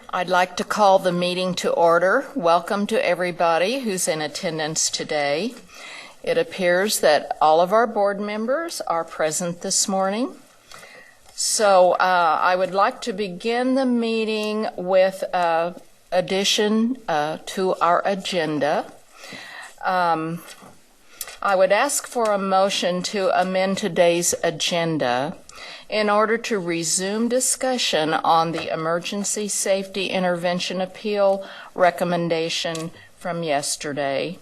I'd like to call the meeting to order. Welcome to everybody who's in attendance today. It appears that all of our board members are present this morning. So I would like to begin the meeting with an addition to our agenda. I would ask for a motion to amend today's agenda in order to resume discussion on the Emergency Safety Intervention Appeal recommendation from yesterday.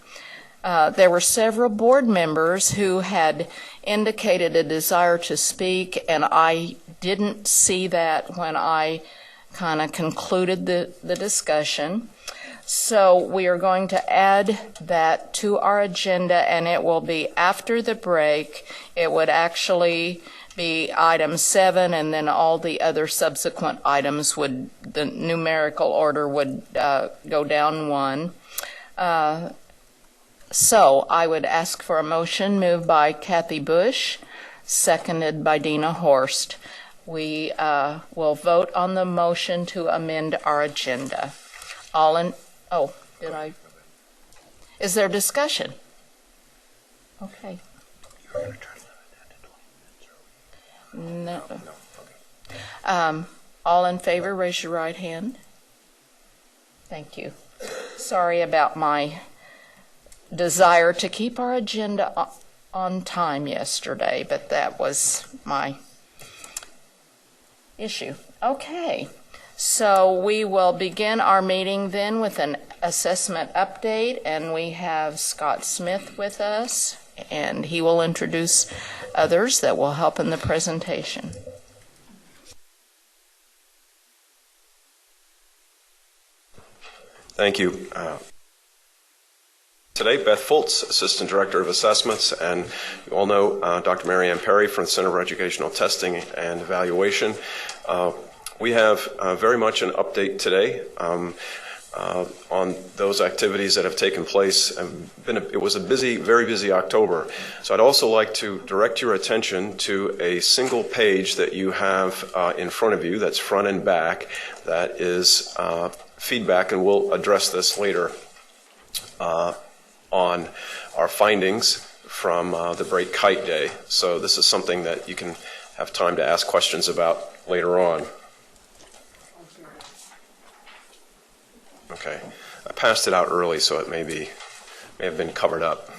There were several board members who had indicated a desire to speak, and I didn't see that when I kind of concluded the discussion. So we are going to add that to our agenda, and it will be after the break. It would actually be item 7, and then all the other subsequent items would, the numerical order would go down 1. So I would ask for a motion moved by Kathy Bush, seconded by Dina Horst. We will vote on the motion to amend our agenda. Is there discussion? Okay. No. All in favor, raise your right hand. Thank you. Sorry about my desire to keep our agenda on time yesterday, but that was my issue. Okay. So we will begin our meeting then with an assessment update, and we have Scott Smith with us, and he will introduce others that will help in the presentation. Thank you. Today, Beth Fultz, Assistant Director of Assessments, and you all know Dr. Mary Ann Perry from the Center for Educational Testing and Evaluation. We have very much an update today on those activities that have taken place. It was a busy, very busy October. So I'd also like to direct your attention to a single page that you have in front of you, that's front and back, that is feedback, and we'll address this later on our findings from the Break Kite Day. So this is something that you can have time to ask questions about later on. Okay, I passed it out early, so it may have been covered up.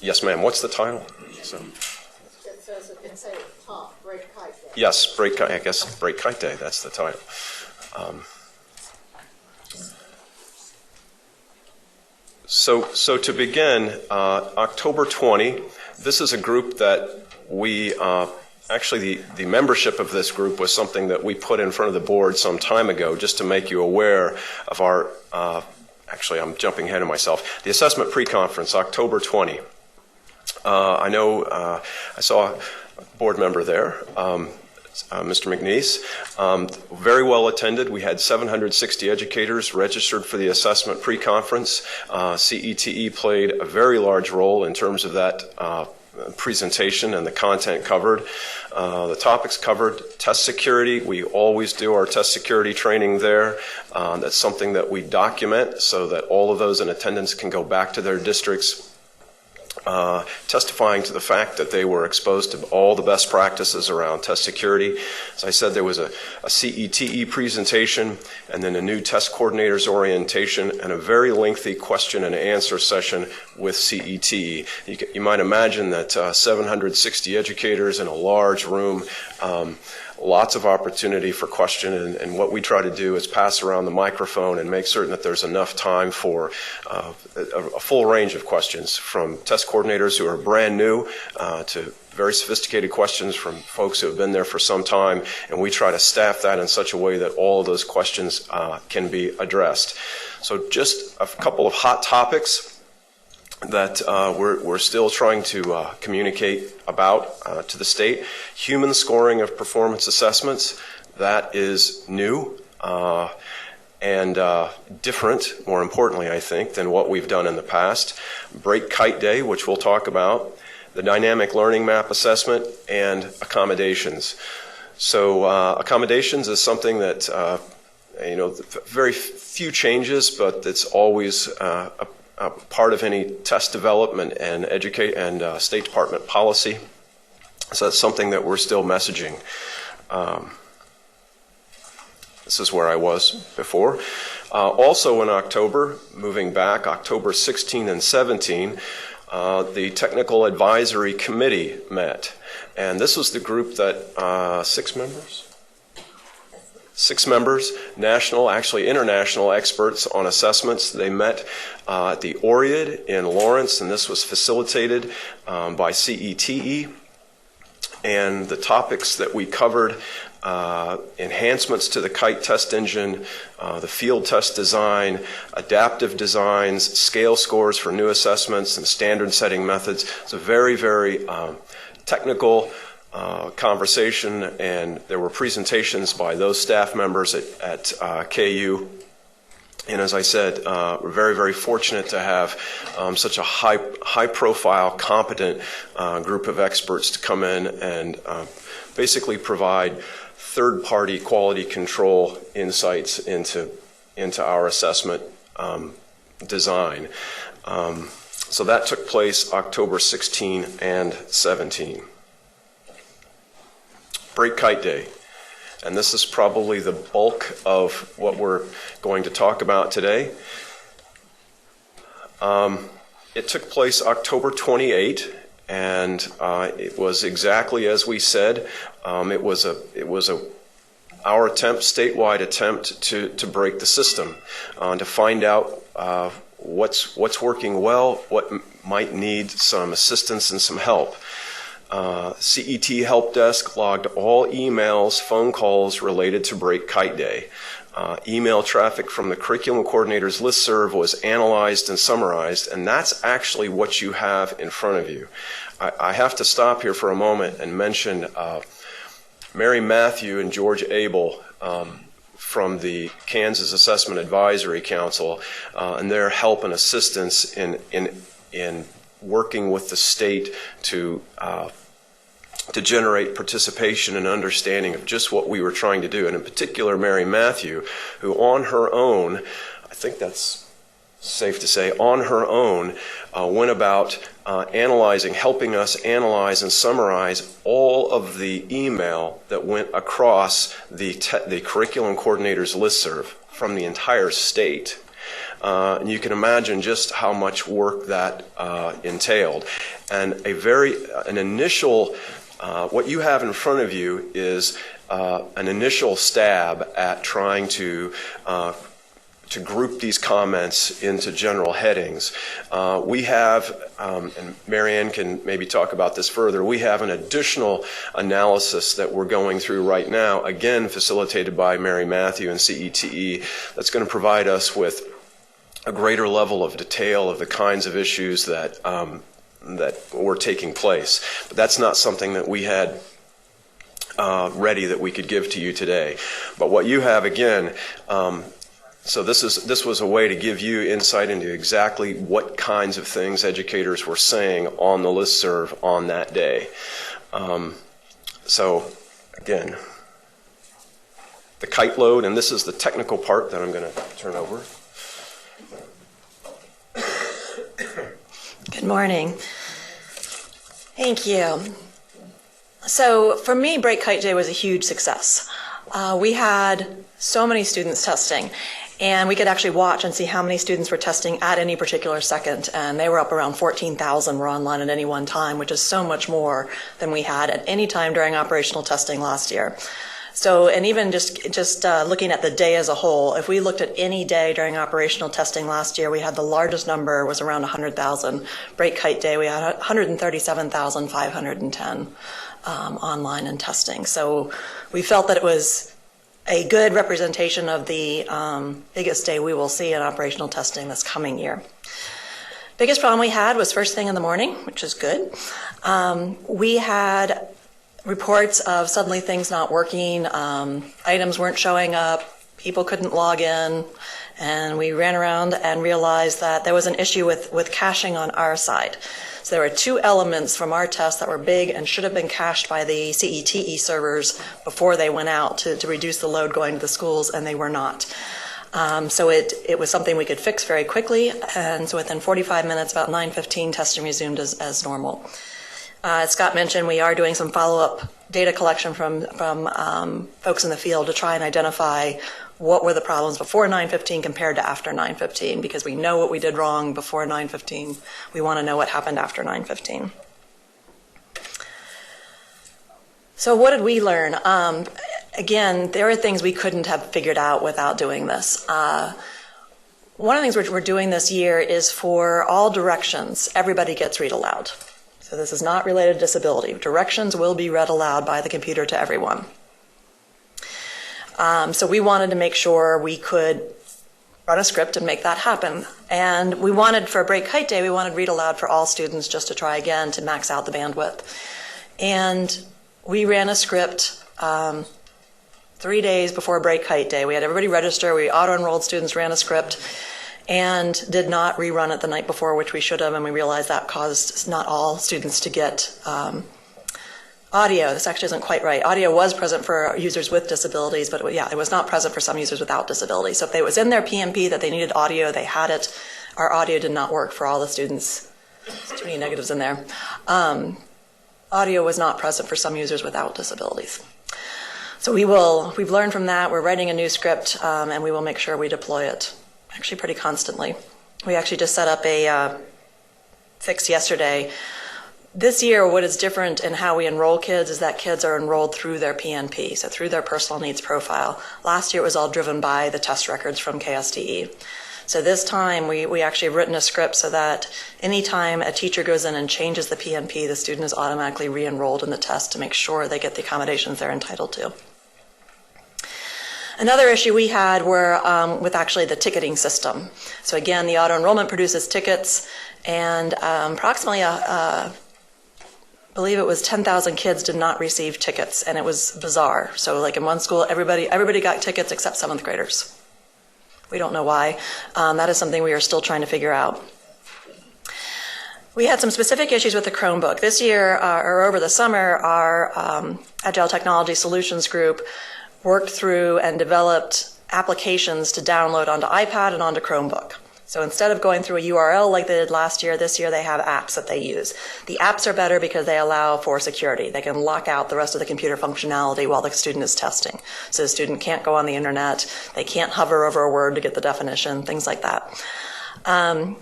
Yes, ma'am. What's the title? So. It says it's at the top, Break Kite Day. Yes, Break Kite Day. That's the title. So to begin, October 20. This is a group that we. Actually, the membership of this group was something that we put in front of the board some time ago just to make you aware of our, actually I'm jumping ahead of myself, the assessment pre-conference, October 20. I know I saw a board member there, Mr. McNeese, very well attended. We had 760 educators registered for the assessment pre-conference. CETE played a very large role in terms of that presentation and the content covered. The topics covered: test security. We always do our test security training there. That's something that we document so that all of those in attendance can go back to their districts, testifying to the fact that they were exposed to all the best practices around test security. As I said, there was a CETE presentation, and then a new test coordinator's orientation, and a very lengthy question and answer session with CETE. You might imagine that 760 educators in a large room, lots of opportunity for question, and what we try to do is pass around the microphone and make certain that there's enough time for a full range of questions, from test coordinators who are brand new to very sophisticated questions from folks who have been there for some time, and we try to staff that in such a way that all of those questions can be addressed. So just a couple of hot topics that we're still trying to communicate about to the state. Human scoring of performance assessments, that is new and different, more importantly, I think, than what we've done in the past. Break Kite Day, which we'll talk about, the dynamic learning map assessment, and accommodations. So accommodations is something that very few changes, but it's always a part of any test development and State Department policy. So that's something that we're still messaging. This is where I was before. Also in October, moving back, October 16 and 17, the Technical Advisory Committee met. And this was the group that, 6 members? 6 members, national, actually international experts on assessments. They met at the ORIAD in Lawrence, and this was facilitated by CETE. And the topics that we covered, enhancements to the kite test engine, the field test design, adaptive designs, scale scores for new assessments, and standard setting methods. It's a very, very technical conversation, and there were presentations by those staff members at KU. And as I said, we're very, very fortunate to have such a high-profile, competent group of experts to come in and basically provide third-party quality control insights into our assessment design. So that took place October 16 and 17. Break Kite Day. And this is probably the bulk of what we're going to talk about today. It took place October 28, and it was exactly as we said. It was our attempt, statewide attempt, to break the system, to find out what's working well, what might need some assistance and some help. CET Help Desk logged all emails, phone calls related to Break Kite Day. Email traffic from the curriculum coordinators listserv was analyzed and summarized, and that's actually what you have in front of you. I have to stop here for a moment and mention Mary Matthew and George Abel from the Kansas Assessment Advisory Council and their help and assistance in working with the state to generate participation and understanding of just what we were trying to do. And in particular, Mary Matthew, who on her own, I think that's safe to say, on her own, went about helping us analyze and summarize all of the email that went across the curriculum coordinators listserv from the entire state. And you can imagine just how much work that entailed. And an initial, what you have in front of you is an initial stab at trying to group these comments into general headings. We have, and Marianne can maybe talk about this further, we have an additional analysis that we're going through right now, again facilitated by Mary Matthew and CETE, that's going to provide us with a greater level of detail of the kinds of issues that were taking place. But that's not something that we had ready that we could give to you today. But what you have, again, so this was a way to give you insight into exactly what kinds of things educators were saying on the listserv on that day. So again, the kite load, and this is the technical part that I'm going to turn over. Good morning. Thank you. So for me, Break Kite Day was a huge success. We had so many students testing, and we could actually watch and see how many students were testing at any particular second, and they were up around 14,000 were online at any one time, which is so much more than we had at any time during operational testing last year. So, and even just looking at the day as a whole, if we looked at any day during operational testing last year, we had the largest number was around 100,000. Break Kite Day, we had 137,510 online and testing. So we felt that it was a good representation of the biggest day we will see in operational testing this coming year. Biggest problem we had was first thing in the morning, which is good. We had reports of suddenly things not working, items weren't showing up, people couldn't log in, and we ran around and realized that there was an issue with caching on our side. So there were two elements from our test that were big and should have been cached by the CETE servers before they went out to reduce the load going to the schools, and they were not. So it was something we could fix very quickly, and so within 45 minutes, about 9:15, testing resumed as normal. As Scott mentioned, we are doing some follow-up data collection from folks in the field to try and identify what were the problems before 9:15 compared to after 9:15, because we know what we did wrong before 9:15. We want to know what happened after 9:15. So what did we learn? Again, there are things we couldn't have figured out without doing this. One of the things we're doing this year is for all directions, everybody gets read aloud. So this is not related to disability. Directions will be read aloud by the computer to everyone. So we wanted to make sure we could run a script and make that happen. And we wanted, for Break Kite Day, we wanted read aloud for all students just to try again to max out the bandwidth. And we ran a script 3 days before Break Kite Day. We had everybody register. We auto-enrolled students, ran a script, and did not rerun it the night before, which we should have, and we realized that caused not all students to get audio. This actually isn't quite right. Audio was present for users with disabilities, but yeah, it was not present for some users without disabilities. So if it was in their PMP that they needed audio, they had it. Our audio did not work for all the students. There's too many negatives in there. Audio was not present for some users without disabilities. So we've learned from that. We're writing a new script, and we will make sure we deploy it actually pretty constantly. We actually just set up a fix yesterday. This year, what is different in how we enroll kids is that kids are enrolled through their PNP, so through their personal needs profile. Last year, it was all driven by the test records from KSDE. So this time, we actually have written a script so that anytime a teacher goes in and changes the PNP, the student is automatically re-enrolled in the test to make sure they get the accommodations they're entitled to. Another issue we had were with actually the ticketing system. So again, the auto-enrollment produces tickets, and approximately I believe it was 10,000 kids did not receive tickets, and it was bizarre. So like in one school, everybody got tickets except 7th graders. We don't know why. That is something we are still trying to figure out. We had some specific issues with the Chromebook. This year, or over the summer, our Agile Technology Solutions group worked through and developed applications to download onto iPad and onto Chromebook. So instead of going through a URL like they did last year, this year they have apps that they use. The apps are better because they allow for security. They can lock out the rest of the computer functionality while the student is testing. So the student can't go on the internet, they can't hover over a word to get the definition, things like that. Our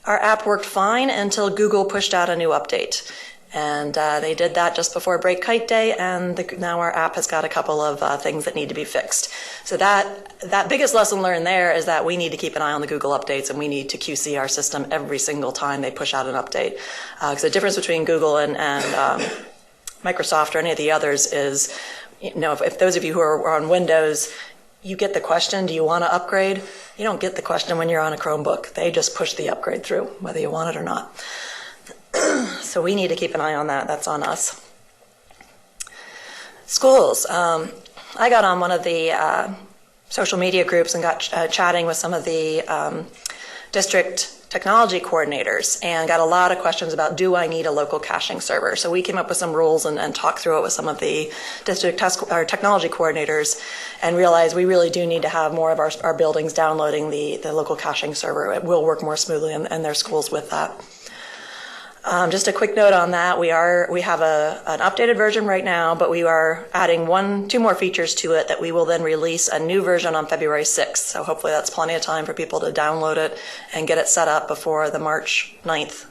app worked fine until Google pushed out a new update. And they did that just before Break Kite Day, and now our app has got a couple of things that need to be fixed. So that biggest lesson learned there is that we need to keep an eye on the Google updates, and we need to QC our system every single time they push out an update. Because the difference between Google and Microsoft or any of the others is, you know, if those of you who are on Windows, you get the question, do you want to upgrade? You don't get the question when you're on a Chromebook. They just push the upgrade through, whether you want it or not. So we need to keep an eye on that. That's on us. Schools. I got on one of the social media groups and got chatting with some of the district technology coordinators and got a lot of questions about, do I need a local caching server? So we came up with some rules and talked through it with some of the district technology coordinators and realized we really do need to have more of our buildings downloading the local caching server. It will work more smoothly in their schools with that. Just a quick note on that, we have an updated version right now, but we are adding 2 more features to it that we will then release a new version on February 6th. So hopefully that's plenty of time for people to download it and get it set up before the March 9th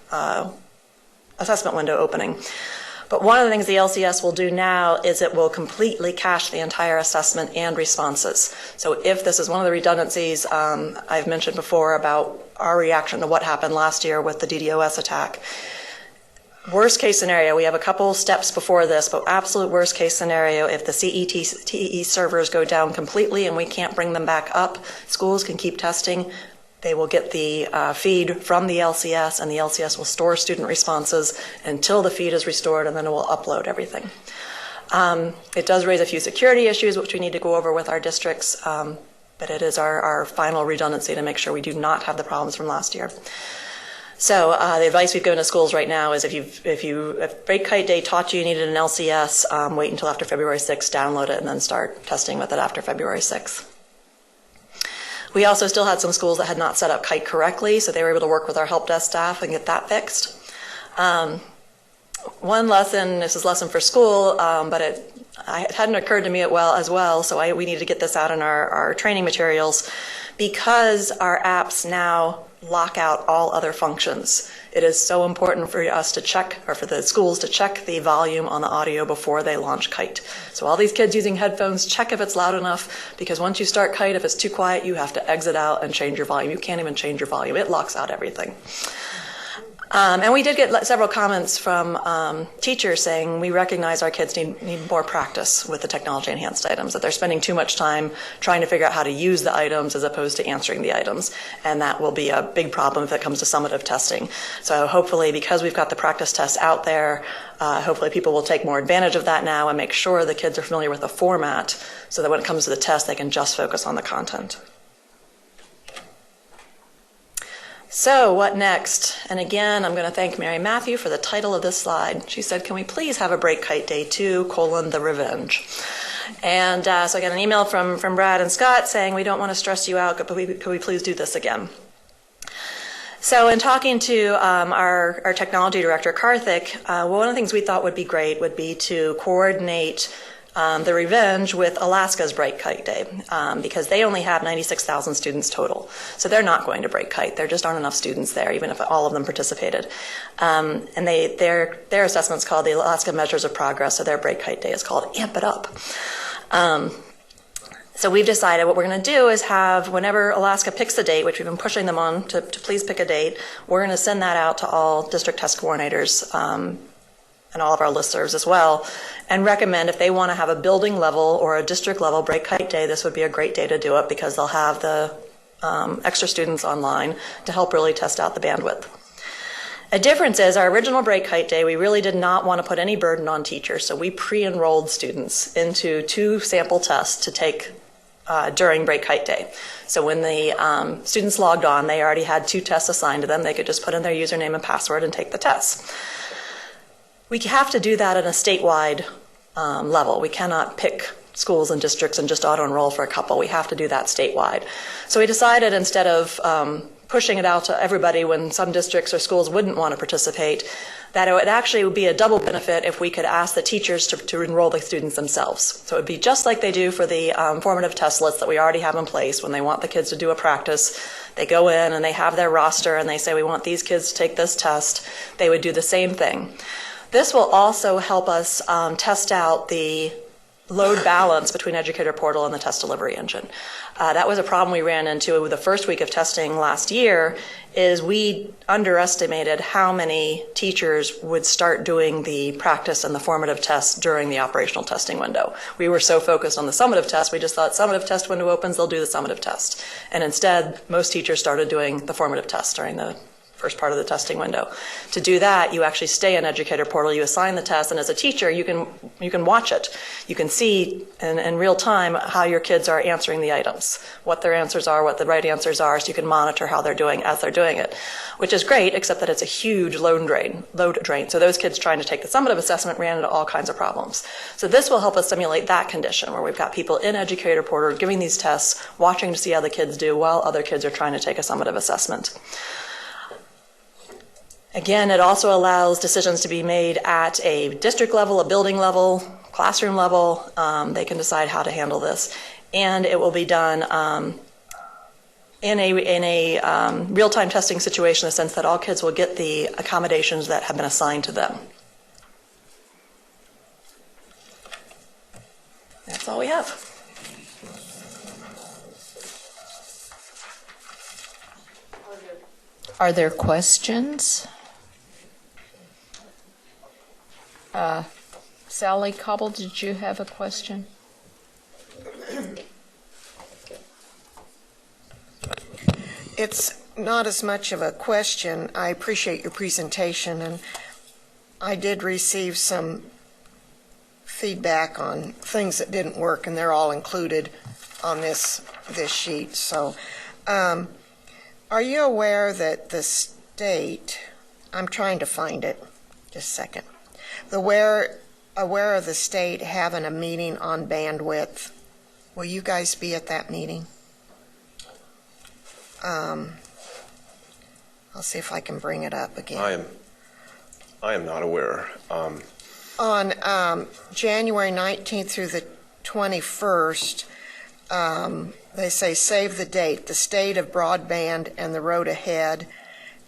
assessment window opening. But one of the things the LCS will do now is it will completely cache the entire assessment and responses. So if this is one of the redundancies I've mentioned before about our reaction to what happened last year with the DDoS attack, worst case scenario, we have a couple steps before this, but absolute worst case scenario, if the CETE servers go down completely and we can't bring them back up, schools can keep testing. They will get the feed from the LCS, and the LCS will store student responses until the feed is restored, and then it will upload everything. It does raise a few security issues, which we need to go over with our districts, but it is our final redundancy to make sure we do not have the problems from last year. So the advice we've given to schools right now is if Break Kite Day taught you needed an LCS, wait until after February 6th, download it, and then start testing with it after February 6th. We also still had some schools that had not set up Kite correctly, so they were able to work with our help desk staff and get that fixed. One lesson, this is a lesson for school, but it hadn't occurred to me as well, so we need to get this out in our training materials. Because our apps now lock out all other functions, it is so important for us to check, or for the schools to check the volume on the audio before they launch Kite. So all these kids using headphones, check if it's loud enough, because once you start Kite, if it's too quiet, you have to exit out and change your volume. You can't even change your volume. It locks out everything. And we did get several comments from teachers saying we recognize our kids need more practice with the technology-enhanced items, that they're spending too much time trying to figure out how to use the items as opposed to answering the items. And that will be a big problem if it comes to summative testing. So hopefully, because we've got the practice tests out there, hopefully people will take more advantage of that now and make sure the kids are familiar with the format so that when it comes to the test, they can just focus on the content. So what next? And again, I'm going to thank Mary Matthew for the title of this slide. She said, can we please have a Break Kite Day 2, the revenge? And so I got an email from Brad and Scott saying, we don't want to stress you out, but could we please do this again? So in talking to our technology director, Karthik, one of the things we thought would be great would be to coordinate the revenge with Alaska's Break Kite Day, because they only have 96,000 students total. So they're not going to break kite. There just aren't enough students there, even if all of them participated. And their assessment's called the Alaska Measures of Progress, so their Break Kite Day is called Amp It Up. So we've decided what we're going to do is have, whenever Alaska picks a date, which we've been pushing them on to please pick a date, we're going to send that out to all district test coordinators and all of our listservs as well, and recommend if they want to have a building level or a district level Break Kite Day, this would be a great day to do it because they'll have the extra students online to help really test out the bandwidth. A difference is our original Break Kite Day, we really did not want to put any burden on teachers, so we pre-enrolled students into 2 sample tests to take during Break Kite Day. So when the students logged on, they already had 2 tests assigned to them. They could just put in their username and password and take the tests. We have to do that at a statewide level. We cannot pick schools and districts and just auto-enroll for a couple. We have to do that statewide. So we decided instead of pushing it out to everybody when some districts or schools wouldn't want to participate, that it would actually be a double benefit if we could ask the teachers to enroll the students themselves. So it would be just like they do for the formative test lists that we already have in place. When they want the kids to do a practice, they go in and they have their roster and they say, we want these kids to take this test. They would do the same thing. This will also help us test out the load balance between Educator Portal and the test delivery engine. That was a problem we ran into with the first week of testing last year, is we underestimated how many teachers would start doing the practice and the formative tests during the operational testing window. We were so focused on the summative test, we just thought summative test window opens, they'll do the summative test. And instead, most teachers started doing the formative test during the first part of the testing window. To do that, you actually stay in Educator Portal, you assign the test, and as a teacher, you can watch it. You can see in real time how your kids are answering the items, what their answers are, what the right answers are, so you can monitor how they're doing as they're doing it, which is great, except that it's a huge load drain. So those kids trying to take the summative assessment ran into all kinds of problems. So this will help us simulate that condition, where we've got people in Educator Portal giving these tests, watching to see how the kids do while other kids are trying to take a summative assessment. Again, it also allows decisions to be made at a district level, a building level, classroom level. They can decide how to handle this. And it will be done in a real-time testing situation, in the sense that all kids will get the accommodations that have been assigned to them. That's all we have. Are there questions? Sally Cobble, did you have a question? It's not as much of a question. I appreciate your presentation, and I did receive some feedback on things that didn't work, and they're all included on this sheet. So, are you aware that the state, I'm trying to find it, just a second. Aware of the state having a meeting on bandwidth. Will you guys be at that meeting? I'll see if I can bring it up again. I am not aware. On January 19th through the 21st, they say save the date, the state of broadband and the road ahead,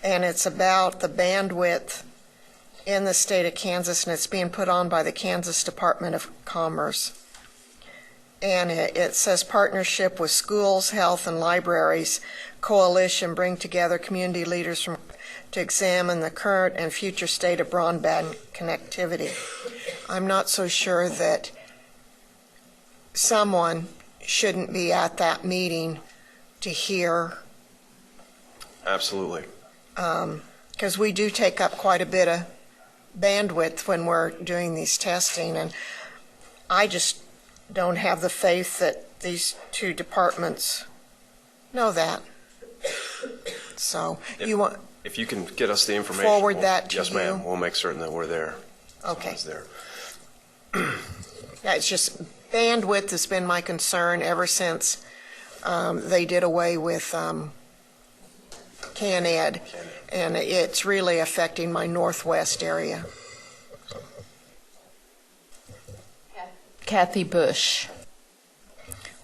and it's about the bandwidth in the state of Kansas, and it's being put on by the Kansas Department of Commerce. And it says partnership with schools, health, and libraries, coalition, bring together community leaders to examine the current and future state of broadband connectivity. I'm not so sure that someone shouldn't be at that meeting to hear. Absolutely. Because we do take up quite a bit of bandwidth when we're doing these testing, and I just don't have the faith that these two departments know that. So if you can get us the information, forward that to yes, you. ma'am. We'll make certain that we're there. Okay. There. Yeah, it's just bandwidth has been my concern ever since they did away with CanEd, and it's really affecting my northwest area. Kathy Bush.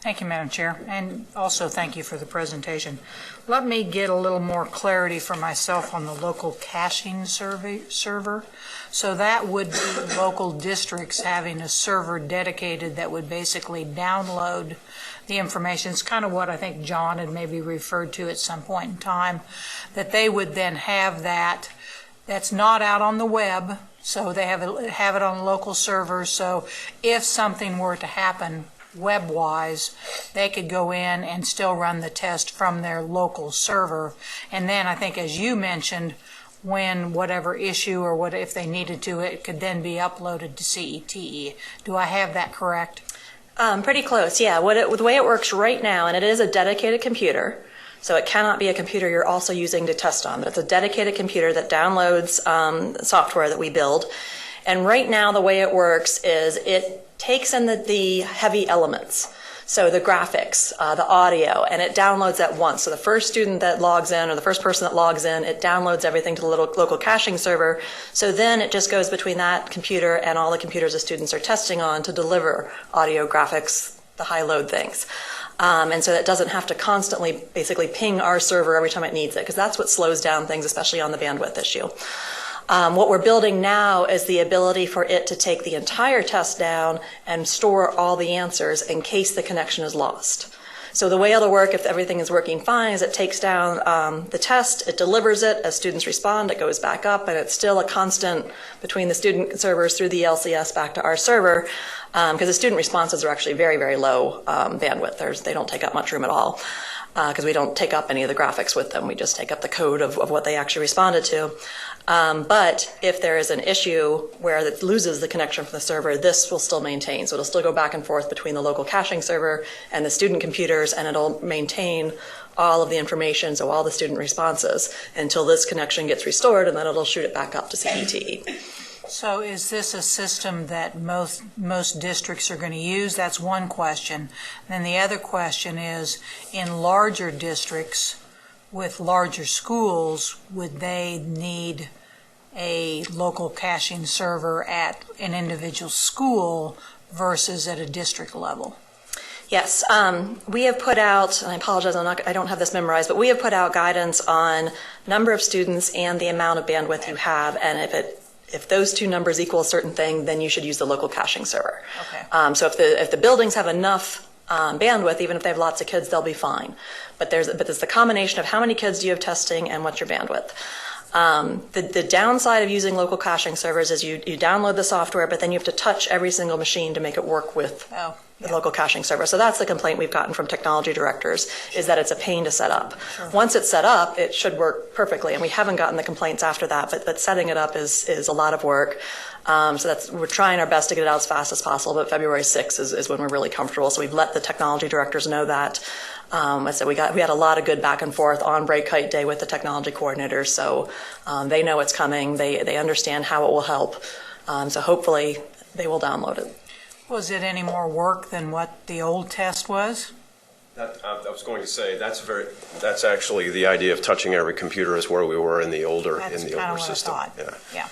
Thank you, Madam Chair, and also thank you for the presentation. Let me get a little more clarity for myself on the local caching server. So that would be local districts having a server dedicated that would basically download the information. It's kind of what I think John had maybe referred to at some point in time, that they would then have that's not out on the web, so they have it on local servers. So if something were to happen web-wise, they could go in and still run the test from their local server. And then I think, as you mentioned, when whatever issue or what if they needed to, it could then be uploaded to CETE. Do I have that correct? Pretty close, yeah. The way it works right now, and it is a dedicated computer, so it cannot be a computer you're also using to test on, but it's a dedicated computer that downloads software that we build. And right now, the way it works is it takes in the heavy elements, so the graphics, the audio, and it downloads at once. So the first student that logs in, or the first person that logs in, it downloads everything to the local caching server. So then it just goes between that computer and all the computers the students are testing on to deliver audio, graphics, the high load things. And so that doesn't have to constantly basically ping our server every time it needs it, because that's what slows down things, especially on the bandwidth issue. What we're building now is the ability for it to take the entire test down and store all the answers in case the connection is lost. So the way it'll work, if everything is working fine, is it takes down the test, it delivers it, as students respond, it goes back up, and it's still a constant between the student servers through the LCS back to our server, because the student responses are actually very, very low bandwidth. They don't take up much room at all, because we don't take up any of the graphics with them. We just take up the code of what they actually responded to. But if there is an issue where it loses the connection from the server, this will still maintain. So it'll still go back and forth between the local caching server and the student computers, and it'll maintain all of the information, so all the student responses, until this connection gets restored, and then it'll shoot it back up to CETE. So is this a system that most districts are going to use? That's one question. Then the other question is, in larger districts with larger schools, would they need a local caching server at an individual school versus at a district level? Yes, we have put out, and I apologize, I don't have this memorized, but we have put out guidance on number of students and the amount of bandwidth you have, and if those two numbers equal a certain thing, then you should use the local caching server. Okay. So if the buildings have enough bandwidth, even if they have lots of kids, they'll be fine. But there's the combination of how many kids do you have testing and what's your bandwidth. The downside of using local caching servers is you download the software, but then you have to touch every single machine to make it work with the local caching server. So that's the complaint we've gotten from technology directors, is that it's a pain to set up. Sure. Once it's set up, it should work perfectly, and we haven't gotten the complaints after that, but setting it up is a lot of work. So we're trying our best to get it out as fast as possible, but February 6th is when we're really comfortable. So we've let the technology directors know that. I said we had a lot of good back and forth on Break Kite Day with the technology coordinators, so they know it's coming. They understand how it will help. So hopefully they will download it. Was it any more work than what the old test was? I was going to say that's actually the idea of touching every computer is where we were in the older system. I thought. Yeah.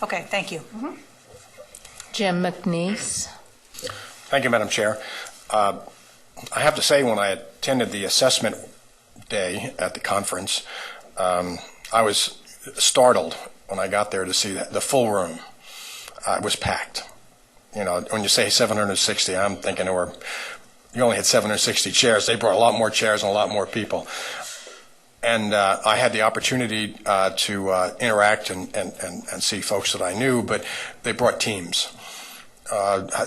Okay, thank you. Mm-hmm. Jim McNeese. Thank you, Madam Chair. I have to say, when I attended the assessment day at the conference, I was startled when I got there to see the full room. It was packed. You know, when you say 760, I'm thinking you only had 760 chairs. They brought a lot more chairs and a lot more people. And I had the opportunity to interact and see folks that I knew, but they brought teams.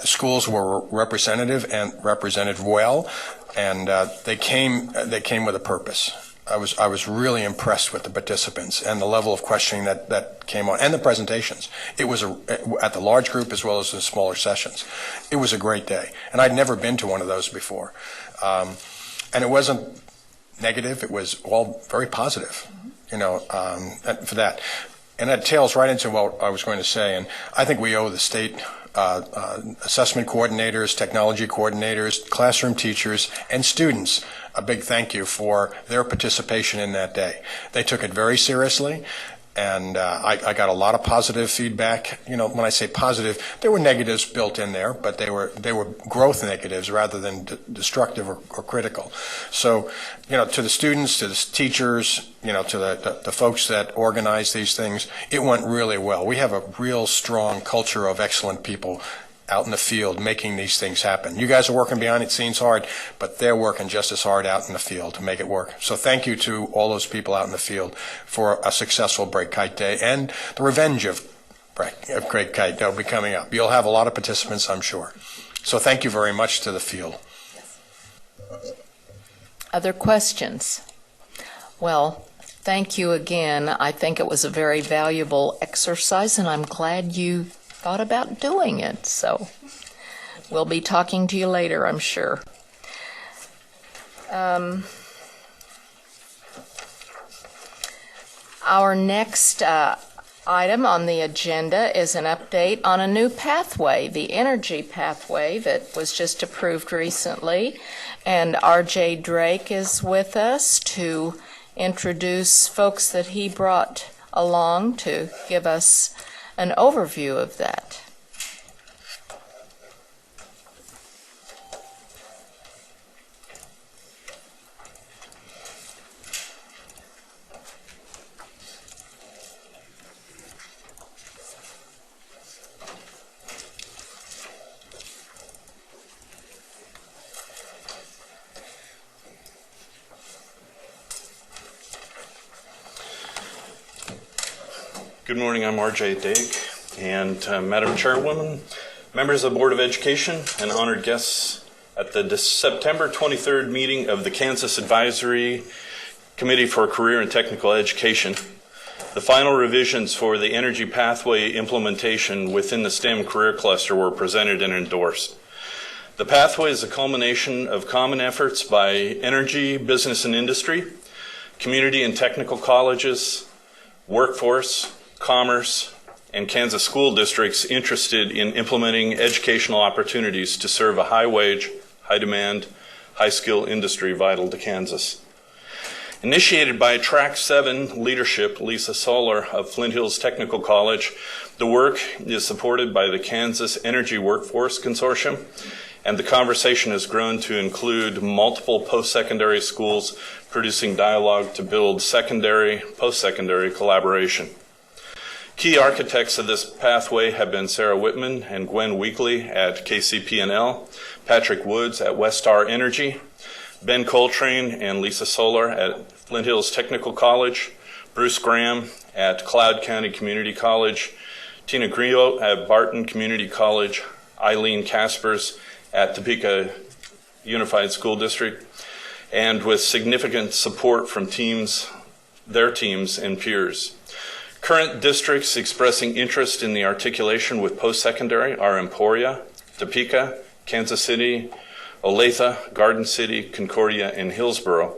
Schools were represented well, and they came with a purpose. I was really impressed with the participants and the level of questioning that came on, and the presentations. It was at the large group as well as the smaller sessions. It was a great day, and I'd never been to one of those before. And it wasn't negative; it was all very positive. You know, for that, and that tails right into what I was going to say. And I think we owe the state assessment coordinators, technology coordinators, classroom teachers, and students a big thank you for their participation in that day. They took it very seriously, and I got a lot of positive feedback. You know, when I say positive, there were negatives built in there, but they were growth negatives rather than destructive or critical. So, you know, to the students, to the teachers, you know, to the folks that organize these things, it went really well. We have a real strong culture of excellent people out in the field making these things happen. You guys are working behind the scenes hard, but they're working just as hard out in the field to make it work. So thank you to all those people out in the field for a successful Break Kite Day, and the revenge of Break Kite Day will be coming up. You'll have a lot of participants, I'm sure. So thank you very much to the field. Other questions? Well, thank you again. I think it was a very valuable exercise, and I'm glad you thought about doing it. So we'll be talking to you later, I'm sure. Our next item on the agenda is an update on a new pathway, the energy pathway that was just approved recently. And R.J. Drake is with us to introduce folks that he brought along to give us an overview of that. Good morning, I'm R.J. Dake, and Madam Chairwoman, members of the Board of Education, and honored guests at the September 23rd meeting of the Kansas Advisory Committee for Career and Technical Education. The final revisions for the energy pathway implementation within the STEM career cluster were presented and endorsed. The pathway is a culmination of common efforts by energy, business and industry, community and technical colleges, workforce, commerce, and Kansas school districts interested in implementing educational opportunities to serve a high-wage, high-demand, high-skill industry vital to Kansas. Initiated by Track 7 leadership, Lisa Solar of Flint Hills Technical College, the work is supported by the Kansas Energy Workforce Consortium, and the conversation has grown to include multiple post-secondary schools producing dialogue to build secondary, post-secondary collaboration. Key architects of this pathway have been Sarah Whitman and Gwen Weekly at KCP&L, Patrick Woods at Westar Energy, Ben Coltrane and Lisa Solar at Flint Hills Technical College, Bruce Graham at Cloud County Community College, Tina Grillo at Barton Community College, Eileen Caspers at Topeka Unified School District, and with significant support from their teams and peers. Current districts expressing interest in the articulation with post-secondary are Emporia, Topeka, Kansas City, Olathe, Garden City, Concordia, and Hillsboro,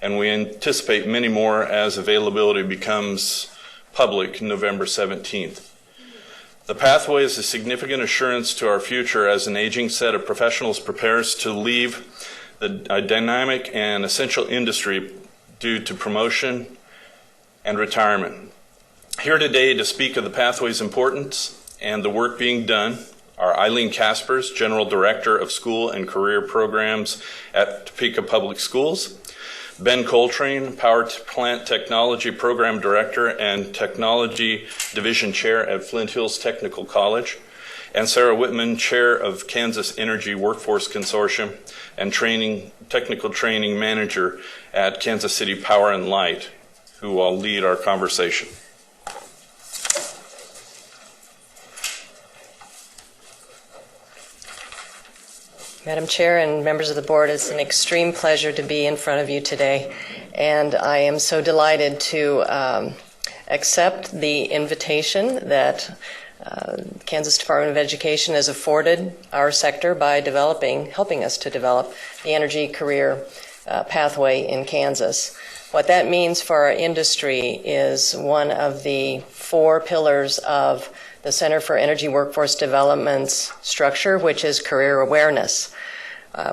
and we anticipate many more as availability becomes public November 17th. The pathway is a significant assurance to our future as an aging set of professionals prepares to leave a dynamic and essential industry due to promotion and retirement. Here today to speak of the pathway's importance and the work being done are Eileen Caspers, General Director of School and Career Programs at Topeka Public Schools, Ben Coltrane, Power Plant Technology Program Director and Technology Division Chair at Flint Hills Technical College, and Sarah Whitman, Chair of Kansas Energy Workforce Consortium and Technical Training Manager at Kansas City Power and Light, who will lead our conversation. Madam Chair and members of the board, it's an extreme pleasure to be in front of you today, and I am so delighted to accept the invitation that Kansas Department of Education has afforded our sector by helping us to develop the energy career pathway in Kansas. What that means for our industry is one of the 4 pillars of the Center for Energy Workforce Development's structure, which is career awareness.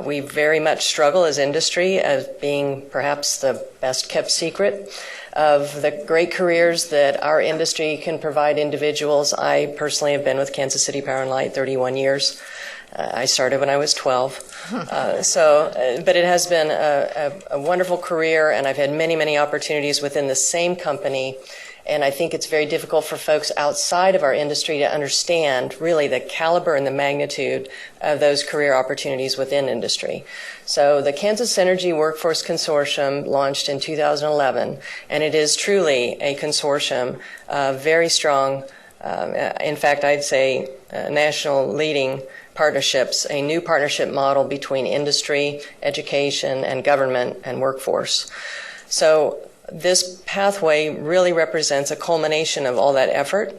We very much struggle as industry as being perhaps the best kept secret of the great careers that our industry can provide individuals. I personally have been with Kansas City Power and Light 31 years. I started when I was 12. But it has been a wonderful career, and I've had many, many opportunities within the same company. And I think it's very difficult for folks outside of our industry to understand really the caliber and the magnitude of those career opportunities within industry. So the Kansas Energy Workforce Consortium launched in 2011, and it is truly a consortium of very strong, in fact, I'd say national leading partnerships, a new partnership model between industry, education, and government and workforce. So this pathway really represents a culmination of all that effort.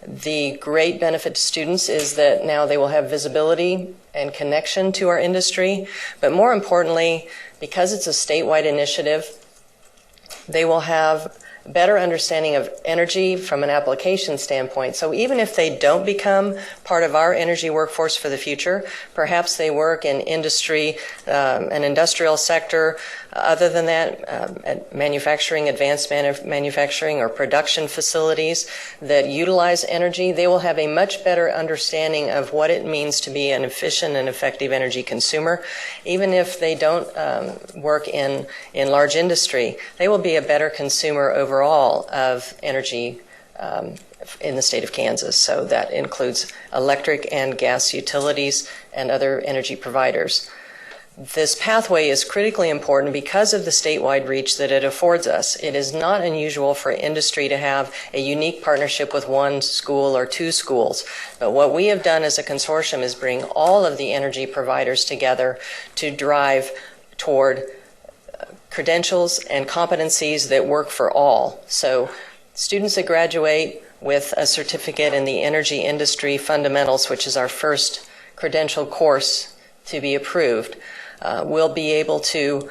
The great benefit to students is that now they will have visibility and connection to our industry, but more importantly, because it's a statewide initiative, they will have better understanding of energy from an application standpoint. So even if they don't become part of our energy workforce for the future, perhaps they work in industry, an industrial sector, other than that, at manufacturing, advanced manufacturing or production facilities that utilize energy, they will have a much better understanding of what it means to be an efficient and effective energy consumer. Even if they don't work in large industry, they will be a better consumer overall of energy in the state of Kansas. So that includes electric and gas utilities and other energy providers. This pathway is critically important because of the statewide reach that it affords us. It is not unusual for industry to have a unique partnership with one school or 2 schools. But what we have done as a consortium is bring all of the energy providers together to drive toward credentials and competencies that work for all. So students that graduate with a certificate in the energy industry fundamentals, which is our first credential course to be approved, will be able to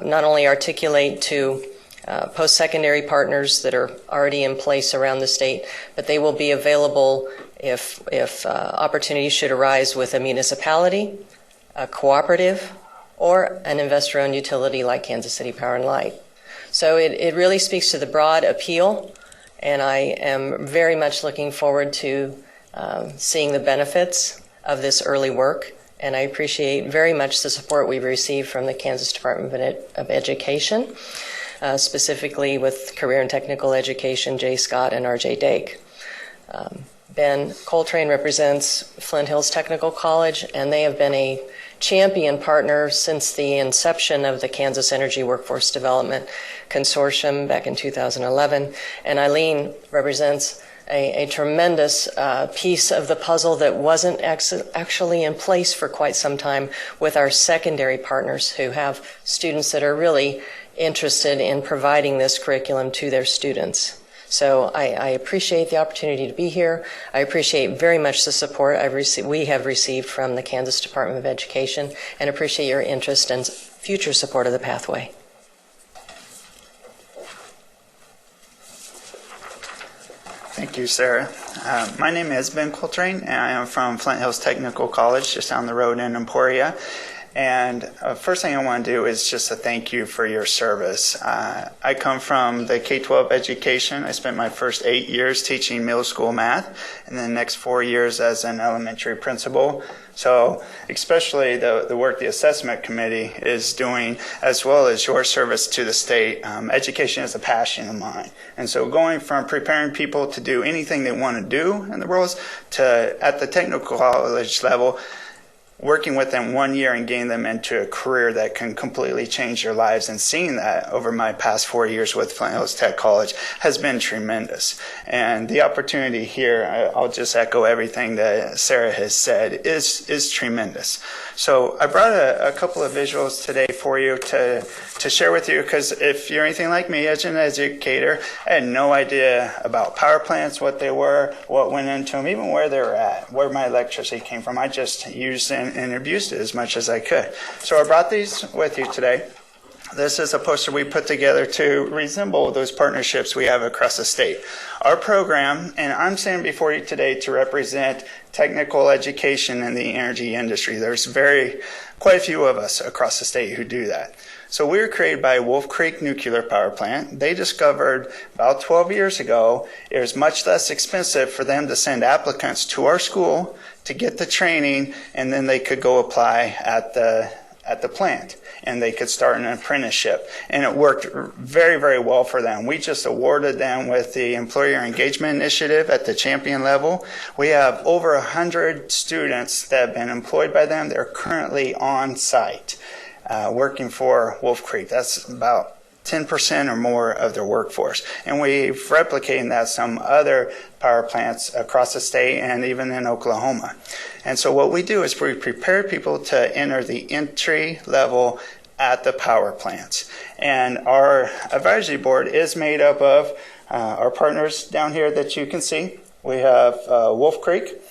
not only articulate to post-secondary partners that are already in place around the state, but they will be available if opportunities should arise with a municipality, a cooperative, or an investor-owned utility like Kansas City Power and Light. So it really speaks to the broad appeal, and I am very much looking forward to seeing the benefits of this early work. And I appreciate very much the support we've received from the Kansas Department of Education, specifically with Career and Technical Education, Jay Scott and R.J. Dake. Ben Coltrane represents Flint Hills Technical College, and they have been a champion partner since the inception of the Kansas Energy Workforce Development Consortium back in 2011. And Eileen represents a tremendous piece of the puzzle that wasn't actually in place for quite some time with our secondary partners who have students that are really interested in providing this curriculum to their students. So I appreciate the opportunity to be here. I appreciate very much the support we have received from the Kansas Department of Education, and appreciate your interest and future support of the pathway. Thank you, Sarah. My name is Ben Coltrane, and I am from Flint Hills Technical College, just down the road in Emporia. And first thing I want to do is just a thank you for your service. I come from the K-12 education. I spent my first 8 years teaching middle school math, and then the next 4 years as an elementary principal. So especially the work the assessment committee is doing, as well as your service to the state, education is a passion of mine. And so going from preparing people to do anything they want to do in the world to at the technical college level, working with them 1 year and getting them into a career that can completely change their lives, and seeing that over my past 4 years with Flint Hills Tech College has been tremendous. And the opportunity here, I'll just echo everything that Sarah has said, is tremendous. So I brought a couple of visuals today for you to share with you, because if you're anything like me as an educator, I had no idea about power plants, what they were, what went into them, even where they were at, where my electricity came from. I just used and abused it as much as I could. So I brought these with you today. This is a poster we put together to resemble those partnerships we have across the state. Our program, and I'm standing before you today to represent technical education in the energy industry. There's quite a few of us across the state who do that. So we were created by Wolf Creek Nuclear Power Plant. They discovered about 12 years ago it was much less expensive for them to send applicants to our school to get the training, and then they could go apply at the plant, and they could start an apprenticeship. And it worked very, very well for them. We just awarded them with the Employer Engagement Initiative at the champion level. We have over 100 students that have been employed by them. They're currently on site working for Wolf Creek. That's about 10% or more of their workforce. And we've replicated that some other power plants across the state and even in Oklahoma. And so what we do is we prepare people to enter the entry level at the power plants. And our advisory board is made up of our partners down here that you can see. We have Wolf Creek,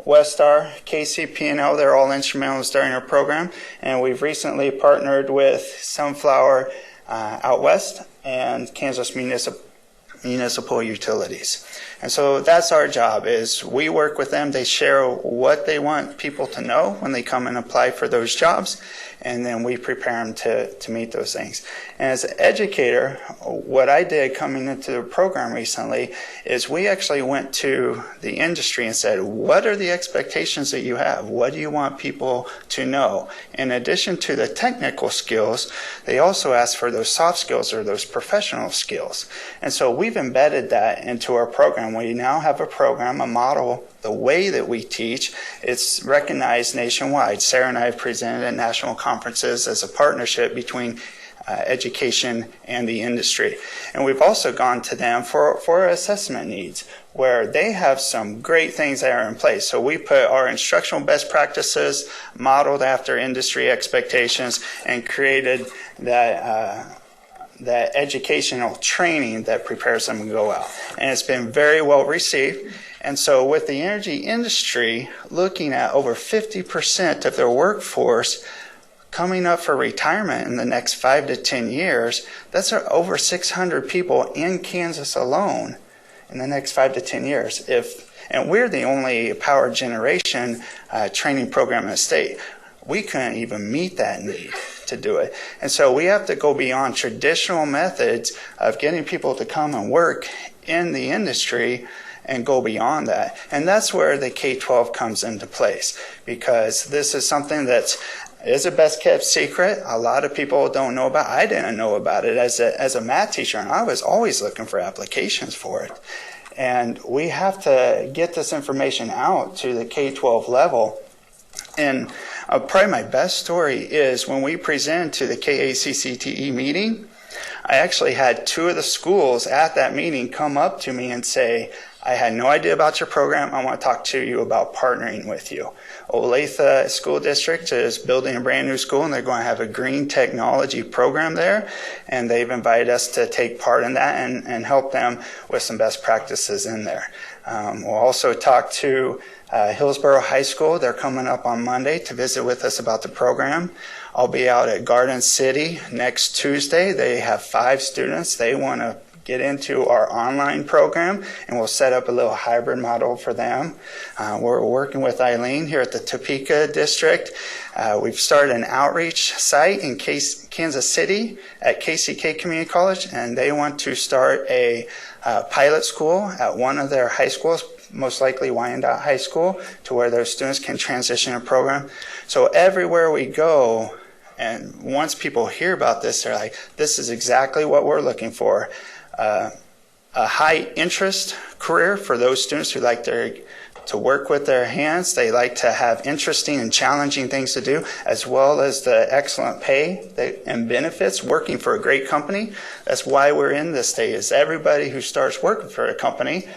Westar, KCP&L. They're all instrumental in starting our program. And we've recently partnered with Sunflower out west and Kansas Municipal Utilities. And so that's our job, is we work with them. They share what they want people to know when they come and apply for those jobs, and then we prepare them to meet those things. And as an educator, what I did coming into the program recently is we actually went to the industry and said, what are the expectations that you have? What do you want people to know? In addition to the technical skills, they also ask for those soft skills or those professional skills. And so we've embedded that into our program. We now have a program, a model, the way that we teach. It's recognized nationwide. Sarah and I have presented at national conferences as a partnership between education and the industry. And we've also gone to them for assessment needs, where they have some great things that are in place. So we put our instructional best practices modeled after industry expectations and created that educational training that prepares them to go out. And it's been very well received. And so with the energy industry looking at over 50% of their workforce coming up for retirement in the next 5 to 10 years, that's over 600 people in Kansas alone in the next 5 to 10 years. And we're the only power generation training program in the state. We couldn't even meet that need to do it. And so we have to go beyond traditional methods of getting people to come and work in the industry and go beyond that. And that's where the K-12 comes into place, because this is something that is a best kept secret. A lot of people don't know about. I didn't know about it as a math teacher, and I was always looking for applications for it. And we have to get this information out to the K-12 level. And probably my best story is when we presented to the KACCTE meeting, I actually had 2 of the schools at that meeting come up to me and say, I had no idea about your program. I want to talk to you about partnering with you. Olathe School District is building a brand new school, and they're going to have a green technology program there, and they've invited us to take part in that and help them with some best practices in there. We'll also talk to Hillsborough High School. They're coming up on Monday to visit with us about the program. I'll be out at Garden City next Tuesday. They have 5 students. They want to get into our online program, and we'll set up a little hybrid model for them. We're working with Eileen here at the Topeka District. We've started an outreach site in Kansas City at KCK Community College, and they want to start a pilot school at one of their high schools, most likely Wyandotte High School, to where their students can transition a program. So everywhere we go, and once people hear about this, they're like, this is exactly what we're looking for. A high interest career for those students who like to work with their hands. They like to have interesting and challenging things to do, as well as the excellent pay and benefits working for a great company. That's why we're in this state, is everybody who starts working for a company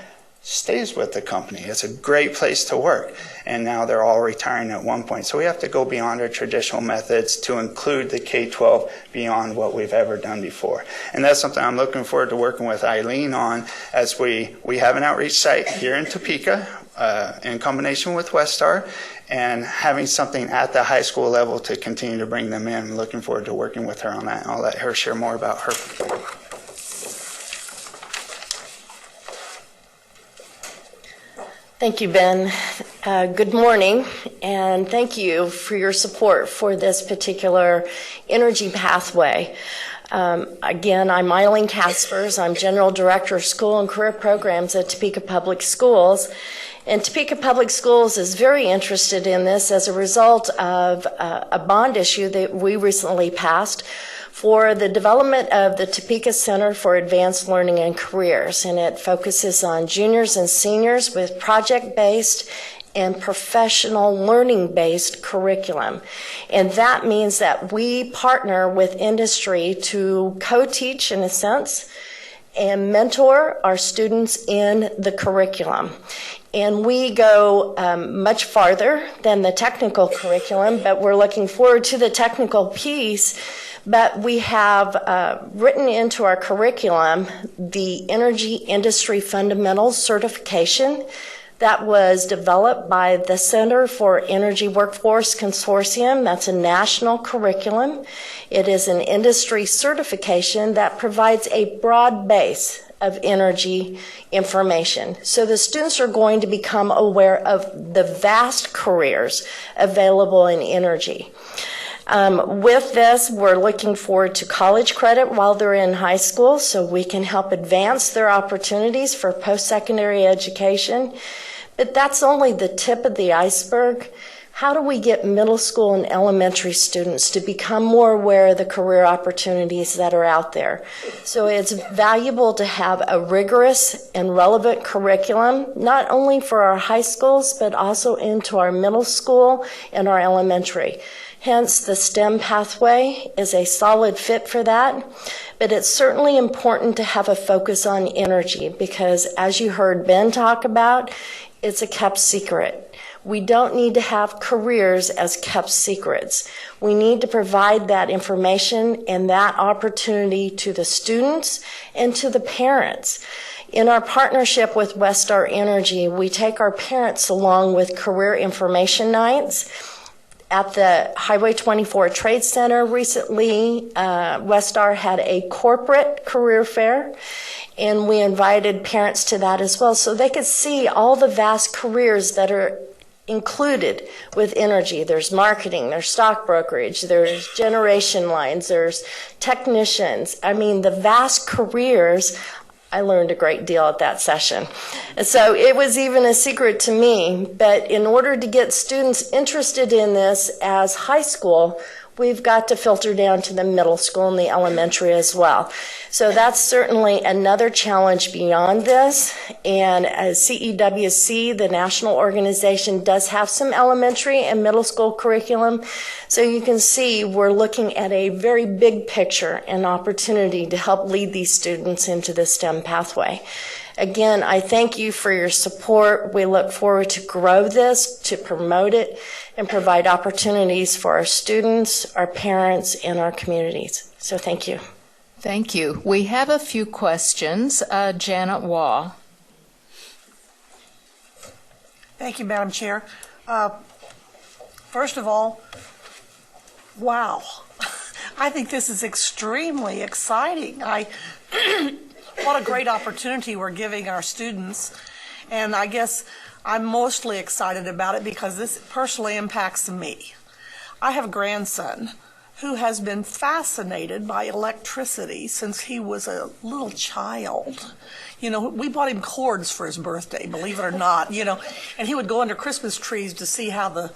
stays with the company. It's a great place to work. And now they're all retiring at one point. So we have to go beyond our traditional methods to include the K-12 beyond what we've ever done before. And that's something I'm looking forward to working with Eileen on, as we have an outreach site here in Topeka in combination with Westar, and having something at the high school level to continue to bring them in. I'm looking forward to working with her on that. I'll let her share more about her. Thank you, Ben. Good morning, and thank you for your support for this particular energy pathway. Again, I'm Eileen Caspers. I'm General Director of School and Career Programs at Topeka Public Schools. And Topeka Public Schools is very interested in this as a result of a bond issue that we recently passed for the development of the Topeka Center for Advanced Learning and Careers, and it focuses on juniors and seniors with project-based and professional learning-based curriculum. And that means that we partner with industry to co-teach, in a sense, and mentor our students in the curriculum. And we go much farther than the technical curriculum, but we're looking forward to the technical piece. But we have written into our curriculum the Energy Industry Fundamentals certification that was developed by the Center for Energy Workforce Consortium. That's a national curriculum. It is an industry certification that provides a broad base of energy information. So the students are going to become aware of the vast careers available in energy. With this, we're looking forward to college credit while they're in high school, so we can help advance their opportunities for post-secondary education. But that's only the tip of the iceberg. How do we get middle school and elementary students to become more aware of the career opportunities that are out there? So it's valuable to have a rigorous and relevant curriculum, not only for our high schools, but also into our middle school and our elementary. Hence, the STEM pathway is a solid fit for that. But it's certainly important to have a focus on energy because, as you heard Ben talk about, it's a kept secret. We don't need to have careers as kept secrets. We need to provide that information and that opportunity to the students and to the parents. In our partnership with Westar Energy, we take our parents along with career information nights. At the Highway 24 Trade Center recently, Westar had a corporate career fair, and we invited parents to that as well so they could see all the vast careers that are included with energy. There's marketing, there's stock brokerage, there's generation lines, there's technicians. I mean, the vast careers. I learned a great deal at that session. And so it was even a secret to me, but in order to get students interested in this as high school, we've got to filter down to the middle school and the elementary as well. So that's certainly another challenge beyond this. And as CEWC, the national organization, does have some elementary and middle school curriculum. So you can see we're looking at a very big picture and opportunity to help lead these students into the STEM pathway. Again, I thank you for your support. We look forward to grow this, to promote it, and provide opportunities for our students, our parents, and our communities. So thank you. Thank you. We have a few questions. Janet Waugh. Thank you, Madam Chair. First of all, wow. I think this is extremely exciting. What a great opportunity we're giving our students. And I guess I'm mostly excited about it because this personally impacts me. I have a grandson who has been fascinated by electricity since he was a little child. You know, we bought him cords for his birthday, believe it or not, you know, and he would go under Christmas trees to see how the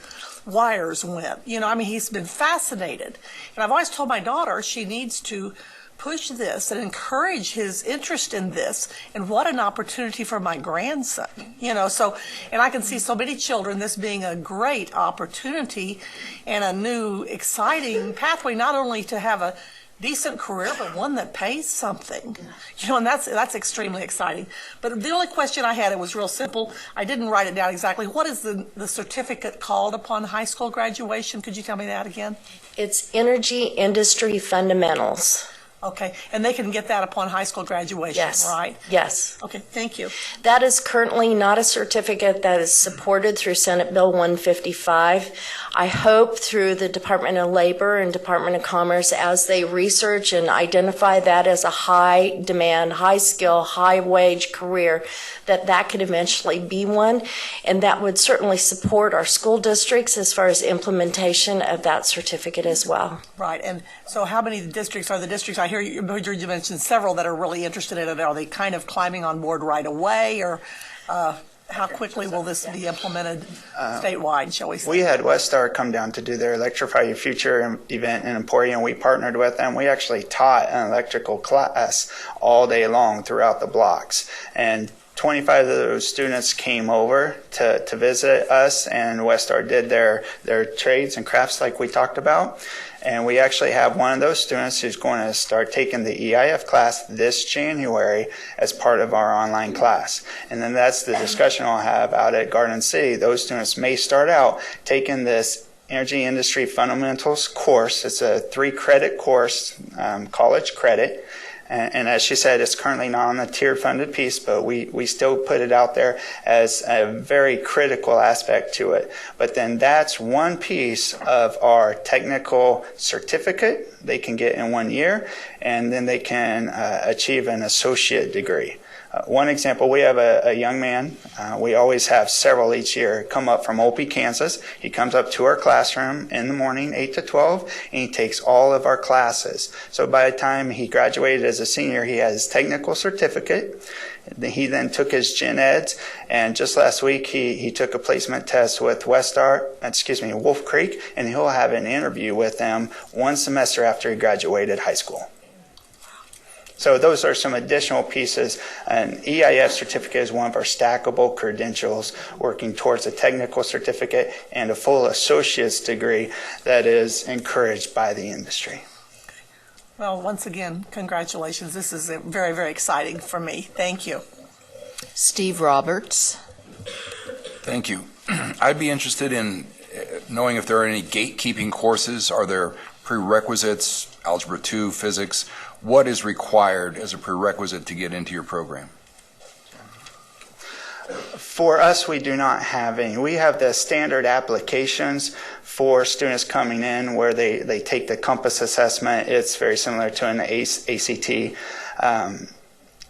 wires went. You know, I mean, he's been fascinated. And I've always told my daughter she needs to push this and encourage his interest in this, and what an opportunity for my grandson, you know. So, and I can see so many children this being a great opportunity and a new exciting pathway, not only to have a decent career, but one that pays something, you know, and that's extremely exciting. But the only question I had, it was real simple. I didn't write it down exactly. What is the certificate called upon high school graduation? Could you tell me that again? It's Energy Industry Fundamentals. Okay, and they can get that upon high school graduation, Yes. right? Yes. Okay, thank you. That is currently not a certificate that is supported through Senate Bill 155. I hope through the Department of Labor and Department of Commerce, as they research and identify that as a high demand, high skill, high wage career, that could eventually be one. And that would certainly support our school districts as far as implementation of that certificate as well. Right, and so how many districts are the districts? I heard you mentioned several that are really interested in it. Are they kind of climbing on board right away, or how quickly will this be implemented statewide, shall we say? We had Westar come down to do their Electrify Your Future event in Emporia, and we partnered with them. We actually taught an electrical class all day long throughout the blocks. And 25 of those students came over to visit us, and Westar did their trades and crafts like we talked about. And we actually have one of those students who's going to start taking the EIF class this January as part of our online class. And then that's the discussion I'll have out at Garden City. Those students may start out taking this Energy Industry Fundamentals course. It's a 3-credit course, college credit. And as she said, it's currently not on the tiered funded piece, but we still put it out there as a very critical aspect to it. But then that's one piece of our technical certificate they can get in 1 year, and then they can achieve an associate degree. One example, we have a young man, we always have several each year, come up from Opie, Kansas. He comes up to our classroom in the morning, 8 to 12, and he takes all of our classes. So by the time he graduated as a senior, he has his technical certificate. He then took his gen eds, and just last week he took a placement test with Wolf Creek, and he'll have an interview with them 1 semester after he graduated high school. So those are some additional pieces. An EIF certificate is one of our stackable credentials, working towards a technical certificate and a full associate's degree that is encouraged by the industry. Well, once again, congratulations. This is very, very exciting for me. Thank you. Steve Roberts. Thank you. I'd be interested in knowing if there are any gatekeeping courses. Are there prerequisites, Algebra 2, physics? What is required as a prerequisite to get into your program? For us, we do not have any. We have the standard applications for students coming in where they take the Compass assessment. It's very similar to an ACT.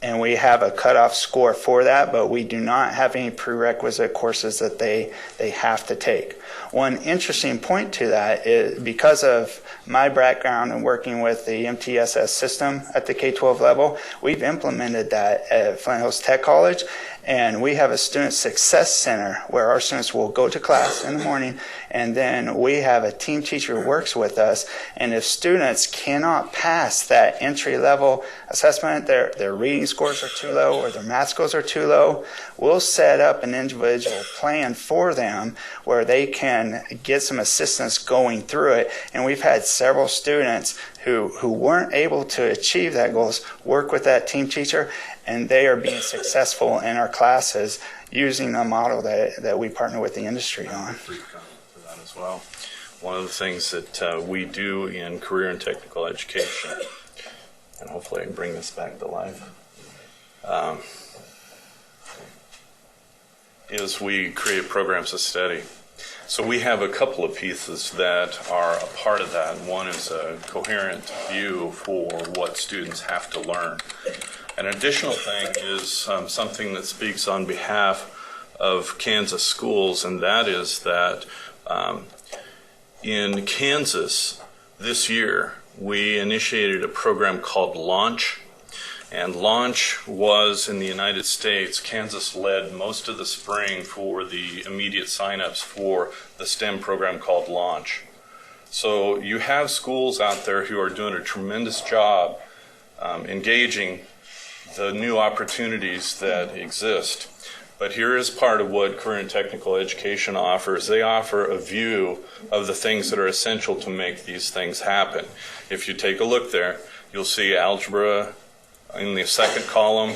And we have a cutoff score for that, but we do not have any prerequisite courses that they have to take. One interesting point to that is because of my background in working with the MTSS system at the K-12 level, we've implemented that at Flint Hills Tech College, and we have a student success center where our students will go to class in the morning, and then we have a team teacher who works with us, and if students cannot pass that entry-level assessment, their reading scores are too low or their math scores are too low, we'll set up an individual plan for them where they can get some assistance going through it. And we've had several students who weren't able to achieve that goals work with that team teacher, and they are being successful in our classes using the model that we partner with the industry on. For that as well. One of the things that we do in career and technical education, and hopefully I can bring this back to life, is we create programs of study. So we have a couple of pieces that are a part of that. One is a coherent view for what students have to learn. An additional thing is something that speaks on behalf of Kansas schools, and that is that in Kansas this year, we initiated a program called Launch. And Launch was in the United States. Kansas led most of the spring for the immediate signups for the STEM program called Launch. So you have schools out there who are doing a tremendous job engaging the new opportunities that exist. But here is part of what career and technical education offers. They offer a view of the things that are essential to make these things happen. If you take a look there, you'll see algebra. In the second column,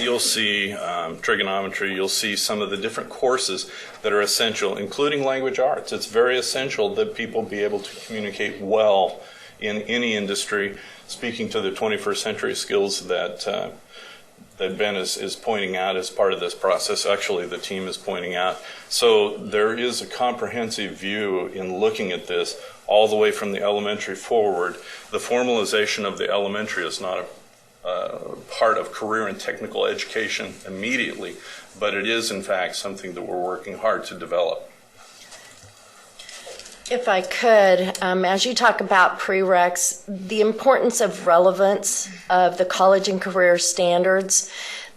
you'll see trigonometry. You'll see some of the different courses that are essential, including language arts. It's very essential that people be able to communicate well in any industry, speaking to the 21st century skills that Ben is pointing out as part of this process. Actually, the team is pointing out. So there is a comprehensive view in looking at this all the way from the elementary forward. The formalization of the elementary is not a part of career and technical education immediately, but it is in fact something that we're working hard to develop. If I could, as you talk about prereqs, the importance of relevance of the college and career standards,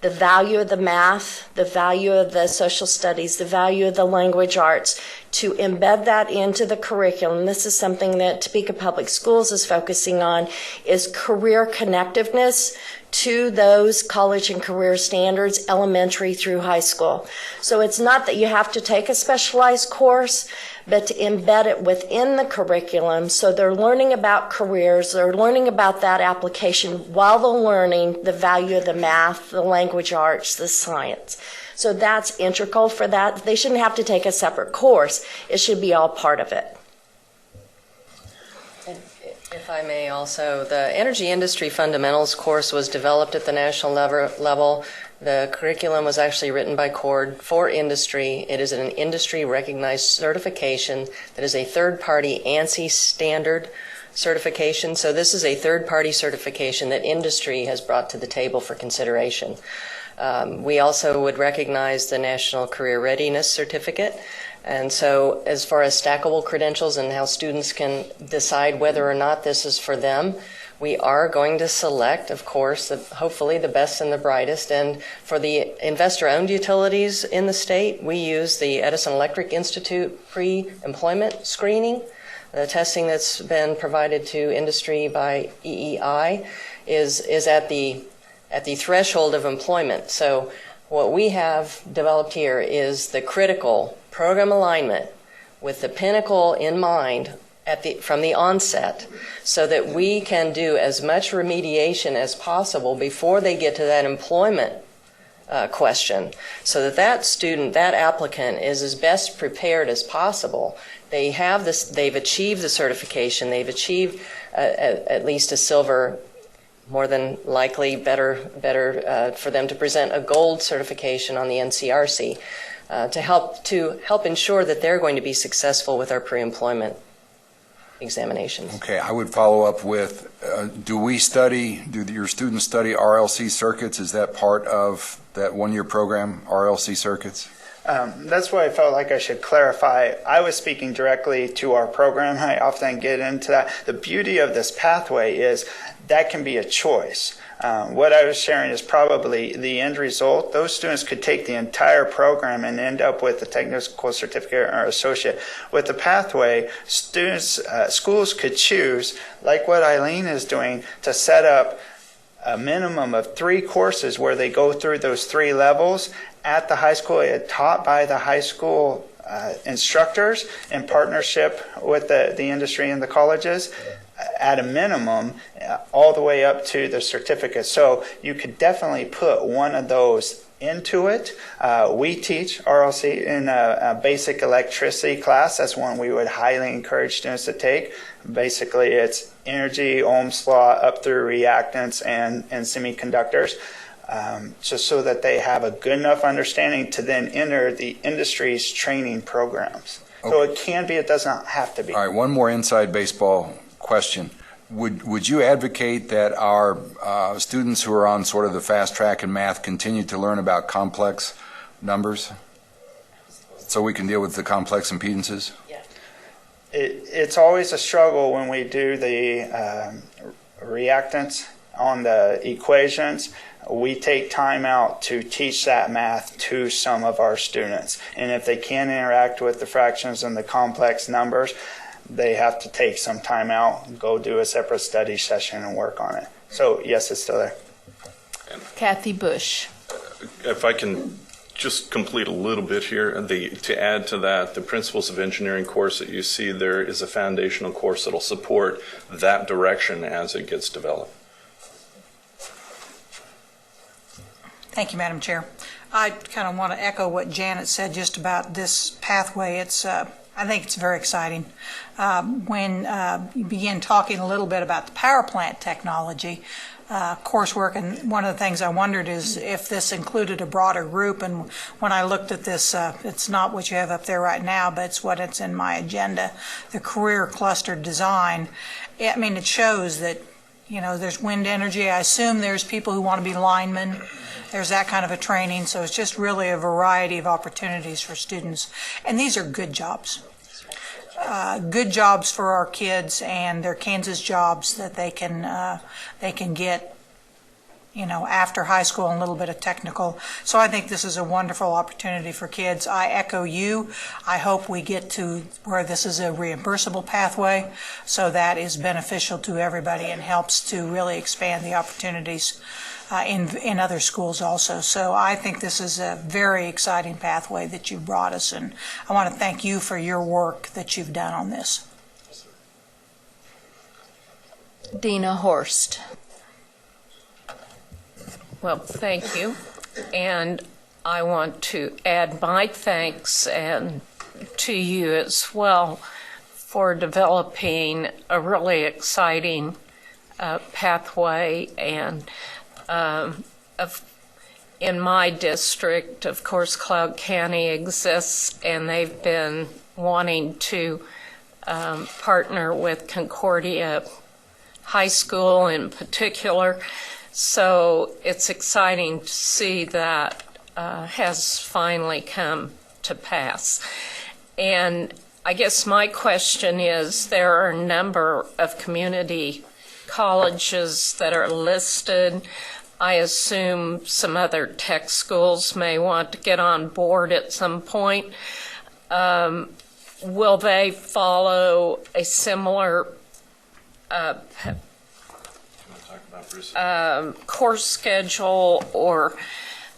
the value of the math, the value of the social studies, the value of the language arts, to embed that into the curriculum. This is something that Topeka Public Schools is focusing on, is career connectiveness to those college and career standards, elementary through high school. So it's not that you have to take a specialized course, but to embed it within the curriculum so they're learning about careers, they're learning about that application while they're learning the value of the math, the language arts, the science. So that's integral for that. They shouldn't have to take a separate course. It should be all part of it. If I may also, the Energy Industry Fundamentals course was developed at the national level. The curriculum was actually written by CORD for industry. It is an industry-recognized certification that is a third-party ANSI standard certification. So this is a third-party certification that industry has brought to the table for consideration. We also would recognize the National Career Readiness Certificate. And so as far as stackable credentials and how students can decide whether or not this is for them, we are going to select, of course, hopefully the best and the brightest. And for the investor-owned utilities in the state, we use the Edison Electric Institute pre-employment screening. The testing that's been provided to industry by EEI is at the threshold of employment. So what we have developed here is the critical program alignment with the pinnacle in mind from the onset, so that we can do as much remediation as possible before they get to that employment question, so that student, that applicant, is as best prepared as possible. They have this, they've achieved the certification, they've achieved at least a silver, more than likely better for them to present a gold certification on the NCRC to help ensure that they're going to be successful with our pre-employment examinations. Okay, I would follow up with, do your students study RLC circuits? Is that part of that one-year program, RLC circuits? That's why I felt like I should clarify. I was speaking directly to our program. I often get into that. The beauty of this pathway is that can be a choice. What I was sharing is probably the end result. Those students could take the entire program and end up with a technical certificate or associate. With the pathway, schools could choose, like what Eileen is doing, to set up a minimum of 3 courses where they go through those 3 levels at the high school, taught by the high school instructors in partnership with the industry and the colleges. at a minimum, all the way up to the certificate. So you could definitely put one of those into it. We teach RLC in a basic electricity class. That's one we would highly encourage students to take. Basically, it's energy, Ohm's law, up through reactants and semiconductors, just so that they have a good enough understanding to then enter the industry's training programs. Okay. So it can be, it does not have to be. All right, one more inside baseball question. Would you advocate that our students who are on sort of the fast track in math continue to learn about complex numbers so we can deal with the complex impedances? Yeah. It's always a struggle when we do the reactants on the equations. We take time out to teach that math to some of our students. And if they can't interact with the fractions and the complex numbers, they have to take some time out, go do a separate study session and work on it. So yes, it's still there. Kathy Bush. If I can just complete a little bit here, to add to that, the Principles of Engineering course that you see there is a foundational course that will support that direction as it gets developed. Thank you, Madam Chair. I kind of want to echo what Janet said just about this pathway. I think it's very exciting. When you begin talking a little bit about the power plant technology coursework, and one of the things I wondered is if this included a broader group, and when I looked at this, it's not what you have up there right now, but it's what it's in my agenda, the career cluster design. I mean, it shows that, you know, there's wind energy. I assume there's people who want to be linemen. There's that kind of a training, so it's just really a variety of opportunities for students. And these are good jobs. Good jobs for our kids, and they're Kansas jobs that they can get, you know, after high school and a little bit of technical. So I think this is a wonderful opportunity for kids. I echo you. I hope we get to where this is a reimbursable pathway, so that is beneficial to everybody and helps to really expand the opportunities in other schools also. So I think this is a very exciting pathway that you brought us, and I want to thank you for your work that you've done on this. Dina Horst. Well, thank you. And I want to add my thanks and to you as well for developing a really exciting pathway. And in my district, of course, Cloud County exists, and they've been wanting to partner with Concordia High School in particular. So it's exciting to see that has finally come to pass. And I guess my question is, there are a number of community colleges that are listed. I assume some other tech schools may want to get on board at some point. Will they follow a similar course schedule, or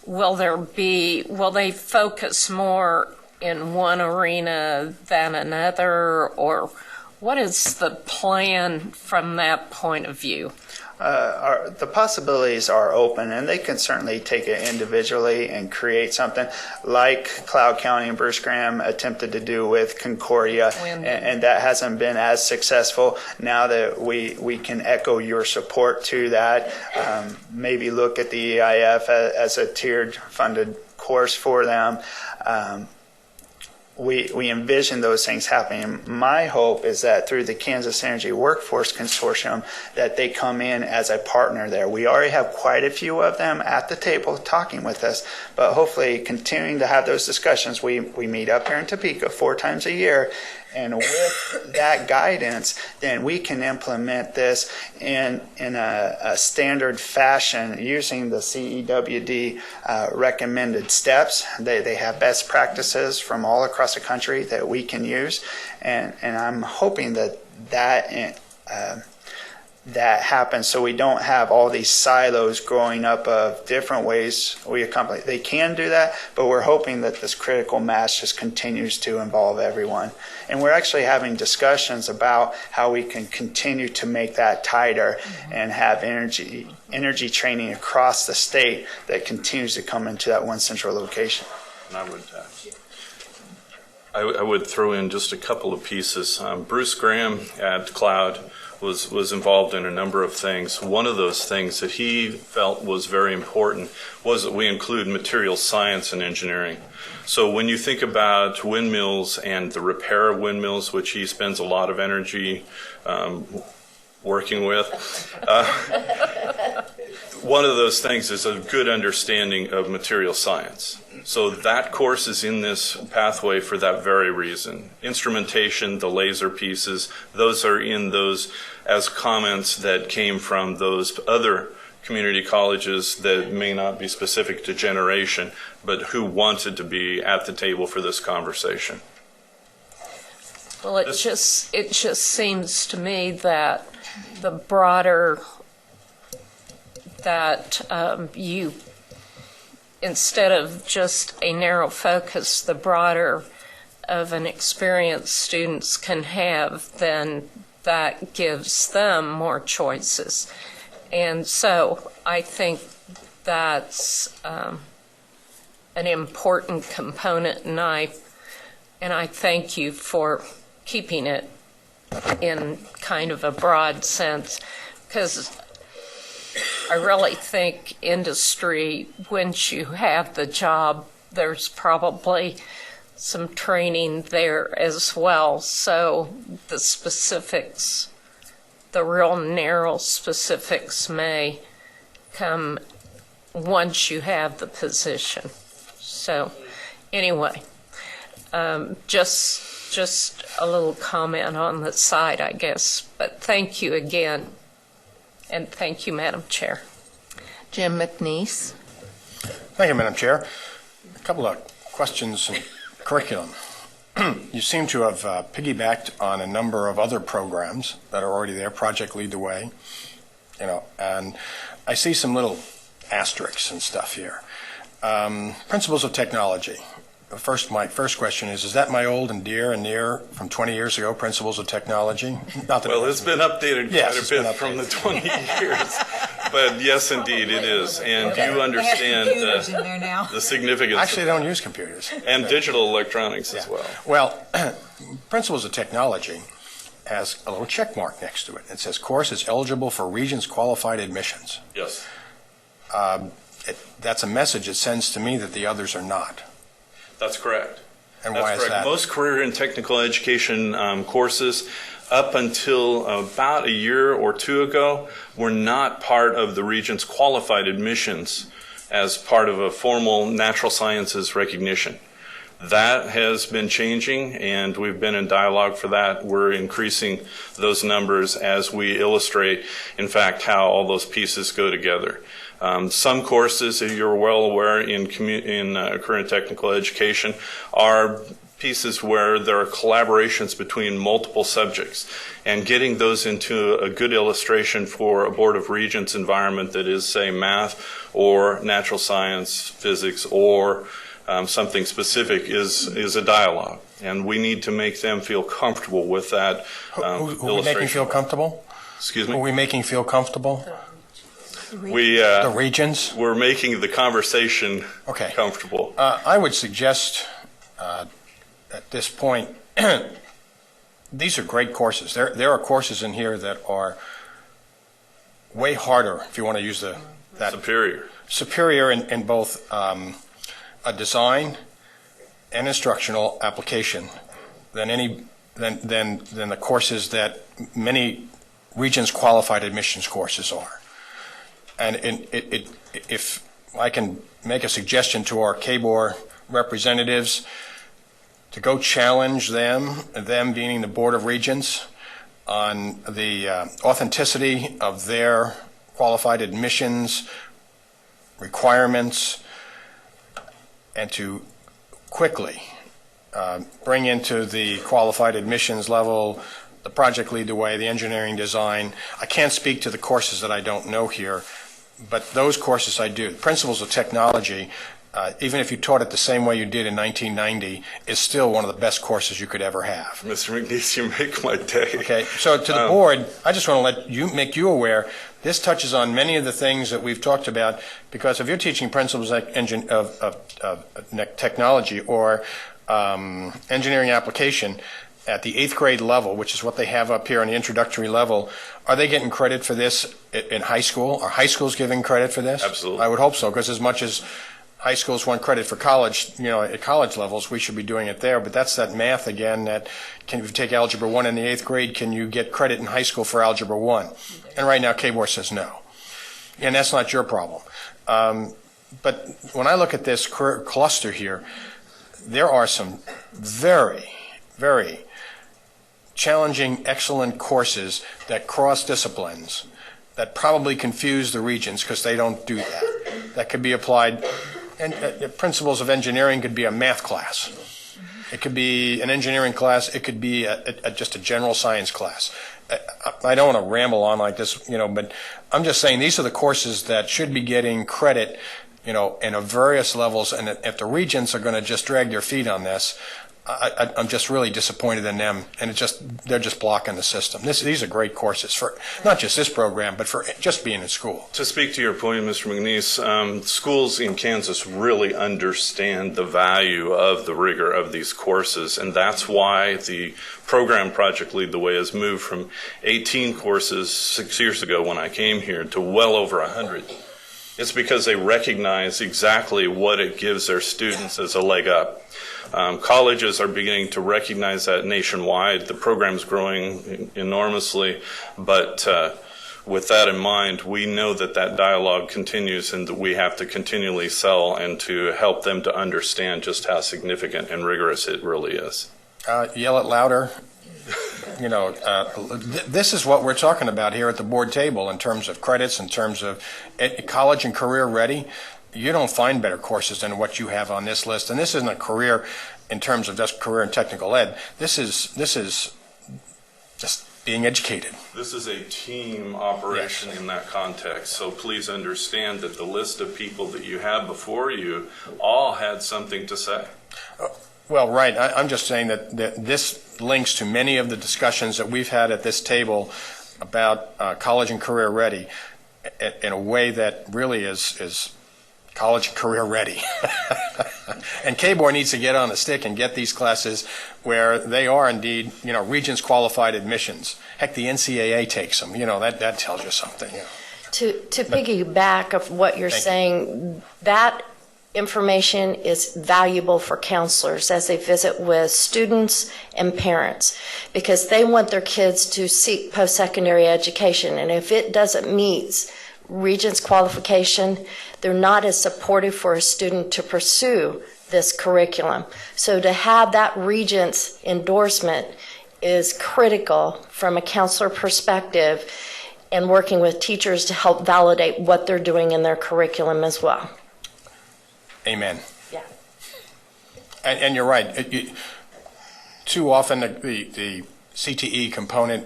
will they focus more in one arena than another, or what is the plan from that point of view? The possibilities are open, and they can certainly take it individually and create something like Cloud County and Bruce Graham attempted to do with Concordia, and that hasn't been as successful. Now that we can echo your support to that, maybe look at the EIF as a tiered funded course for them. We envision those things happening. My hope is that through the Kansas Energy Workforce Consortium, that they come in as a partner there. We already have quite a few of them at the table talking with us, but hopefully continuing to have those discussions. We meet up here in Topeka 4 times a year, and with that guidance, then we can implement this in a standard fashion using the CEWD recommended steps. They have best practices from all across the country that we can use, and I'm hoping that that happens so we don't have all these silos growing up of different ways we accomplish. They can do that, but we're hoping that this critical mass just continues to involve everyone. And we're actually having discussions about how we can continue to make that tighter and have energy training across the state that continues to come into that one central location. And I would throw in just a couple of pieces. Bruce Graham at Cloud was involved in a number of things. One of those things that he felt was very important was that we include materials science and engineering. So when you think about windmills and the repair of windmills, which he spends a lot of energy working with, one of those things is a good understanding of material science. So that course is in this pathway for that very reason. Instrumentation, the laser pieces, those are in those as comments that came from those other community colleges that may not be specific to generation, but who wanted to be at the table for this conversation. Well, it just seems to me that the broader that you, instead of just a narrow focus, the broader of an experience students can have, then that gives them more choices. And so I think that's an important component, and I thank you for keeping it in kind of a broad sense, because I really think industry, once you have the job, there's probably some training there as well. So the specifics, the real narrow specifics may come once you have the position. So anyway, just a little comment on the side, I guess. But thank you again. And thank you, Madam Chair. Jim McNeese. Thank you, Madam Chair. A couple of questions in curriculum. You seem to have piggybacked on a number of other programs that are already there, Project Lead the Way, and I see some little asterisks and stuff here. Principles of technology. My first question is that my old and dear and near from 20 years ago, Principles of Technology? Well, it's been updated quite a bit from the 20 years. But yes, indeed, it is. And you understand the significance. Actually, they don't use computers. And digital electronics as well. Well, Principles of Technology has a little check mark next to it. It says course is eligible for Regents qualified admissions. Yes. That's a message it sends to me that the others are not. That's correct. And why is that? Most career and technical education courses up until about a year or two ago were not part of the Regents qualified admissions as part of a formal natural sciences recognition. That has been changing, and we've been in dialogue for that. We're increasing those numbers as we illustrate, in fact, how all those pieces go together. Some courses, as you're well aware, in career and technical education are pieces where there are collaborations between multiple subjects, and getting those into a good illustration for a Board of Regents environment that is, say, math or natural science, physics, or something specific is a dialogue, and we need to make them feel comfortable with that Who are we making feel comfortable? Excuse me? Who are we making feel comfortable? The Regents? We're making the conversation comfortable. I would suggest at this point, these are great courses. There are courses in here that are way harder, if you want to use that. Superior in both a design and instructional application than the courses that many Regents qualified admissions courses are. And if I can make a suggestion to our KBOR representatives to go challenge them being the Board of Regents, on the authenticity of their qualified admissions requirements, and to quickly bring into the qualified admissions level the project lead the way, the engineering design. I can't speak to the courses that I don't know here, but those courses I do. Principles of technology, even if you taught it the same way you did in 1990, is still one of the best courses you could ever have. Mr. McNeese, you make my day. Okay, so to the board, I just want to make you aware, this touches on many of the things that we've talked about, because if you're teaching principles of technology or engineering application at the 8th grade level, which is what they have up here on the introductory level, are they getting credit for this in high school? Are high schools giving credit for this? Absolutely. I would hope so, because as much as high schools want credit for college, at college levels, we should be doing it there. But that's that math again, that if you take Algebra 1 in the 8th grade, can you get credit in high school for Algebra 1? And right now, KBOR says no. And that's not your problem. But when I look at this cluster here, there are some very, very challenging, excellent courses that cross disciplines that probably confuse the regions because they don't do that. That could be applied, and principles of engineering could be a math class. It could be an engineering class. It could be just a general science class. I don't want to ramble on like this, but I'm just saying these are the courses that should be getting credit, in various levels. And if the regents are going to just drag their feet on this, I'm just really disappointed in them, and they're just blocking the system. These are great courses for not just this program, but for just being in school. To speak to your point, Mr. McNeese, schools in Kansas really understand the value of the rigor of these courses, and that's why the program Project Lead the Way has moved from 18 courses 6 years ago when I came here to well over 100. It's because they recognize exactly what it gives their students as a leg up. Colleges are beginning to recognize that nationwide. The program's growing enormously, but with that in mind, we know that dialogue continues and that we have to continually sell and to help them to understand just how significant and rigorous it really is. Yell it louder. This is what we're talking about here at the board table in terms of credits, in terms of college and career ready. You don't find better courses than what you have on this list. And this isn't a career in terms of just career and technical ed. This is just being educated. This is a team operation Yes. in that context. So please understand that the list of people that you have before you all had something to say. Well, right. I'm just saying that this links to many of the discussions that we've had at this table about college and career ready in a way that really is college and career ready. And KBOR needs to get on the stick and get these classes where they are indeed, Regents qualified admissions. Heck, the NCAA takes them. That tells you something. To piggyback of what you're saying, that information is valuable for counselors as they visit with students and parents, because they want their kids to seek post-secondary education. And if it doesn't meet Regents qualification, they're not as supportive for a student to pursue this curriculum. So to have that Regents endorsement is critical from a counselor perspective, and working with teachers to help validate what they're doing in their curriculum as well. Amen. Yeah. And you're right. Too often the CTE component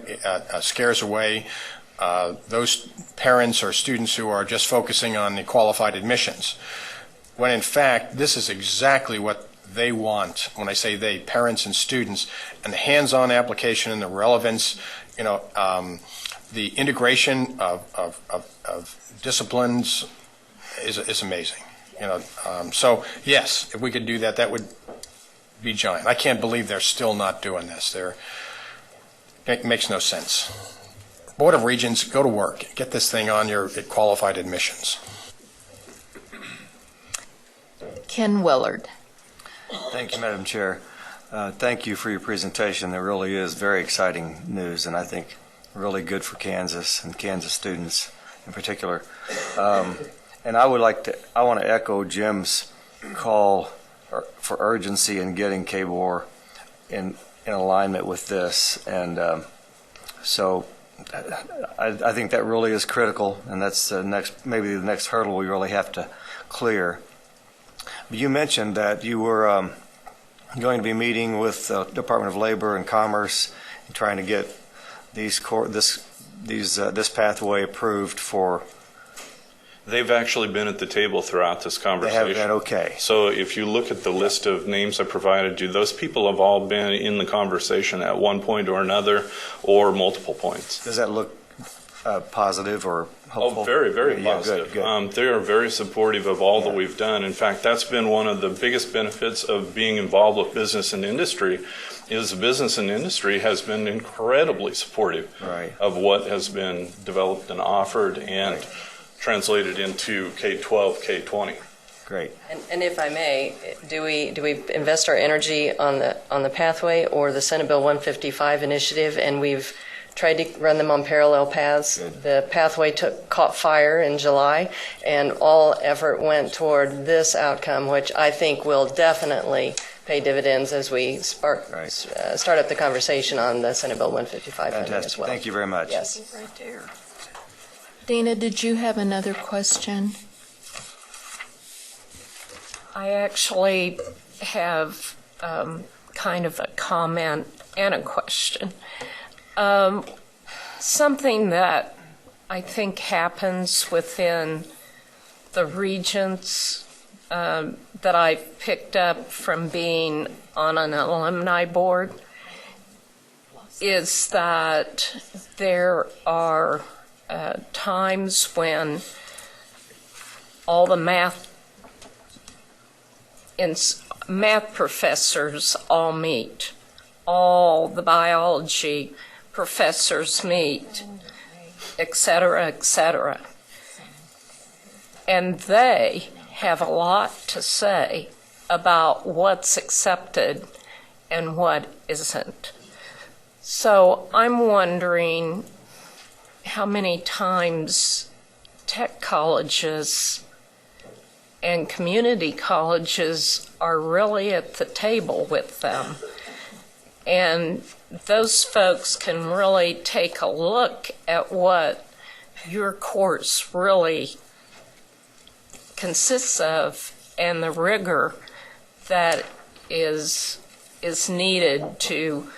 scares away those parents or students who are just focusing on the qualified admissions, when in fact this is exactly what they want. When I say they, parents and students, and the hands-on application and the relevance, the integration of disciplines is amazing. So yes, if we could do that, that would be giant. I can't believe they're still not doing this. It makes no sense. Board of Regents, go to work. Get this thing on your qualified admissions. Ken Willard. Thank you, Madam Chair. Thank you for your presentation. There really is very exciting news, and I think really good for Kansas and Kansas students in particular. And I want to echo Jim's call for urgency in getting KBOR in alignment with this. And so I think that really is critical, and that's maybe the next hurdle we really have to clear. You mentioned that you were I'm going to be meeting with the Department of Labor and Commerce and trying to get this pathway approved for. They've actually been at the table throughout this conversation. They have been, okay. So if you look at the list of names I provided you, those people have all been in the conversation at one point or another, or multiple points. Does that look positive or hopeful? Oh, very, very Yeah, positive. good. They are very supportive of all that we've done. In fact, that's been one of the biggest benefits of being involved with business and industry, is business and industry has been incredibly supportive of what has been developed and offered and translated into K-12, K-20. Great. And if I may, do we invest our energy on the pathway or the Senate Bill 155 initiative? And we've tried to run them on parallel paths. Good. The pathway caught fire in July, and all effort went toward this outcome, which I think will definitely pay dividends as we start up the conversation on the Senate Bill 155 funding as well. Thank you very much. Yes. Right there. Dina, did you have another question? I actually have kind of a comment and a question. Something that I think happens within the regents that I've picked up from being on an alumni board is that there are times when all the math professors all meet, all the biology professors meet, et cetera, et cetera. And they have a lot to say about what's accepted and what isn't. So I'm wondering how many times tech colleges and community colleges are really at the table with them. And those folks can really take a look at what your course really consists of and the rigor that is needed to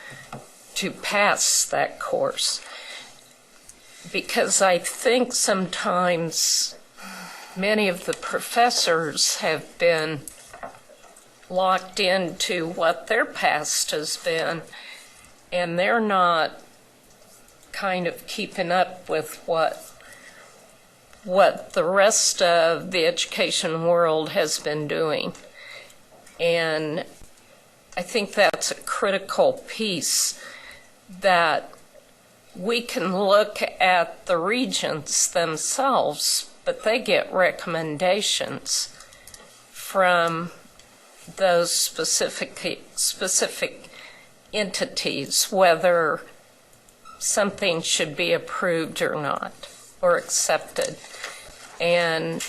pass that course. Because I think sometimes many of the professors have been locked into what their past has been, and they're not kind of keeping up with what the rest of the education world has been doing. And I think that's a critical piece, that we can look at the regents themselves, but they get recommendations from those specific entities, whether something should be approved or not, or accepted. And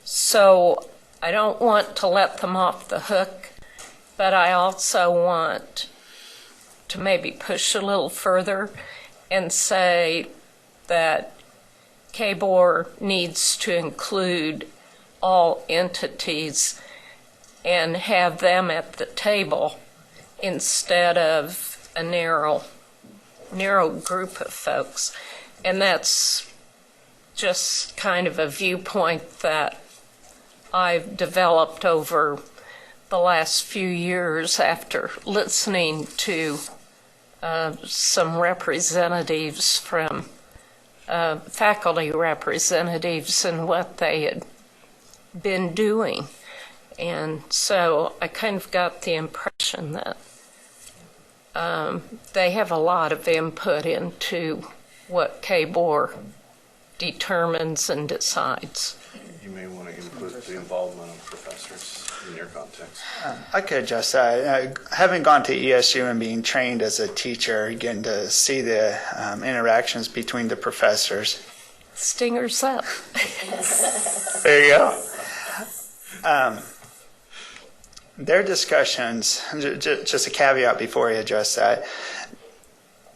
so I don't want to let them off the hook, but I also want to maybe push a little further and say that KBOR needs to include all entities and have them at the table instead of a narrow group of folks. And that's just kind of a viewpoint that I've developed over the last few years after listening to some representatives from faculty representatives and what they had been doing. And so I kind of got the impression that they have a lot of input into what KBOR determines and decides. You may want to input the involvement of professors in your context. I could address that. Having gone to ESU and being trained as a teacher, getting to see the interactions between the professors. Stingers up. There you go. Their discussions, just a caveat before I address that,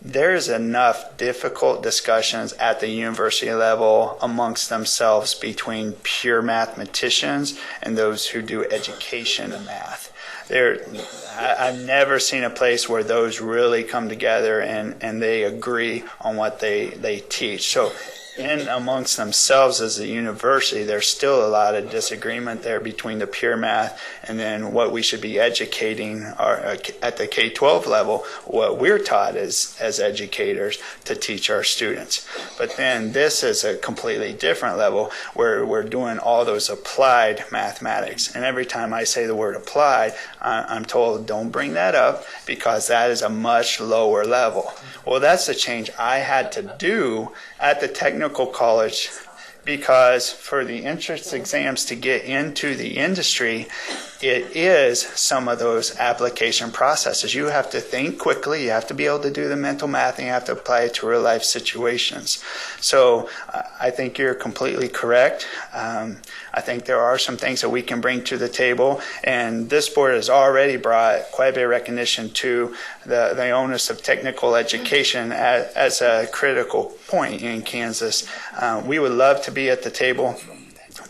there's enough difficult discussions at the university level amongst themselves between pure mathematicians and those who do education in math. I've never seen a place where those really come together and they agree on what they teach. So in amongst themselves as a university, there's still a lot of disagreement there between the pure math and then what we should be educating at the K-12 level, what we're taught as educators to teach our students. But then this is a completely different level where we're doing all those applied mathematics. And every time I say the word applied, I'm told don't bring that up because that is a much lower level. Well, that's the change I had to do at the technical college because for the entrance exams to get into the industry, it is some of those application processes. You have to think quickly, you have to be able to do the mental math, and you have to apply it to real life situations. So I think you're completely correct. I think there are some things that we can bring to the table, and this board has already brought quite a bit of recognition to the onus of technical education as a critical point in Kansas. We would love to be at the table.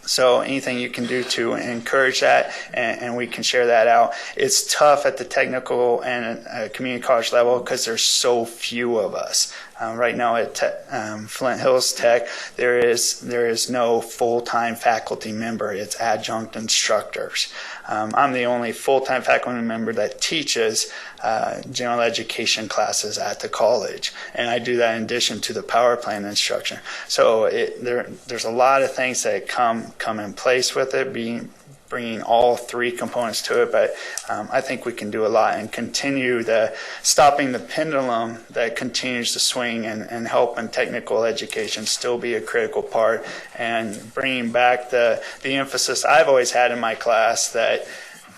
So anything you can do to encourage that, and we can share that out. It's tough at the technical and community college level because there's so few of us. Right now at Flint Hills Tech, there is no full-time faculty member. It's adjunct instructors. I'm the only full-time faculty member that teaches general education classes at the college, and I do that in addition to the power plant instruction. So there's a lot of things that come in place with it, bringing all three components to it, but I think we can do a lot and continue stopping the pendulum that continues to swing and helping technical education still be a critical part and bringing back the emphasis I've always had in my class that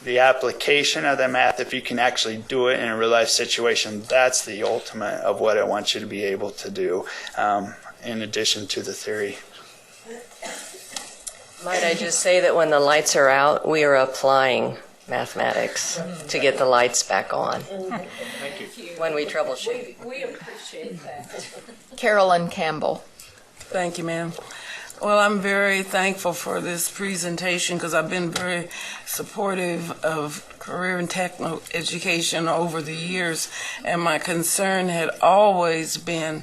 the application of the math, if you can actually do it in a real life situation, that's the ultimate of what I want you to be able to do in addition to the theory. Might I just say that when the lights are out, we are applying mathematics to get the lights back on. Thank you. When we troubleshoot. We appreciate that. Carolyn Campbell. Thank you, ma'am. Well, I'm very thankful for this presentation because I've been very supportive of career and technical education over the years, and my concern had always been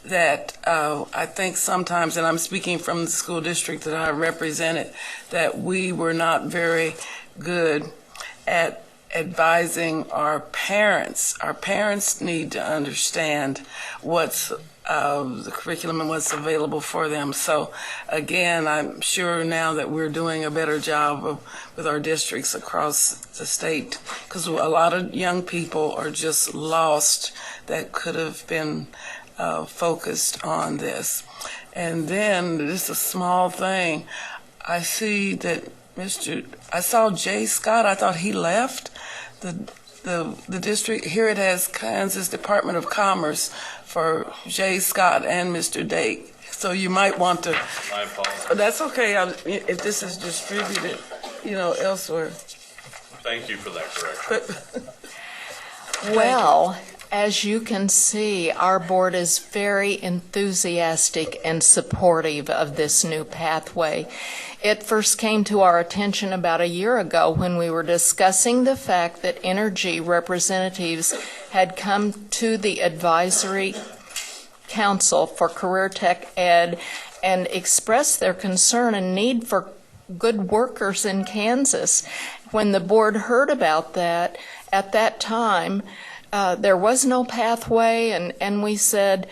that I think sometimes, and I'm speaking from the school district that I represented, that we were not very good at advising our parents. Our parents need to understand what's the curriculum and what's available for them. So again, I'm sure now that we're doing a better job with our districts across the state, because a lot of young people are just lost that could have been focused on this. And then just a small thing, I see that I saw Jay Scott. I thought he left the district. Here it has Kansas Department of Commerce for Jay Scott and Mr. Dake. So you might want to. My apologies. That's okay. If this is distributed, elsewhere. Thank you for that correction. Well, as you can see, our board is very enthusiastic and supportive of this new pathway. It first came to our attention about a year ago when we were discussing the fact that energy representatives had come to the Advisory Council for Career Tech Ed and expressed their concern and need for good workers in Kansas. When the board heard about that, at that time, there was no pathway, and we said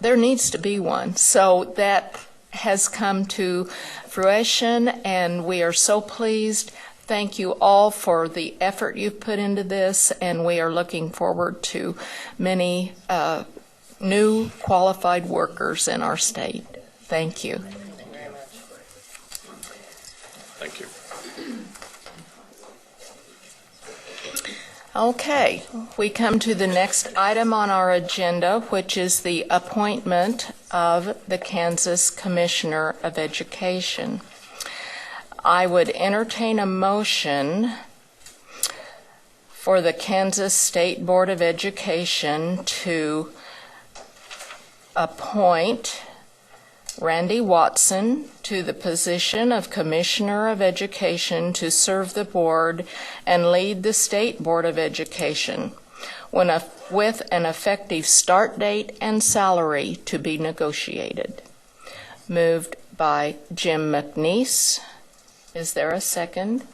there needs to be one. So that has come to fruition, and we are so pleased. Thank you all for the effort you've put into this, and we are looking forward to many new qualified workers in our state. Thank you. Thank you. Okay, we come to the next item on our agenda, which is the appointment of the Kansas Commissioner of Education. I would entertain a motion for the Kansas State Board of Education to appoint Randy Watson to the position of Commissioner of Education to serve the board and lead the State Board of Education with an effective start date and salary to be negotiated. Moved by Jim McNeese. Is there a second?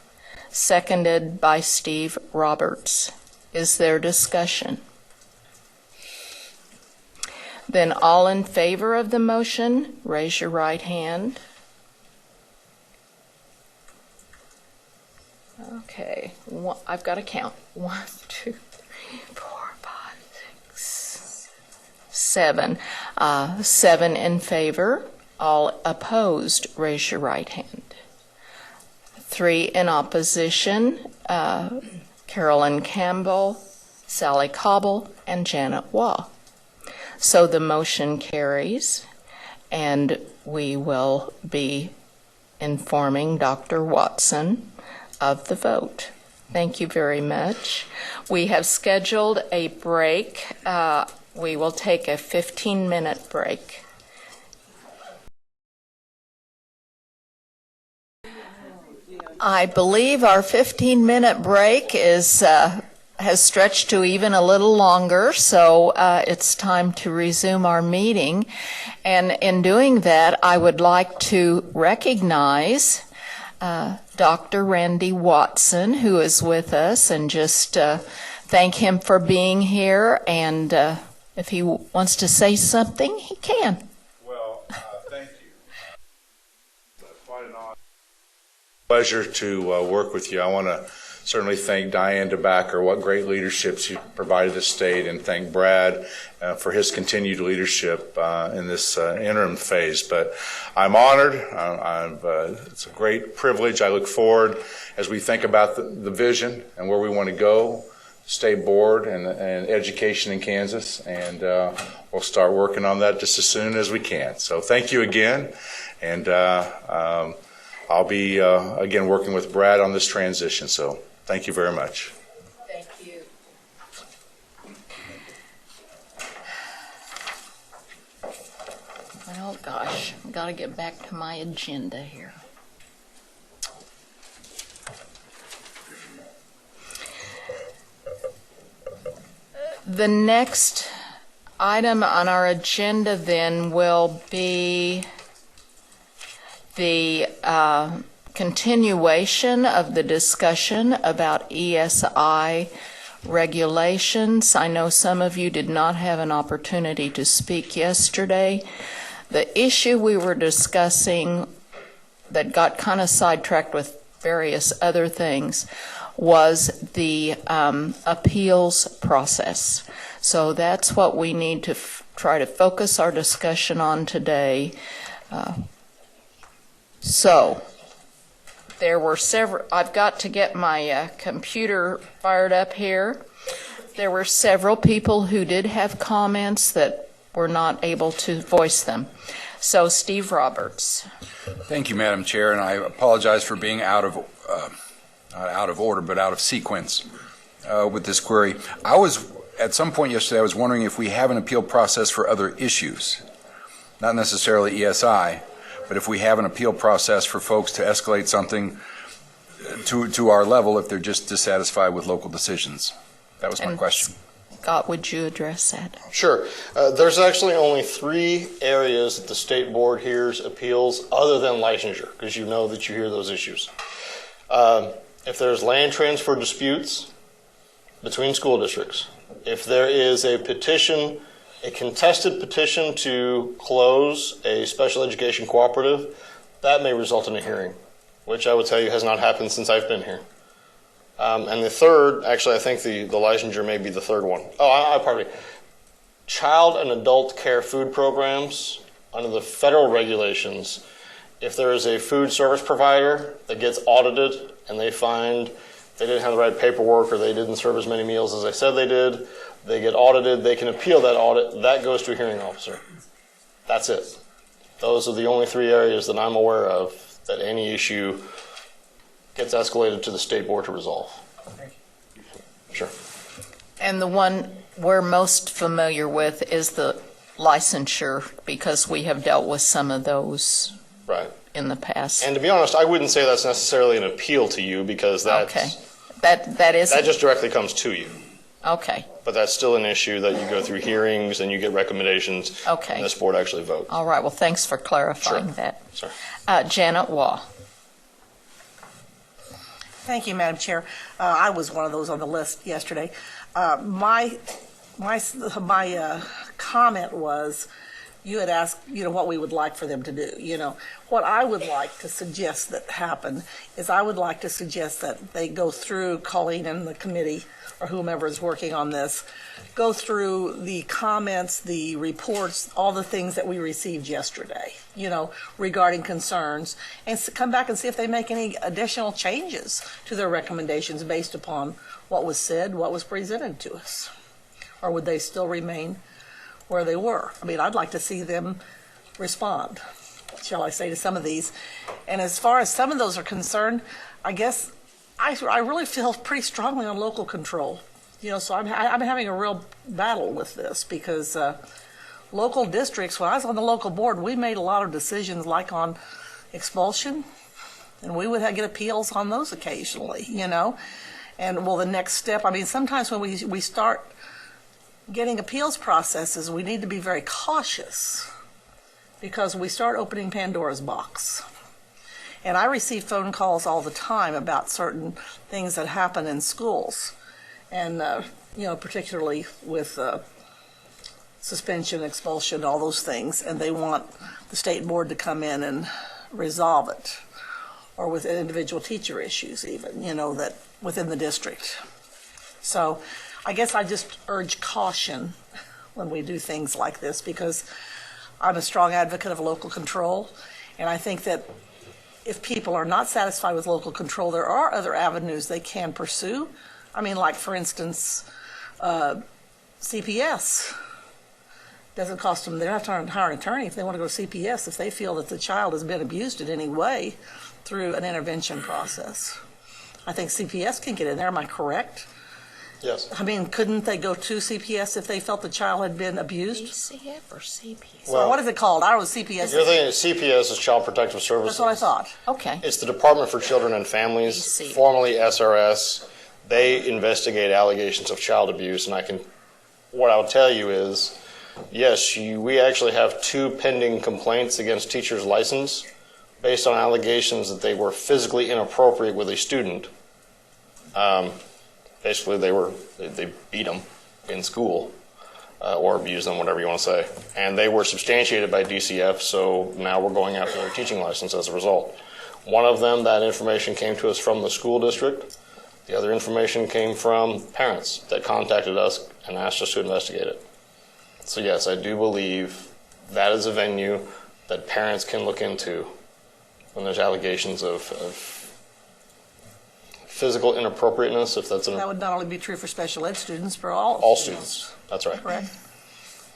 Seconded by Steve Roberts. Is there discussion? Then all in favor of the motion, raise your right hand. Okay, I've got to count. 1, 2, 3, 4, 5, 6, 7. 7 in favor. All opposed, raise your right hand. 3 in opposition, Carolyn Campbell, Sally Cobble, and Janet Waugh. So the motion carries, and we will be informing Dr. Watson of the vote. Thank you very much. We have scheduled a break. We will take a 15-minute break. I believe our 15-minute break has stretched to even a little longer, so it's time to resume our meeting. And in doing that, I would like to recognize Dr. Randy Watson, who is with us, and just thank him for being here. And if he wants to say something, he can. Well, thank you. Quite an honor. Pleasure to work with you. I want to certainly thank Diane DeBacker, what great leadership she provided the state, and thank Brad for his continued leadership in this interim phase. But I'm honored. It's a great privilege. I look forward as we think about the vision and where we want to go, state board and education in Kansas, and we'll start working on that just as soon as we can. So thank you again, and I'll be, again, working with Brad on this transition. So thank you very much. Thank you. Well, gosh, I've got to get back to my agenda here. The next item on our agenda then will be the continuation of the discussion about ESI regulations. I know some of you did not have an opportunity to speak yesterday. The issue we were discussing that got kind of sidetracked with various other things was the appeals process. So that's what we need to try to focus our discussion on today. So there were several, I've got to get my computer fired up here. There were several people who did have comments that were not able to voice them. So Steve Roberts. Thank you, Madam Chair, and I apologize for being not out of order, but out of sequence with this query. At some point yesterday, I was wondering if we have an appeal process for other issues, not necessarily ESI, but if we have an appeal process for folks to escalate something to our level if they're just dissatisfied with local decisions. That was my question. Scott, would you address that? Sure. There's actually only 3 areas that the state board hears appeals other than licensure, because you know that you hear those issues. If there's land transfer disputes between school districts, if there is a petition, a contested petition to close a special education cooperative, that may result in a hearing, which I would tell you has not happened since I've been here. And the third, actually I think the licensure may be the third one. Pardon me. Child and adult care food programs, under the federal regulations, if there is a food service provider that gets audited and they find they didn't have the right paperwork or they didn't serve as many meals as they said they did, they get audited, they can appeal that audit, that goes to a hearing officer. That's it. Those are the only 3 areas that I'm aware of that any issue gets escalated to the state board to resolve. Sure. And the one we're most familiar with is the licensure because we have dealt with some of those Right. in the past. And to be honest, I wouldn't say that's necessarily an appeal to you because Okay. That is. that just directly comes to you. Okay. But that's still an issue that you go through hearings and you get recommendations. Okay. And this board actually votes. All right. Well, thanks for clarifying Sure. that. Sure. Janet Waugh. Thank you, Madam Chair. I was one of those on the list yesterday. My comment was, you had asked, what we would like for them to do. What I would like to suggest that happen is I would like to suggest that they go through, Colleen and the committee, or whomever is working on this, go through the comments, the reports, all the things that we received yesterday, regarding concerns, and come back and see if they make any additional changes to their recommendations based upon what was said, what was presented to us. Or would they still remain where they were? I mean, I'd like to see them respond, shall I say, to some of these. And as far as some of those are concerned, I guess I really feel pretty strongly on local control. So I'm having a real battle with this because local districts, when I was on the local board, we made a lot of decisions like on expulsion, and we would get appeals on those occasionally, And the next step, sometimes when we start getting appeals processes, we need to be very cautious because we start opening Pandora's box. And I receive phone calls all the time about certain things that happen in schools, and particularly with suspension, expulsion, all those things, and they want the state board to come in and resolve it, or with individual teacher issues even, that within the district. So I guess I just urge caution when we do things like this because I'm a strong advocate of local control, and I think that if people are not satisfied with local control, there are other avenues they can pursue. Like, for instance, CPS. Doesn't cost them, they don't have to hire an attorney if they want to go to CPS if they feel that the child has been abused in any way through an intervention process. I think CPS can get in there, am I correct? Yes. Couldn't they go to CPS if they felt the child had been abused? DCF or CPS? Well, what is it called? I was CPS. You're thinking CPS is Child Protective Services. That's what I thought. Okay. It's the Department for Children and Families, formerly SRS. They investigate allegations of child abuse, and what I'll tell you is, yes, we actually have 2 pending complaints against teachers' license based on allegations that they were physically inappropriate with a student. Basically, they beat them in school or abused them, whatever you want to say. And they were substantiated by DCF, so now we're going after their teaching license as a result. One of them, that information came to us from the school district. The other information came from parents that contacted us and asked us to investigate it. So yes, I do believe that is a venue that parents can look into when there's allegations of physical inappropriateness, if that's that would not only be true for special ed students, for all students. That's right. Correct.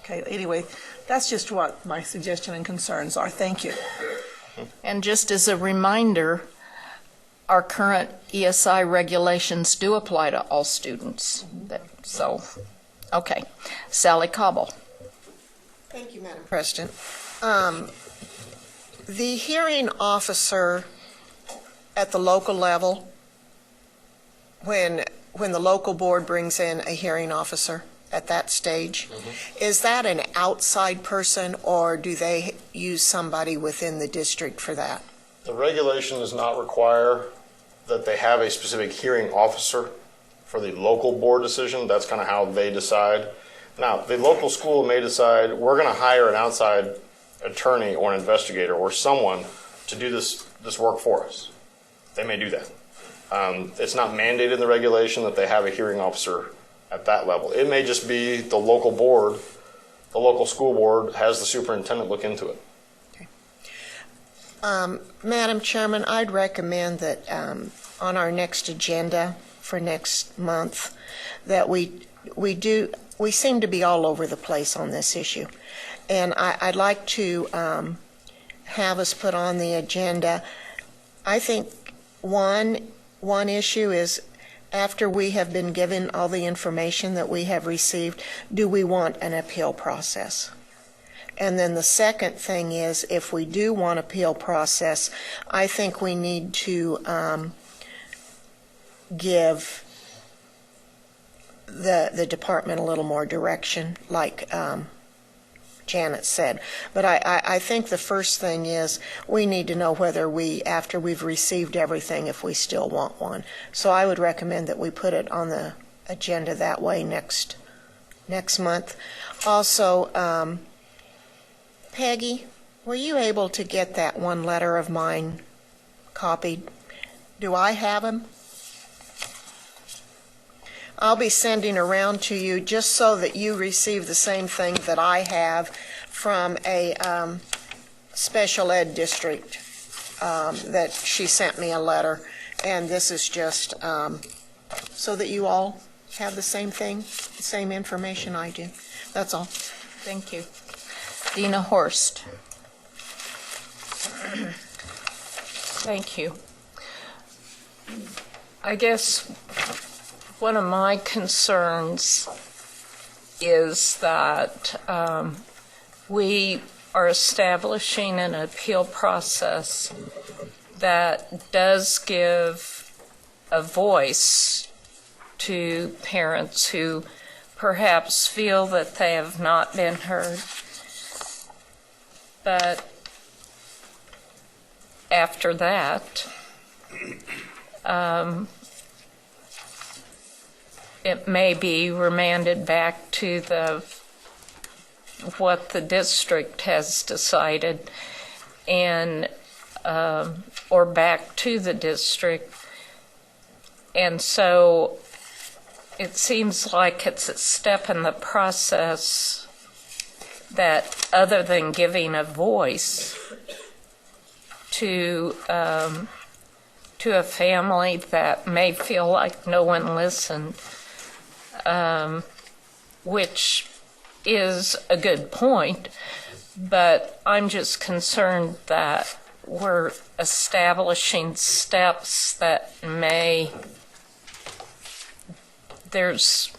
Okay, anyway, that's just what my suggestion and concerns are. Thank you. And just as a reminder, our current ESI regulations do apply to all students. Okay. Sally Cobble. Thank you, Madam President. The hearing officer at the local level, when the local board brings in a hearing officer at that stage, is that an outside person or do they use somebody within the district for that? The regulation does not require that they have a specific hearing officer for the local board decision. That's kind of how they decide. Now, the local school may decide we're going to hire an outside attorney or an investigator or someone to do this work for us. They may do that. It's not mandated in the regulation that they have a hearing officer at that level. It may just be the local board, the local school board has the superintendent look into it. Madam Chairman, I'd recommend that on our next agenda for next month that we seem to be all over the place on this issue. And I'd like to have us put on the agenda. I think one issue is after we have been given all the information that we have received, do we want an appeal process? And then the second thing is, if we do want appeal process, I think we need to give the department a little more direction, like Janet said. But I think the first thing is we need to know whether we, after we've received everything, if we still want one. So I would recommend that we put it on the agenda that way next month. Also, Peggy, were you able to get that one letter of mine copied? Do I have them? I'll be sending around to you just so that you receive the same thing that I have from a special ed district that she sent me a letter. And this is just so that you all have the same thing, the same information I do. That's all. Thank you. Dina Horst. Thank you. I guess one of my concerns is that we are establishing an appeal process that does give a voice to parents who perhaps feel that they have not been heard. But after that, it may be remanded back to what the district has decided, and or back to the district. And so it seems like it's a step in the process that, other than giving a voice to a family that may feel like no one listened, which is a good point, but I'm just concerned that we're establishing steps that there's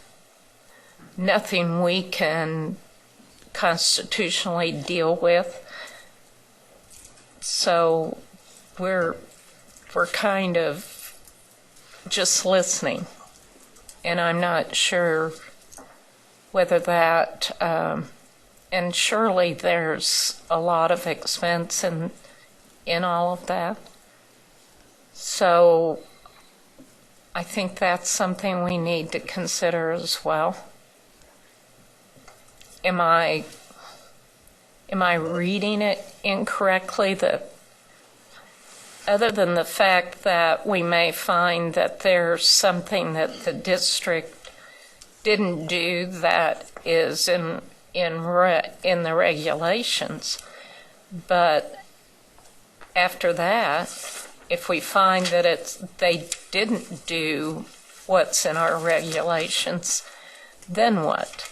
nothing we can constitutionally deal with. So we're kind of just listening. And I'm not sure whether that, and surely there's a lot of expense in all of that. So I think that's something we need to consider as well. Am I reading it incorrectly, that other than the fact that we may find that there's something that the district didn't do that is in the regulations, but after that, if we find that they didn't do what's in our regulations, then what?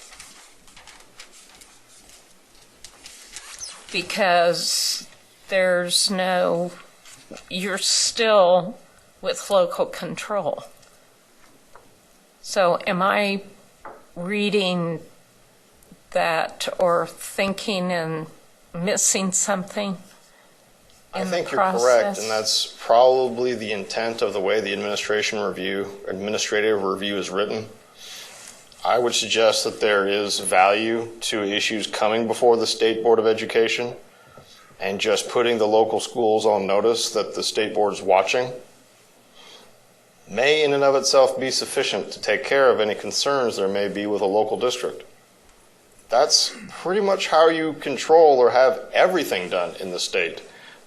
Because you're still with local control. So am I reading that or thinking and missing something I in the think you're process? correct, and that's probably the intent of the way the administrative review is written. I would suggest that there is value to issues coming before the State Board of Education, and just putting the local schools on notice that the State Board is watching may in and of itself be sufficient to take care of any concerns there may be with a local district. That's pretty much how you control or have everything done in the state,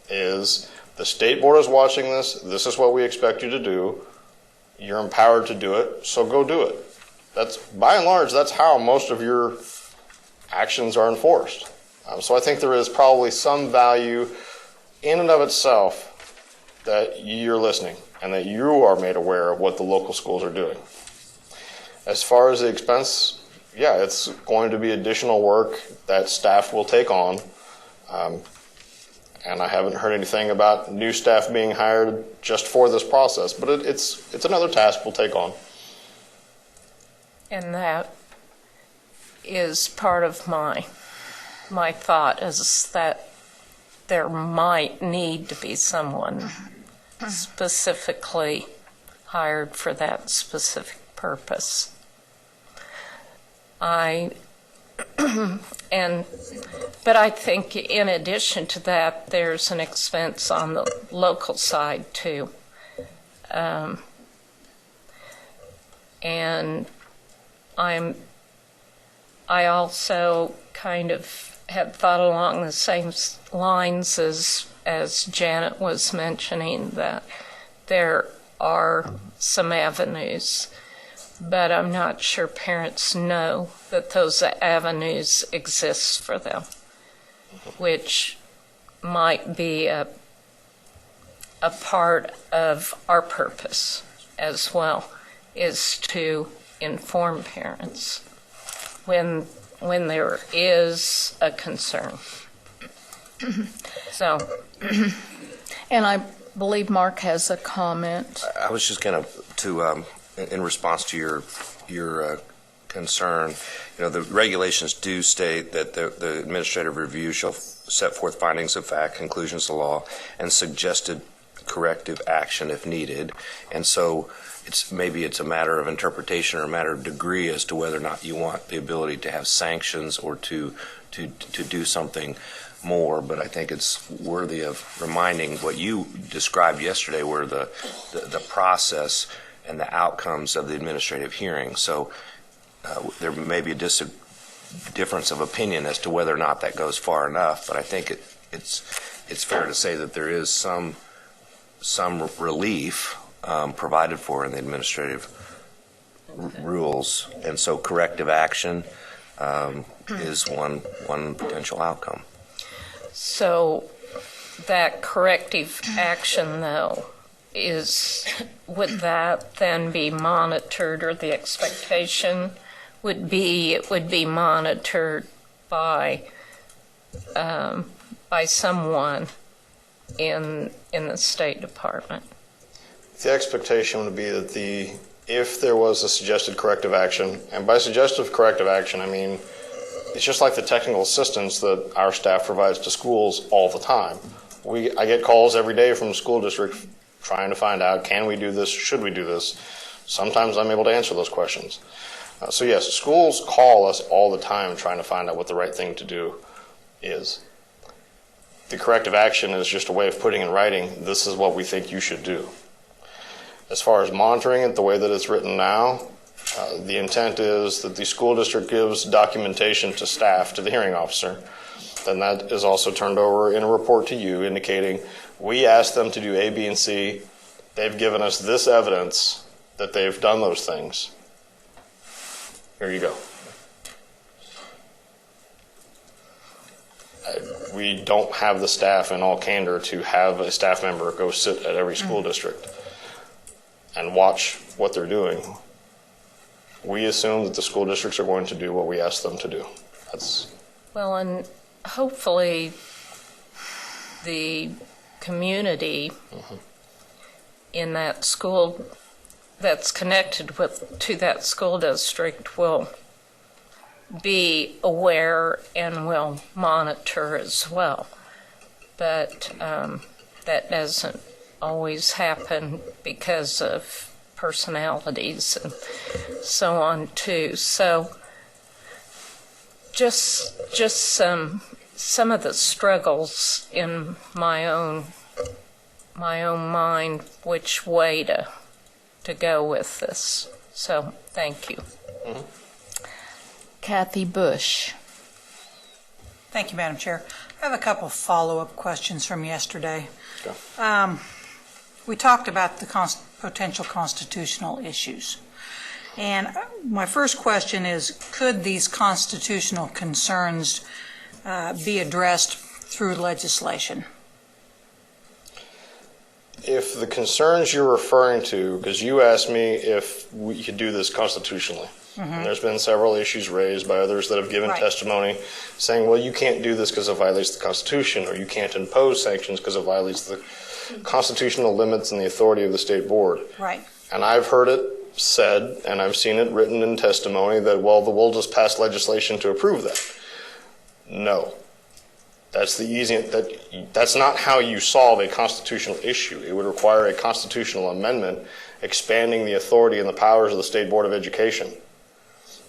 is the State Board is watching this, this is what we expect you to do, you're empowered to do it, so go do it. That's, by and large, that's how most of your actions are enforced. So I think there is probably some value in and of itself that you're listening and that you are made aware of what the local schools are doing. As far as the expense, yeah, it's going to be additional work that staff will take on. And I haven't heard anything about new staff being hired just for this process, but it's another task we'll take on. And that is part of my my thought is that there might need to be someone specifically hired for that specific purpose. But I think in addition to that, there's an expense on the local side too. And I also kind of had thought along the same lines as Janet was mentioning, that there are some avenues, but I'm not sure parents know that those avenues exist for them, which might be a part of our purpose as well, is to inform parents when there is a concern. So, and I believe Mark has a comment. I was just going to in response to your concern, the regulations do state that the administrative review shall set forth findings of fact, conclusions of law, and suggested corrective action if needed. And so maybe it's a matter of interpretation or a matter of degree as to whether or not you want the ability to have sanctions or to do something more. But I think it's worthy of reminding what you described yesterday were the process and the outcomes of the administrative hearing. So there may be a difference of opinion as to whether or not that goes far enough, but I think it's fair to say that there is some relief provided for in the administrative rules, and so corrective action is one potential outcome. So that corrective action, though, would that then be monitored, or the expectation would be it would be monitored by someone in the State Department? The expectation would be that if there was a suggested corrective action, and by suggestive corrective action I mean it's just like the technical assistance that our staff provides to schools all the time. I get calls every day from the school district trying to find out, can we do this, should we do this? Sometimes I'm able to answer those questions. So yes, schools call us all the time trying to find out what the right thing to do is. The corrective action is just a way of putting in writing, this is what we think you should do. As far as monitoring it, the way that it's written now, the intent is that the school district gives documentation to staff, to the hearing officer. Then that is also turned over in a report to you indicating we asked them to do A, B, and C. They've given us this evidence that they've done those things. Here you go. We don't have the staff, in all candor, to have a staff member go sit at every school district and watch what they're doing. We assume that the school districts are going to do what we ask them to do. Well, and hopefully the community in that school that's connected to that school district will be aware and will monitor as well. But that doesn't always happen because of personalities and so on too. So just some of the struggles in my own mind, which way to go with this. So thank you. Kathy Bush. Thank you, Madam Chair. I have a couple of follow-up questions from yesterday. We talked about the potential constitutional issues. And my first question is, could these constitutional concerns be addressed through legislation? If the concerns you're referring to, because you asked me if we could do this constitutionally, and there's been several issues raised by others that have given testimony saying, well, you can't do this because it violates the Constitution, or you can't impose sanctions because it violates the constitutional limits and the authority of the state board. Right. And I've heard it said, and I've seen it written in testimony, that, well, we'll just pass legislation to approve that. No. That's the easy. That's not how you solve a constitutional issue. It would require a constitutional amendment expanding the authority and the powers of the State Board of Education.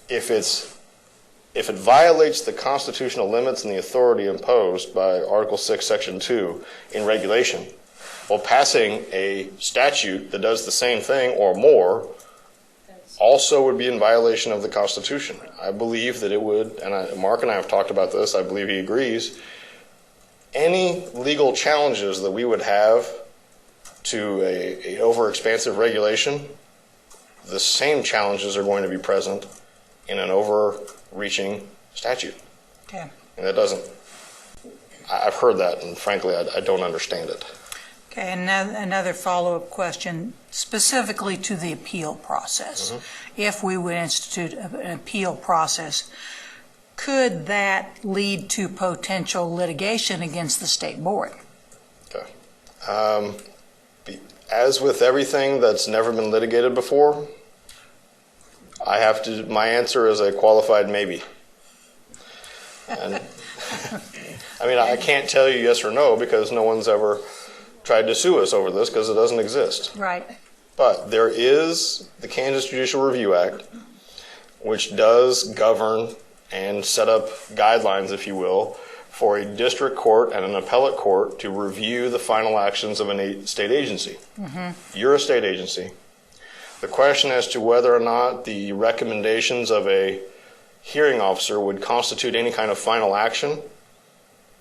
If it violates the constitutional limits and the authority imposed by Article 6, Section 2 in regulation, while passing a statute that does the same thing or more also would be in violation of the Constitution. I believe that it would, and Mark and I have talked about this, I believe he agrees, any legal challenges that we would have to a over-expansive regulation, the same challenges are going to be present in an overreaching statute. Okay. And that doesn't, I've heard that, and frankly, I don't understand it. Okay, and another follow-up question, specifically to the appeal process. Mm-hmm. If we would institute an appeal process, could that lead to potential litigation against the state board? Okay. As with everything that's never been litigated before, my answer is a qualified maybe. And I mean, I can't tell you yes or no because no one's ever tried to sue us over this because it doesn't exist. Right. But there is the Kansas Judicial Review Act, which does govern and set up guidelines, if you will, for a district court and an appellate court to review the final actions of a state agency. Mm-hmm. You're a state agency. The question as to whether or not the recommendations of a hearing officer would constitute any kind of final action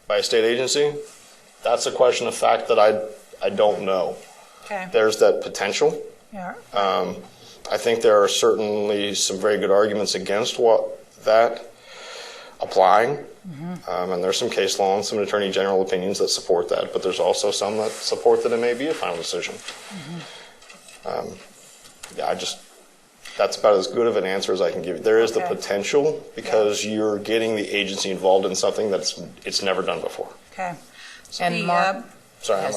by a state agency, that's a question of fact that I don't know. Okay. There's that potential. Yeah. I think there are certainly some very good arguments against that applying. Mm-hmm. And there's some case law and some attorney general opinions that support that, but there's also some that support that it may be a final decision. Mm-hmm. That's about as good of an answer as I can give you. There is the potential because you're getting the agency involved in something it's never done before. Okay. And Mark? Sorry.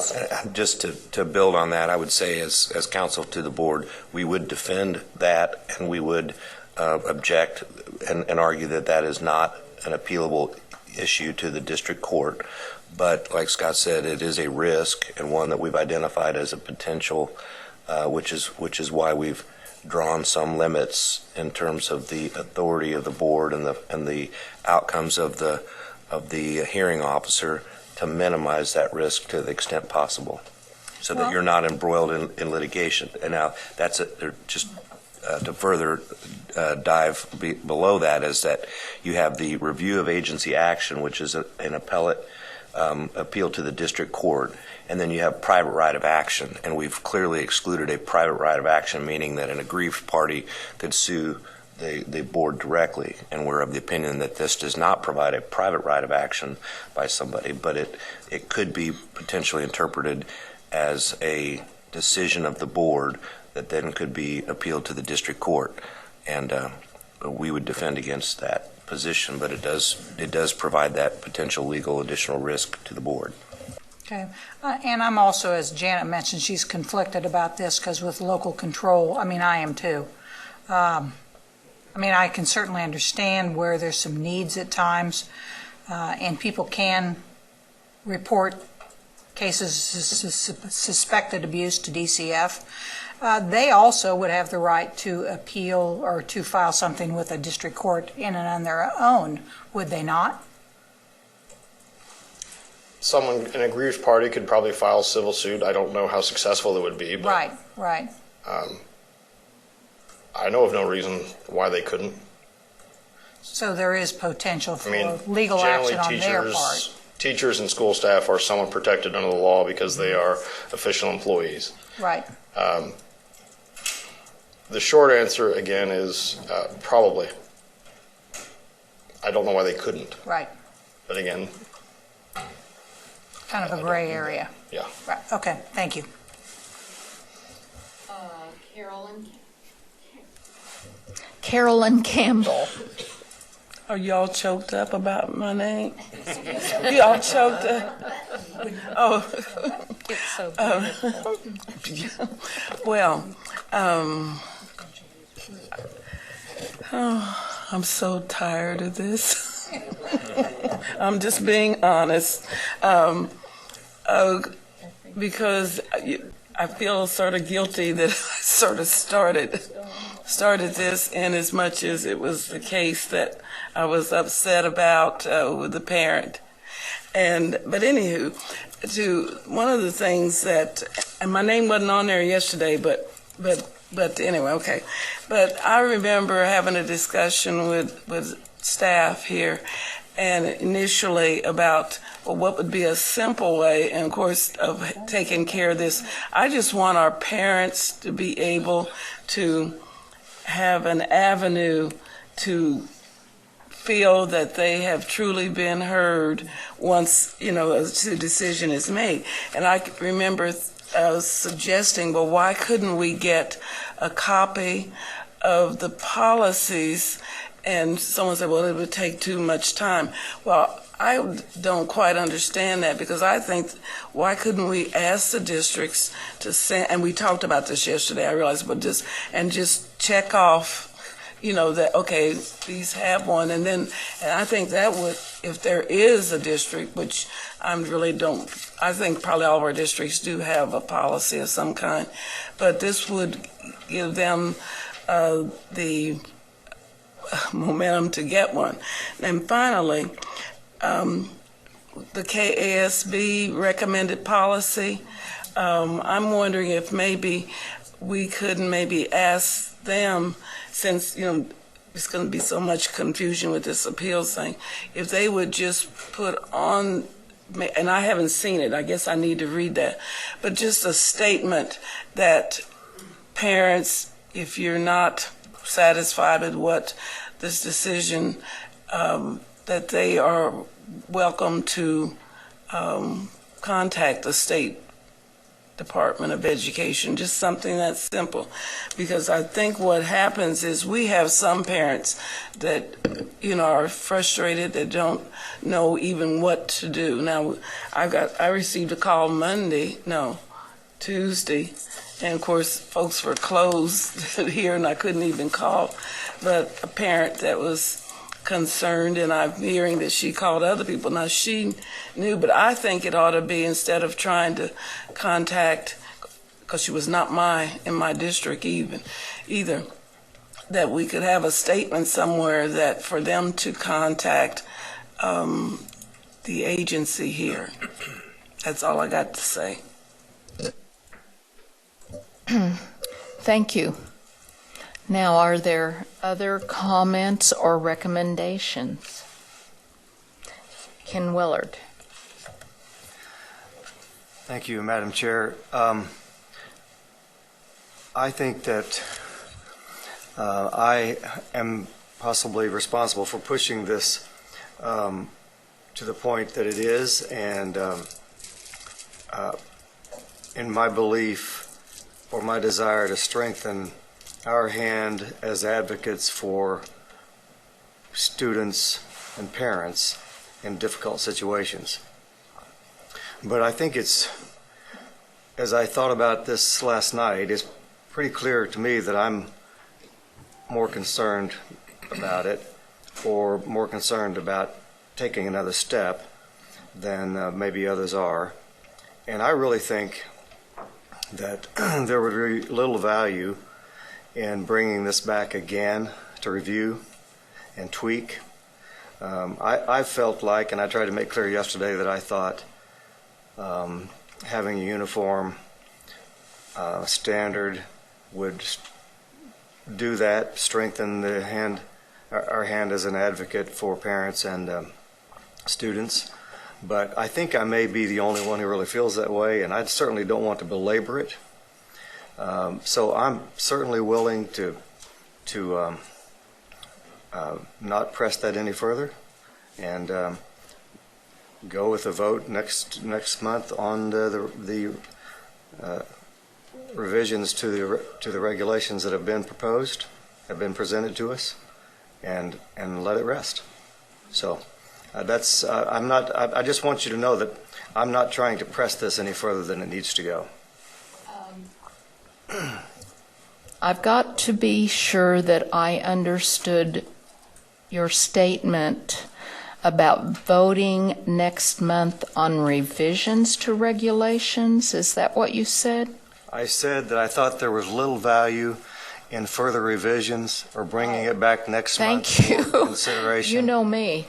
Just to build on that, I would say as counsel to the board, we would defend that and we would object and argue that that is not an appealable issue to the district court. But like Scott said, it is a risk and one that we've identified as a potential, which is why we've drawn some limits in terms of the authority of the board and the outcomes of the hearing officer to minimize that risk to the extent possible, so that you're not embroiled in litigation. And now that's just to further dive below that is that you have the review of agency action, which is an appellate appeal to the district court, and then you have private right of action. And we've clearly excluded a private right of action, meaning that an aggrieved party could sue the board directly, and we're of the opinion that this does not provide a private right of action by somebody, but it could be potentially interpreted as a decision of the board that then could be appealed to the district court, and we would defend against that position, but it does provide that potential legal additional risk to the board. Okay. And I'm also, as Janet mentioned, she's conflicted about this because with local control, I mean, I am too. I can certainly understand where there's some needs at times, and people can report cases of suspected abuse to DCF. They also would have the right to appeal or to file something with a district court in and on their own, would they not? An aggrieved party could probably file civil suit. I don't know how successful it would be. But, Right. I know of no reason why they couldn't. So there is potential for legal action on their part. Teachers and school staff are somewhat protected under the law because they are official employees. Right. The short answer, again, is probably. I don't know why they couldn't. Right. But again. Kind of a gray area. Yeah. Right. Okay. Thank you. Carolyn Campbell. Are y'all choked up about my name? Y'all choked up? Oh. It's so beautiful. Well, I'm so tired of this. I'm just being honest. Because I feel sort of guilty that I sort of started this, in as much as it was the case that I was upset about with the parent. But anywho, one of the things that, and my name wasn't on there yesterday, but anyway, okay. But I remember having a discussion with staff here, and initially about, well, what would be a simple way, and of course, of taking care of this. I just want our parents to be able to have an avenue to feel that they have truly been heard once, a decision is made. And I remember suggesting, well, why couldn't we get a copy of the policies? And someone said, well, it would take too much time. Well, I don't quite understand that, because I think, why couldn't we ask the districts to send, and we talked about this yesterday, I realized, but just check off, that, okay, these have one. And I think that would, if there is a district, which I think probably all of our districts do have a policy of some kind, but this would give them the momentum to get one. And finally, the KSB recommended policy, I'm wondering if maybe we could ask them, since there's going to be so much confusion with this appeals thing, if they would just put on, and I haven't seen it, I guess I need to read that, but just a statement that parents, if you're not satisfied with what this decision, that they are welcome to contact the State Department of Education, just something that's simple. Because I think what happens is we have some parents that, are frustrated, that don't know even what to do. Now, I received a call Tuesday, and of course, folks were closed here and I couldn't even call, but a parent that was concerned, and I'm hearing that she called other people. Now, she knew, but I think it ought to be, instead of trying to contact, because she was not in my district either, that we could have a statement somewhere that for them to contact the agency here. That's all I got to say. Thank you. Now, are there other comments or recommendations? Ken Willard. Thank you, Madam Chair. I think that I am possibly responsible for pushing this to the point that it is, and in my belief, or my desire to strengthen our hand as advocates for students and parents in difficult situations. But I think as I thought about this last night, it's pretty clear to me that I'm more concerned about it, or more concerned about taking another step than maybe others are. And I really think that there would be little value in bringing this back again to review and tweak. I felt like, and I tried to make clear yesterday, that I thought having a uniform standard would do that, strengthen our hand as an advocate for parents and students. But I think I may be the only one who really feels that way, and I certainly don't want to belabor it. So I'm certainly willing to not press that any further, and go with a vote next month on the revisions to the regulations that have been proposed, have been presented to us, and let it rest. So that's I just want you to know that I'm not trying to press this any further than it needs to go. I've got to be sure that I understood your statement about voting next month on revisions to regulations. Is that what you said? I said that I thought there was little value in further revisions or bringing it back next month Thank for you. consideration. You know me.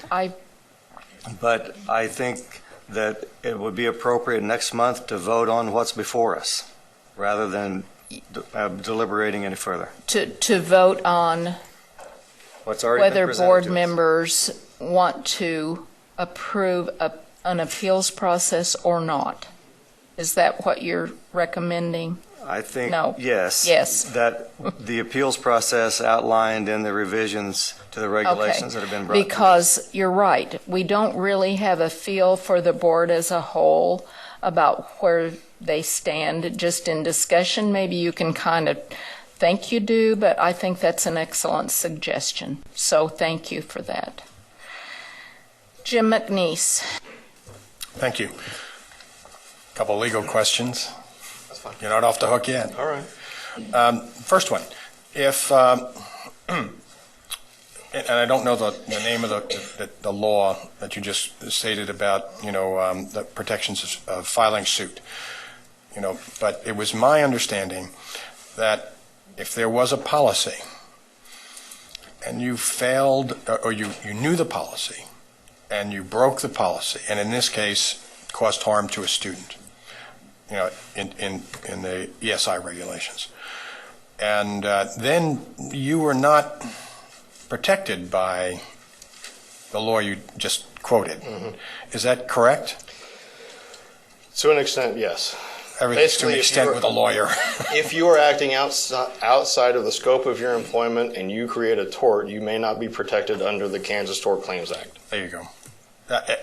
But I think that it would be appropriate next month to vote on what's before us, rather than deliberating any further. To vote on What's already been whether presented board to us. members want to approve an appeals process or not. Is that what you're recommending? I think, No. yes. Yes. That the appeals process outlined in the revisions to the regulations that have been brought. Because you're right, we don't really have a feel for the board as a whole about where they stand. Just in discussion, maybe you can kind of think you do, but I think that's an excellent suggestion. So thank you for that. Jim McNeese. Thank you. Couple legal questions. That's fine. You're not off the hook yet. All right. First one, if, and I don't know the name of the law that you just stated about, the protections of filing suit, but it was my understanding that if there was a policy and you failed, or you knew the policy and you broke the policy, and in this case caused harm to a student, in the ESI regulations, and then you were not protected by the law you just quoted. Mm-hmm. Is that correct? To an extent, yes. Everything's to an extent with a lawyer. If you are acting outside of the scope of your employment and you create a tort, you may not be protected under the Kansas Tort Claims Act. There you go.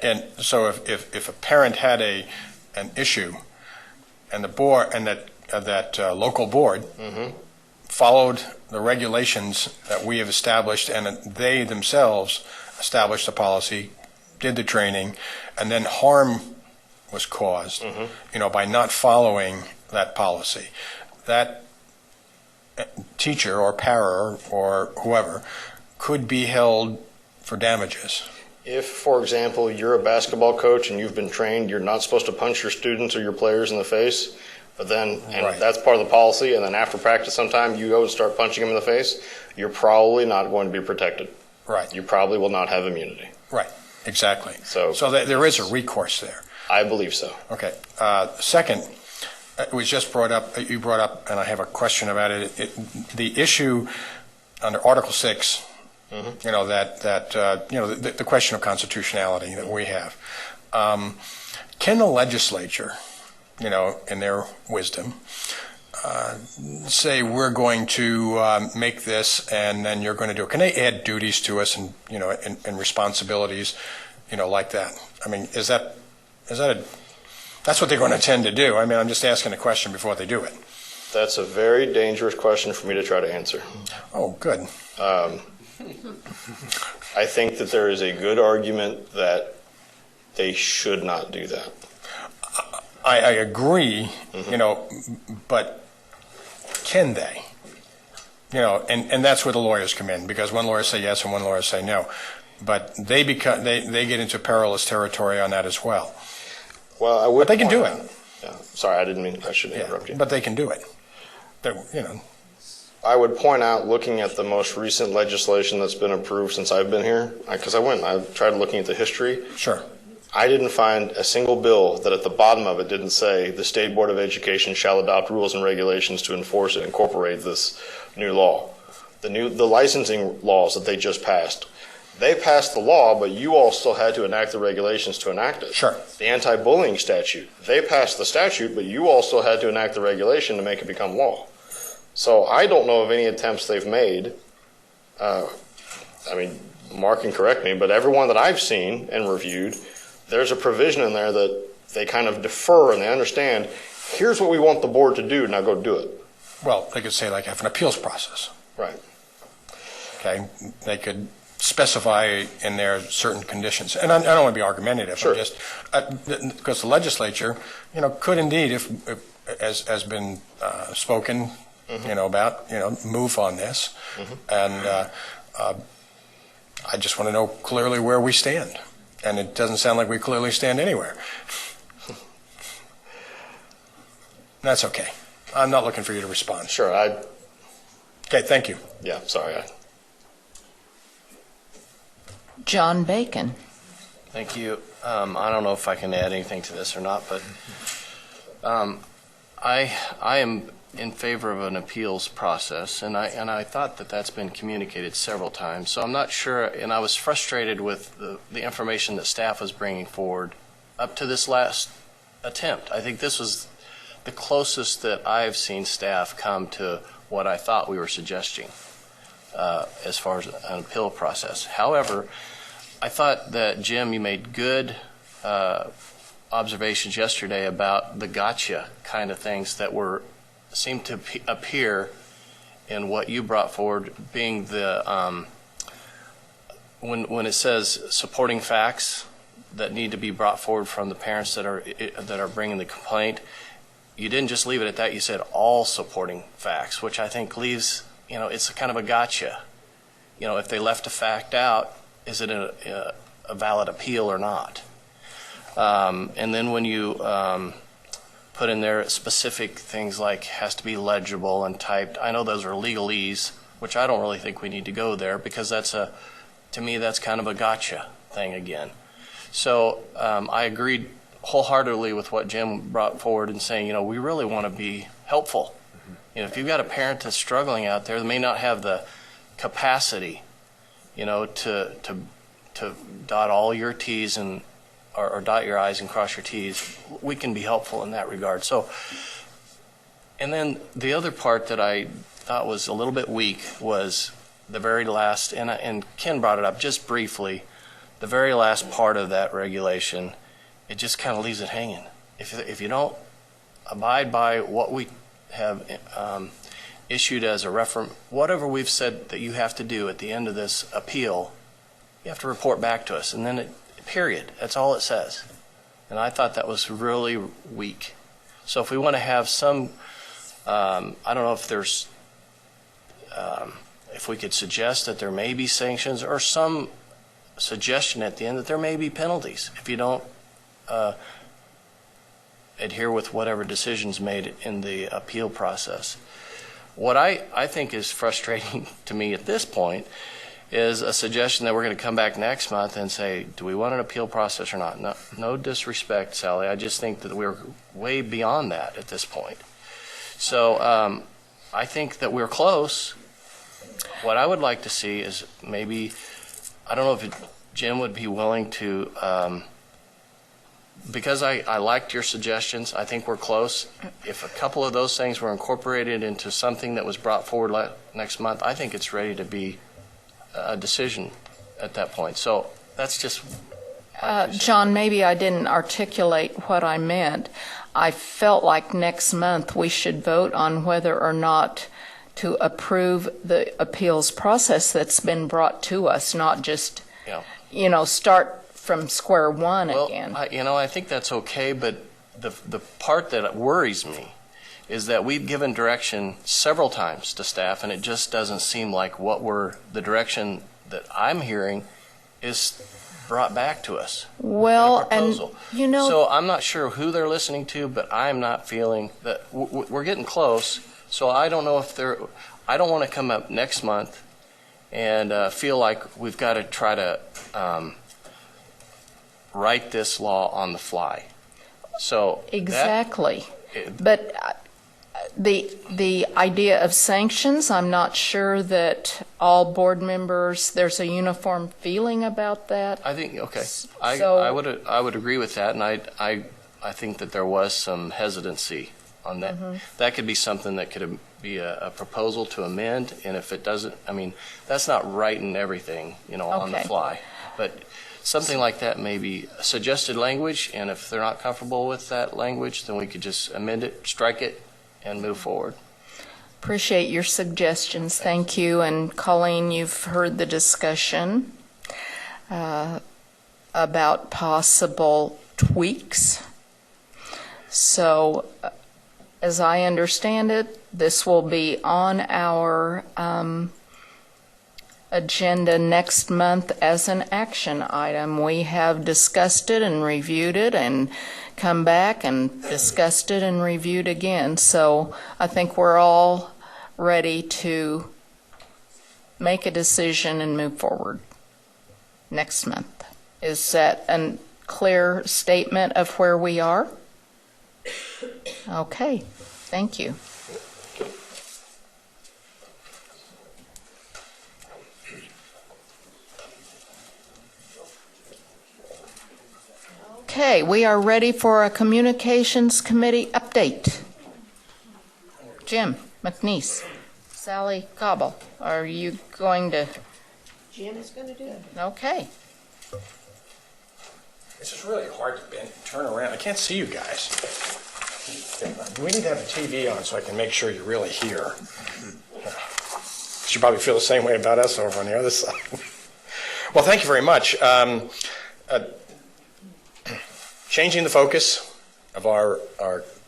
And so if a parent had an issue, and the board and that local board mm-hmm. followed the regulations that we have established, and they themselves established the policy, did the training, and then harm was caused, mm-hmm. By not following that policy, that teacher or para or whoever could be held for damages. If, for example, you're a basketball coach and you've been trained, you're not supposed to punch your students or your players in the face, but then, and right. that's part of the policy, and then after practice sometime you go and start punching them in the face, you're probably not going to be protected. Right. You probably will not have immunity. Right, exactly. So there is a recourse there. I believe so. Okay. Second, it was just brought up, you brought up, and I have a question about it, the issue under Article 6, mm-hmm. The question of constitutionality that we have. Can the legislature, in their wisdom, say we're going to make this and then you're going to do it? Can they add duties to us and, and responsibilities, like that? I mean, that's what they're going to tend to do. I mean, I'm just asking a question before they do it. That's a very dangerous question for me to try to answer. Oh, good. I think that there is a good argument that they should not do that. I agree, mm-hmm. But can they? And that's where the lawyers come in, because one lawyer say yes and one lawyer say no. But they get into perilous territory on that as well. Well, but they can do it. Yeah. Sorry, I shouldn't interrupt you. But they can do it. I would point out, looking at the most recent legislation that's been approved since I've been here, because I tried looking at the history. Sure. I didn't find a single bill that at the bottom of it didn't say the State Board of Education shall adopt rules and regulations to enforce and incorporate this new law. The licensing laws that they just passed. They passed the law, but you all still had to enact the regulations to enact it. Sure. The anti-bullying statute. They passed the statute, but you all still had to enact the regulation to make it become law. So I don't know of any attempts they've made. Mark can correct me, but everyone that I've seen and reviewed, there's a provision in there that they kind of defer and they understand, here's what we want the board to do, now go do it. Well, they could say like have an appeals process. Right. Okay. They could specify in there certain conditions. And I don't want to be argumentative. Sure. I'm just, because the legislature, could indeed, if has been spoken, mm-hmm. About, move on this. Mm-hmm. And I just want to know clearly where we stand. and it doesn't sound like we clearly stand anywhere. That's okay. I'm not looking for you to respond. Sure. Okay, thank you. Yeah, sorry. John Bacon. Thank you. I don't know if I can add anything to this or not, but I am in favor of an appeals process, and I thought that that's been communicated several times. So I'm not sure, and I was frustrated with the information that staff was bringing forward up to this last attempt. I think this was the closest that I've seen staff come to what I thought we were suggesting as far as an appeal process. However, I thought that, Jim, you made good observations yesterday about the gotcha kind of things that seemed to appear in what you brought forward, being the when it says supporting facts that need to be brought forward from the parents that are bringing the complaint. You didn't just leave it at that. You said all supporting facts, which I think leaves, it's kind of a gotcha. If they left a fact out, is it a valid appeal or not? And then when you put in there specific things like has to be legible and typed, I know those are legalese, which I don't really think we need to go there because to me, that's kind of a gotcha thing again. So I agreed wholeheartedly with what Jim brought forward in saying, we really want to be helpful. If you've got a parent that's struggling out there that may not have the capacity, to dot all your T's and or dot your I's and cross your T's, we can be helpful in that regard. So, and then the other part that I thought was a little bit weak was the very last, and Ken brought it up just briefly, the very last part of that regulation. It just kind of leaves it hanging. If you don't abide by what we have issued as a reference, whatever we've said that you have to do at the end of this appeal, you have to report back to us, and then period. That's all it says. And I thought that was really weak. So if we want to have some, I don't know if there's, if we could suggest that there may be sanctions or some suggestion at the end that there may be penalties if you don't adhere with whatever decisions made in the appeal process. What I think is frustrating to me at this point is a suggestion that we're going to come back next month and say, do we want an appeal process or not? No disrespect, Sally. I just think that we're way beyond that at this point. So I think that we're close. What I would like to see is maybe, I don't know if Jim would be willing to, because I liked your suggestions, I think we're close. If a couple of those things were incorporated into something that was brought forward next month, I think it's ready to be a decision at that point. So that's just... John, maybe I didn't articulate what I meant. I felt like next month we should vote on whether or not to approve the appeals process that's been brought to us, not just, start from square one again. I think that's okay, but the part that worries me is that we've given direction several times to staff, and it just doesn't seem like the direction that I'm hearing is brought back to us. Well, and so I'm not sure who they're listening to, but I'm not feeling that we're getting close. So I don't know if I don't want to come up next month and feel like we've got to try to write this law on the fly. So exactly. But the idea of sanctions, I'm not sure that all board members, there's a uniform feeling about that. I think, okay. I would agree with that, and I think that there was some hesitancy on that. Mm-hmm. That could be something that could be a proposal to amend, and if it doesn't, that's not writing everything, on the fly. But something like that may be suggested language, and if they're not comfortable with that language, then we could just amend it, strike it, and move forward. Appreciate your suggestions. Thank you. And Colleen, you've heard the discussion about possible tweaks. So, as I understand it, this will be on our agenda next month as an action item. We have discussed it and reviewed it and come back and discussed it and reviewed again. So I think we're all ready to make a decision and move forward next month. Is that a clear statement of where we are? Okay, thank you. Okay, we are ready for a Communications Committee update. Jim McNeese, Sally Cobble, are you going to? Jim is going to do it. Okay. This is really hard to turn around. I can't see you guys. We need to have the TV on so I can make sure you're really here. You probably feel the same way about us over on the other side. Well, thank you very much. Changing the focus of our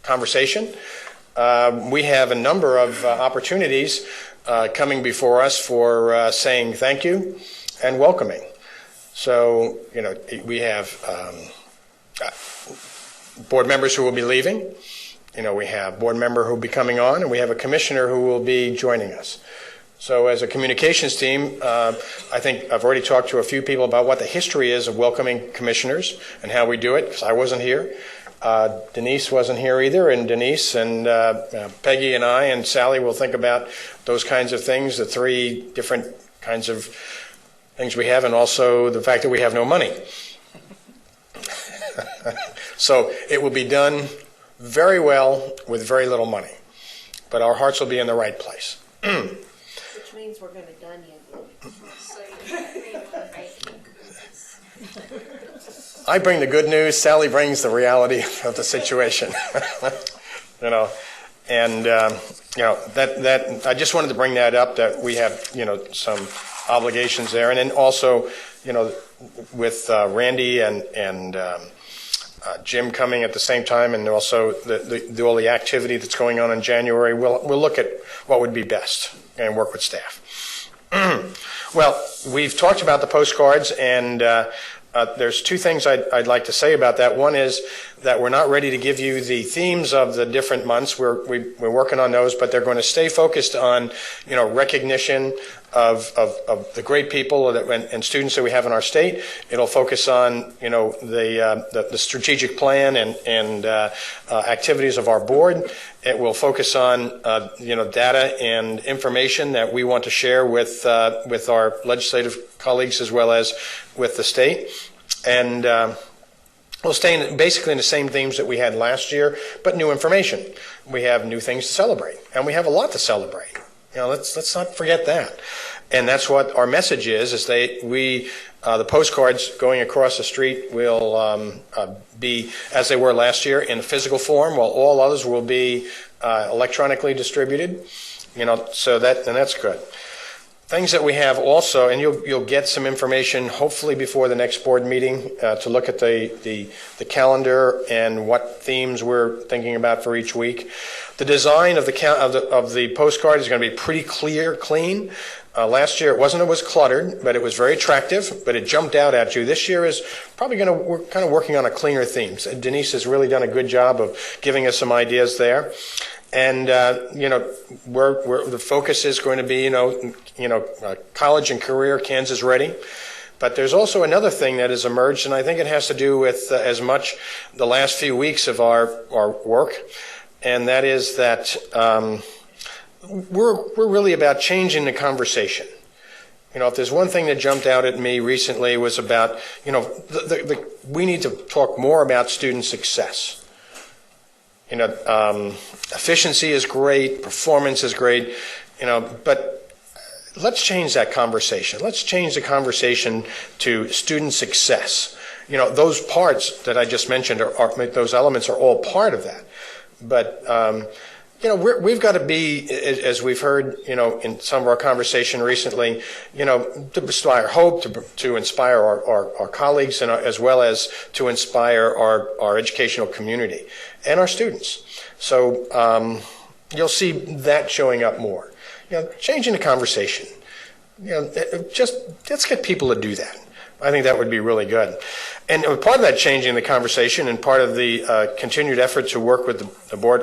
conversation, we have a number of opportunities coming before us for saying thank you and welcoming. So, we have board members who will be leaving. We have board member who will be coming on, and we have a commissioner who will be joining us. So as a communications team, I think I've already talked to a few people about what the history is of welcoming commissioners and how we do it, because I wasn't here. Denise wasn't here either, and Denise and Peggy and I and Sally will think about those kinds of things, the three different kinds of things we have, and also the fact that we have no money. So it will be done very well with very little money, but our hearts will be in the right place. Which means we're going to done you. I bring the good news. Sally brings the reality of the situation. That I just wanted to bring that up, that we have some obligations there, and then also with Randy and Jim coming at the same time, and also all the activity that's going on in January, we'll look at what would be best and work with staff. Well, we've talked about the postcards, and there's two things I'd like to say about that. One is that we're not ready to give you the themes of the different months. We're working on those, but they're going to stay focused on recognition of the great people and students that we have in our state. It'll focus on the strategic plan and activities of our board. It will focus on data and information that we want to share with our legislative colleagues as well as with the state. And we'll stay basically in the same themes that we had last year, but new information. We have new things to celebrate, and we have a lot to celebrate. Let's not forget that. And that's what our message is the postcards going across the street will be as they were last year in physical form, while all others will be electronically distributed. So that's good. Things that we have also, and you'll get some information hopefully before the next board meeting to look at the calendar and what themes we're thinking about for each week. The design of the postcard is going to be pretty clean. Last year it was cluttered, but it was very attractive, but it jumped out at you. This year is probably we're kind of working on a cleaner theme. So Denise has really done a good job of giving us some ideas there. And the focus is going to be college and career Kansas ready. But there's also another thing that has emerged, and I think it has to do with as much the last few weeks of our work, and that is that we're really about changing the conversation. If there's one thing that jumped out at me recently was about we need to talk more about student success. Efficiency is great, performance is great, but let's change that conversation. Let's change the conversation to student success. Those parts that I just mentioned those elements are all part of that. But we've got to be, as we've heard, in some of our conversation recently, to inspire hope, to inspire our colleagues, and as well as to inspire our educational community and our students. So you'll see that showing up more. Changing the conversation. just let's get people to do that. I think that would be really good. And part of that changing the conversation and part of the continued effort to work with the board,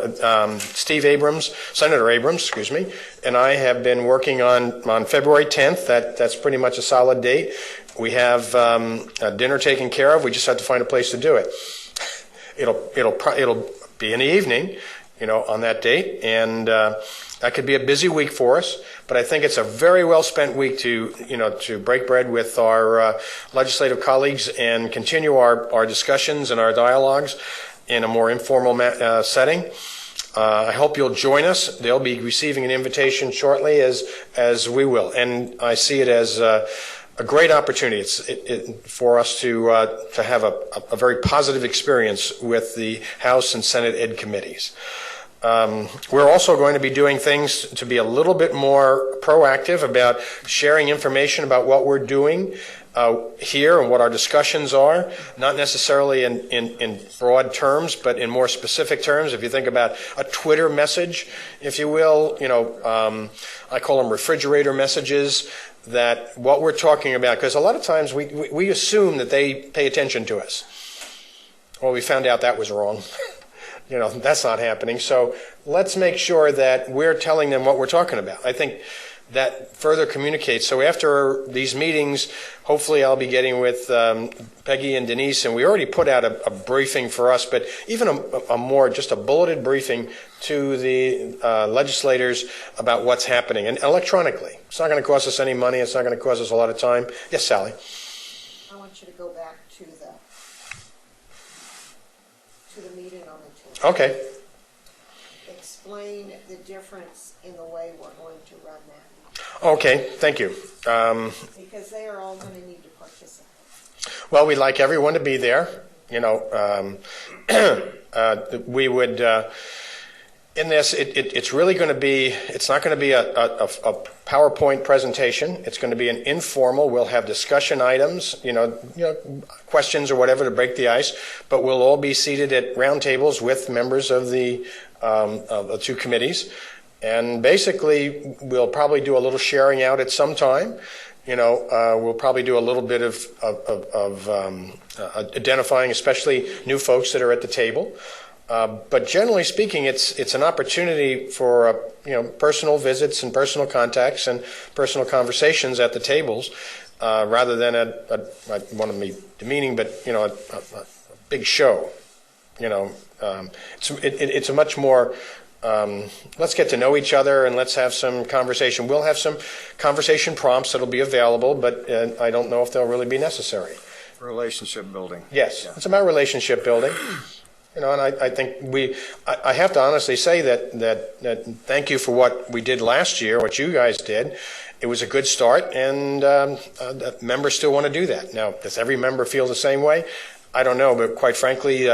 Senator Abrams, excuse me, and I have been working on February 10th. That's pretty much a solid date. We have a dinner taken care of. We just have to find a place to do it. It'll be in the evening, on that date, and that could be a busy week for us. But I think it's a very well spent week to break bread with our legislative colleagues and continue our discussions and our dialogues in a more informal setting. I hope you'll join us. They'll be receiving an invitation shortly, as we will, and I see it as a great opportunity for us to have a very positive experience with the House and Senate Ed committees. We're also going to be doing things to be a little bit more proactive about sharing information about what we're doing here and what our discussions are, not necessarily in broad terms, but in more specific terms. If you think about a Twitter message, if you will, I call them refrigerator messages, that what we're talking about, because a lot of times we assume that they pay attention to us. Well, we found out that was wrong. That's not happening. So let's make sure that we're telling them what we're talking about. I think that further communicates. So after these meetings, hopefully I'll be getting with Peggy and Denise, and we already put out a briefing for us, but even just a bulleted briefing to the legislators about what's happening, and electronically. It's not going to cost us any money. It's not going to cost us a lot of time. Yes, Sally? I want you to go back to the meeting on the 10th. Okay. Explain the difference in the way we're going to run that. Okay, thank you. Because they are all going to need to participate. Well, we'd like everyone to be there. We would, in this, it's really going to be, it's not going to be a PowerPoint presentation. It's going to be an informal. We'll have discussion items, questions or whatever to break the ice, but we'll all be seated at round tables with members of the two committees. And basically, we'll probably do a little sharing out at some time. We'll probably do a little bit of identifying, especially new folks that are at the table. But generally speaking, it's an opportunity for personal visits and personal contacts and personal conversations at the tables, rather than I don't want to be demeaning, but a big show. It's a much more. Let's get to know each other and let's have some conversation. We'll have some conversation prompts that'll be available, but I don't know if they'll really be necessary. Relationship building. Yes, It's about relationship building. And I think I have to honestly say that thank you for what we did last year, what you guys did. It was a good start, and members still want to do that. Now, does every member feel the same way? I don't know, but quite frankly,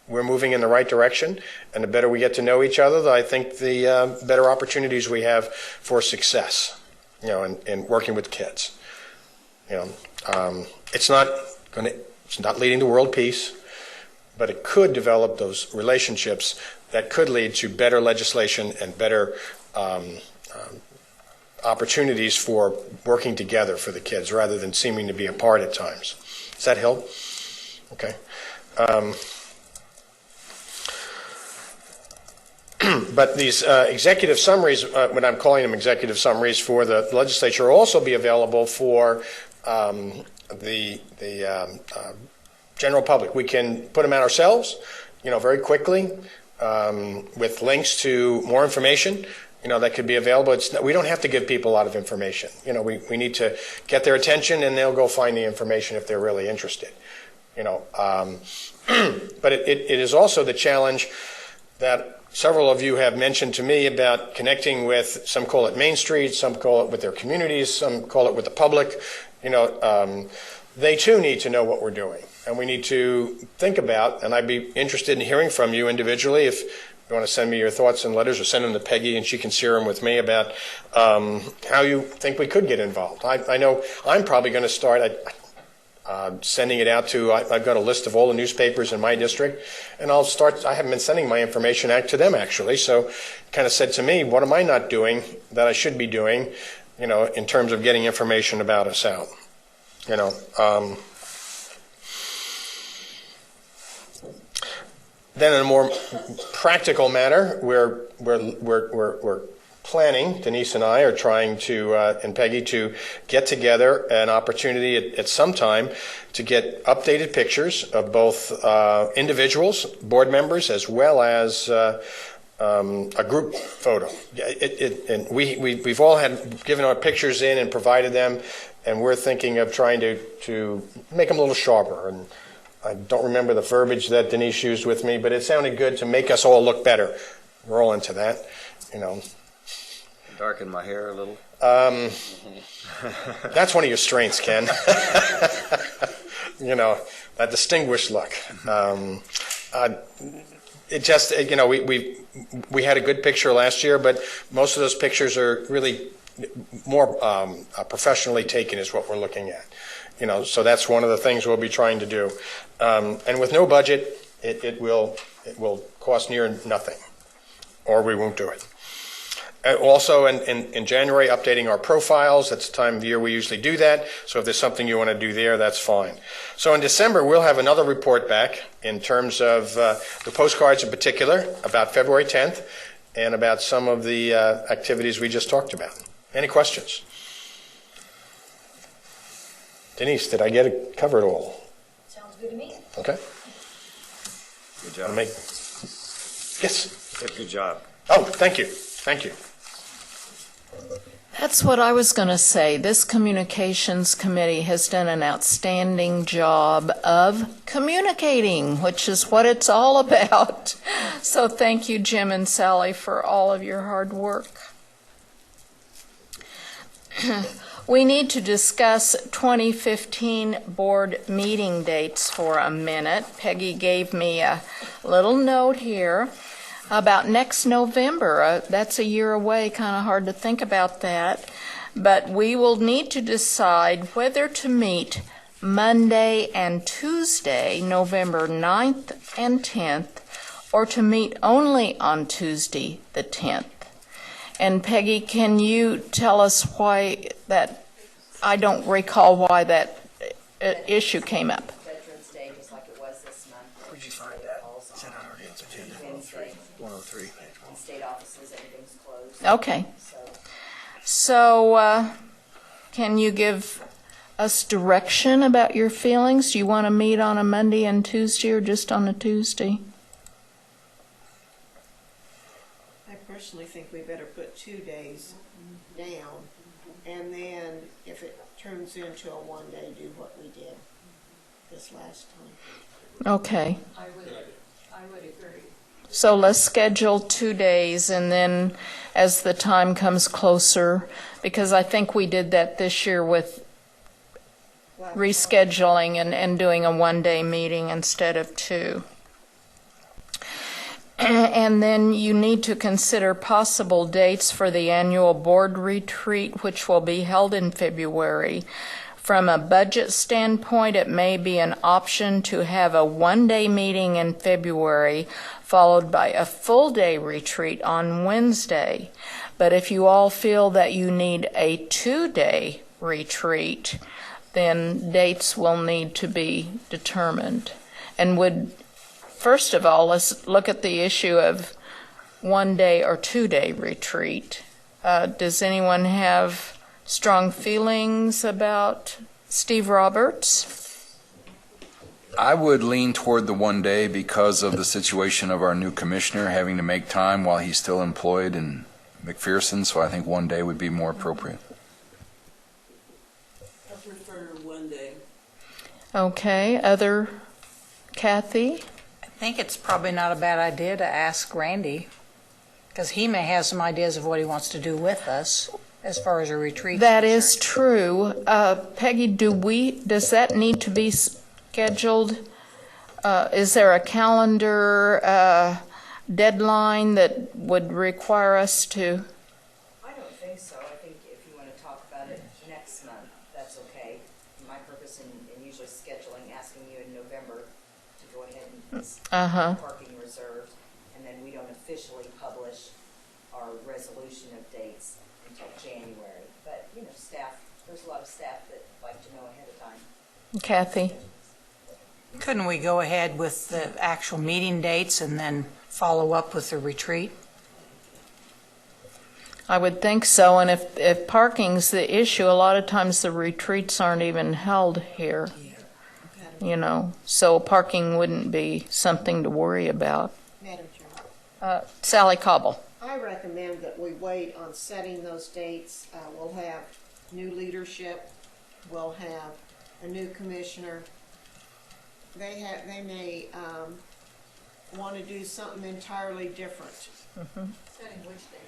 we're moving in the right direction, and the better we get to know each other, I think the better opportunities we have for success, in working with kids. It's not leading to world peace, but it could develop those relationships that could lead to better legislation and better opportunities for working together for the kids rather than seeming to be apart at times. Does that help? Okay. But these executive summaries, when I'm calling them executive summaries for the legislature, will also be available for the general public. We can put them out ourselves, very quickly, with links to more information, that could be available. We don't have to give people a lot of information. We need to get their attention, and they'll go find the information if they're really interested. But it is also the challenge that several of you have mentioned to me about connecting with, some call it Main Street, some call it with their communities, some call it with the public. They too need to know what we're doing. And we need to think about, and I'd be interested in hearing from you individually if you want to send me your thoughts and letters, or send them to Peggy and she can share them with me about how you think we could get involved. I know I'm probably going to start sending it out to, I've got a list of all the newspapers in my district, and I haven't been sending my information out to them actually, so kind of said to me, what am I not doing that I should be doing? in terms of getting information about us out. Then in a more practical manner, we're planning, Denise and I are trying to, and Peggy, to get together an opportunity at some time to get updated pictures of both individuals, board members, as well as a group photo. And we've all had given our pictures in and provided them, and we're thinking of trying to make them a little sharper. And I don't remember the verbiage that Denise used with me, but it sounded good to make us all look better. We're all into that, Darken my hair a little. That's one of your strengths, Ken. That distinguished look. It just, we had a good picture last year, but most of those pictures are really more professionally taken is what we're looking at. So that's one of the things we'll be trying to do. And with no budget, it will cost near nothing, or we won't do it. Also, in January, updating our profiles. That's the time of the year we usually do that. So if there's something you want to do there, that's fine. So in December, we'll have another report back in terms of the postcards in particular, about February 10th, and about some of the activities we just talked about. Any questions? Denise, did I get it covered all? Sounds good to me. Okay. Good job. Yes. Good job. Oh, thank you. Thank you. That's what I was going to say. This communications committee has done an outstanding job of communicating, which is what it's all about. So thank you, Jim and Sally, for all of your hard work. We need to discuss 2015 board meeting dates for a minute. Peggy gave me a little note here about next November. That's a year away, kind of hard to think about that. But we will need to decide whether to meet Monday and Tuesday, November 9th and 10th, or to meet only on Tuesday, the 10th. And Peggy, can you tell us why that, I don't recall why that issue came up. Veterans Day, just like it was this month. Where'd you find that? Is that on our agenda? 103. In state offices, everything's closed. Okay. So can you give us direction about your feelings? Do you want to meet on a Monday and Tuesday or just on a Tuesday? I personally think we better put 2 days down, and then if it turns into a one-day, do what we did this last time. Okay. I would agree. So let's schedule 2 days, and then as the time comes closer, because I think we did that this year with rescheduling and doing a one-day meeting instead of 2. And then you need to consider possible dates for the annual board retreat, which will be held in February. From a budget standpoint, it may be an option to have a one-day meeting in February, followed by a full-day retreat on Wednesday. But if you all feel that you need a 2-day retreat, then dates will need to be determined. And first of all, let's look at the issue of 1-day or 2-day retreat. Does anyone have strong feelings about Steve Roberts? I would lean toward the 1 day because of the situation of our new commissioner having to make time while he's still employed in McPherson, so I think 1 day would be more appropriate. I prefer 1 day. Okay, Kathy? I think it's probably not a bad idea to ask Randy, because he may have some ideas of what he wants to do with us as far as a retreat. That is true. Peggy, does that need to be scheduled? Is there a calendar deadline that would require us to? I don't think so. I think if you want to talk about it next month, that's okay. My purpose in usually scheduling, asking you in November to go ahead and parking reserved, and then we don't officially publish our resolution of dates until January. but, staff, there's a lot of staff that like to know ahead of time. Kathy? Couldn't we go ahead with the actual meeting dates and then follow up with the retreat? I would think so, and if parking's the issue, a lot of times the retreats aren't even held here, so parking wouldn't be something to worry about. Madam Chair. Sally Cobble. I recommend that we wait on setting those dates. We'll have new leadership. We'll have a new commissioner. They may want to do something entirely different. Mm-hmm. Setting which dates?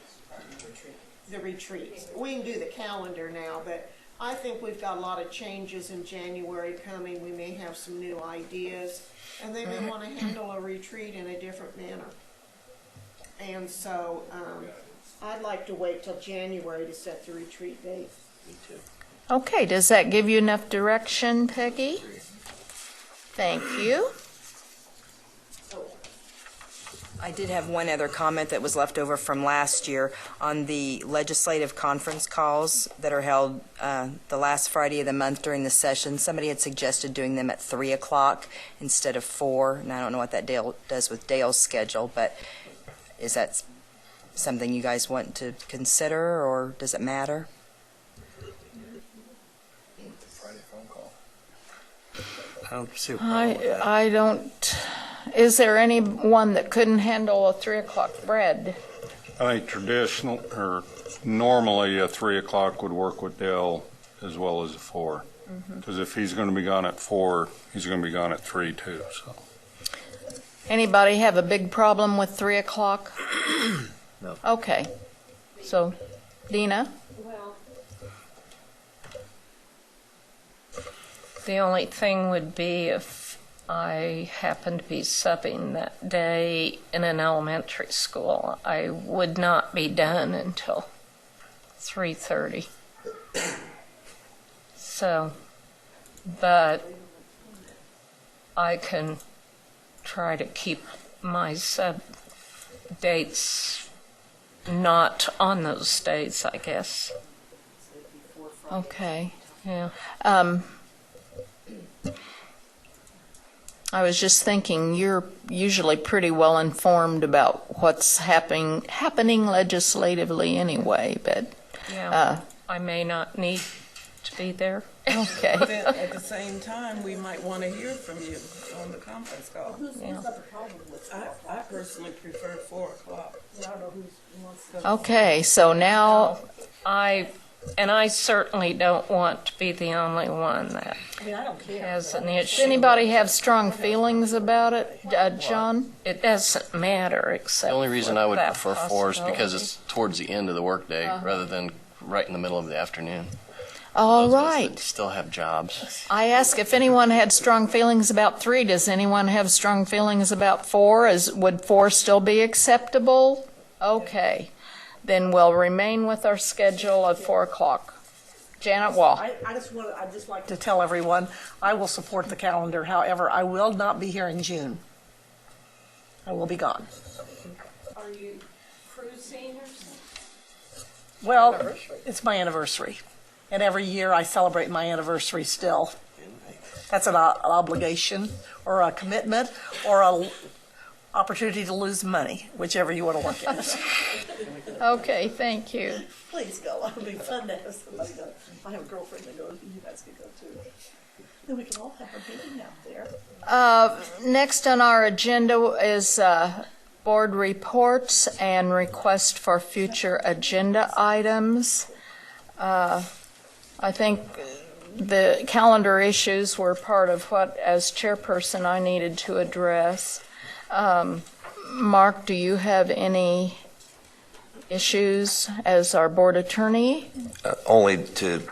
The retreats. We can do the calendar now, but I think we've got a lot of changes in January coming. We may have some new ideas, and they may want to handle a retreat in a different manner. And so I'd like to wait till January to set the retreat date. Me too. Okay, does that give you enough direction, Peggy? Thank you. I did have one other comment that was left over from last year on the legislative conference calls that are held the last Friday of the month during the session. Somebody had suggested doing them at 3 o'clock instead of 4, and I don't know what that does with Dale's schedule, but is that something you guys want to consider, or does it matter? Friday phone call. I don't see a I don't. Is there anyone that couldn't handle a 3 o'clock bread? I think normally a 3 o'clock would work with Dale as well as a 4. Because if he's going to be gone at 4, he's going to be gone at 3 too. So. Anybody have a big problem with 3 o'clock? No. Okay. So, Dina? Well, the only thing would be if I happen to be subbing that day in an elementary school, I would not be done until 3:30. So, but I can try to keep my sub dates not on those days, I guess. Okay. Yeah. I was just thinking, you're usually pretty well informed about what's happening legislatively anyway, but yeah, I may not need to be there. Okay. But then at the same time, we might want to hear from you on the conference call. Who's got the problem with I personally prefer 4 o'clock. I don't know who wants to. Okay, so now I certainly don't want to be the only one that I don't care. has an does issue. anybody have strong feelings about it, John? It doesn't matter except The only reason for I would that prefer 4 is because possibility. it's towards the end of the workday rather than right in the middle of the afternoon. All Those of us right. that still have jobs. I asked if anyone had strong feelings about 3. Does anyone have strong feelings about 4? Would 4 still be acceptable? Okay. Then we'll remain with our schedule of 4 o'clock. Janet Wall. I'd just like to tell everyone, I will support the calendar. However, I will not be here in June. I will be gone. Are you cruising or something? Well, it's my anniversary. And every year I celebrate my anniversary still. That's an obligation or a commitment or a opportunity to lose money, whichever you want to look at it. Okay, thank you. Please go. It would be fun to have somebody go. I have a girlfriend that goes, you guys could go too. Then we can all have a meeting out there. Next on our agenda is board reports and request for future agenda items. I think the calendar issues were part of what, as chairperson, I needed to address. Mark, do you have any issues as our board attorney? Only to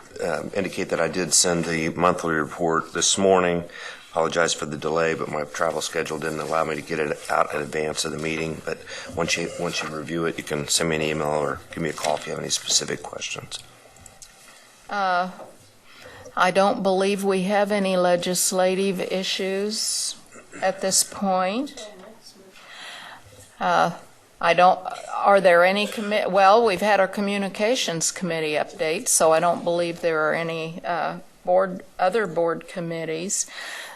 indicate that I did send the monthly report this morning. Apologize for the delay, but my travel schedule didn't allow me to get it out in advance of the meeting. But once you review it, you can send me an email or give me a call if you have any specific questions. I don't believe we have any legislative issues at this point. Are there any well, we've had our communications committee update, so I don't believe there are any other board committees.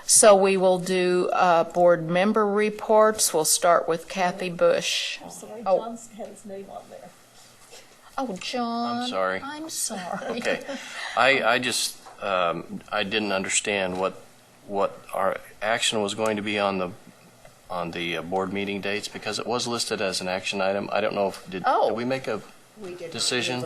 So we will do board member reports. We'll start with Kathy Bush. I'm sorry, John's had his name on there. Oh, John. I'm sorry. I'm sorry. Okay. I just, I didn't understand what our action was going to be on the board meeting dates, because it was listed as an action item. I don't know if, did we make a decision?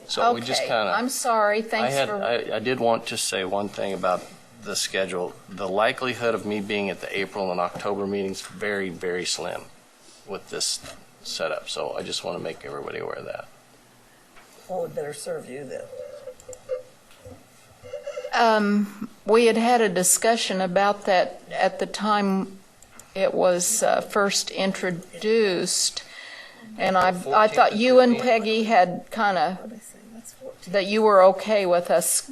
So okay. we just kind of. I'm sorry. Thanks I did want to say one thing about the schedule. The likelihood of me being at the April and October meetings very, very slim with this setup. So I just want to make everybody aware of that. Well, we better serve you then. We had a discussion about that at the time it was first introduced, and I thought you and Peggy had kind of, that you were okay with us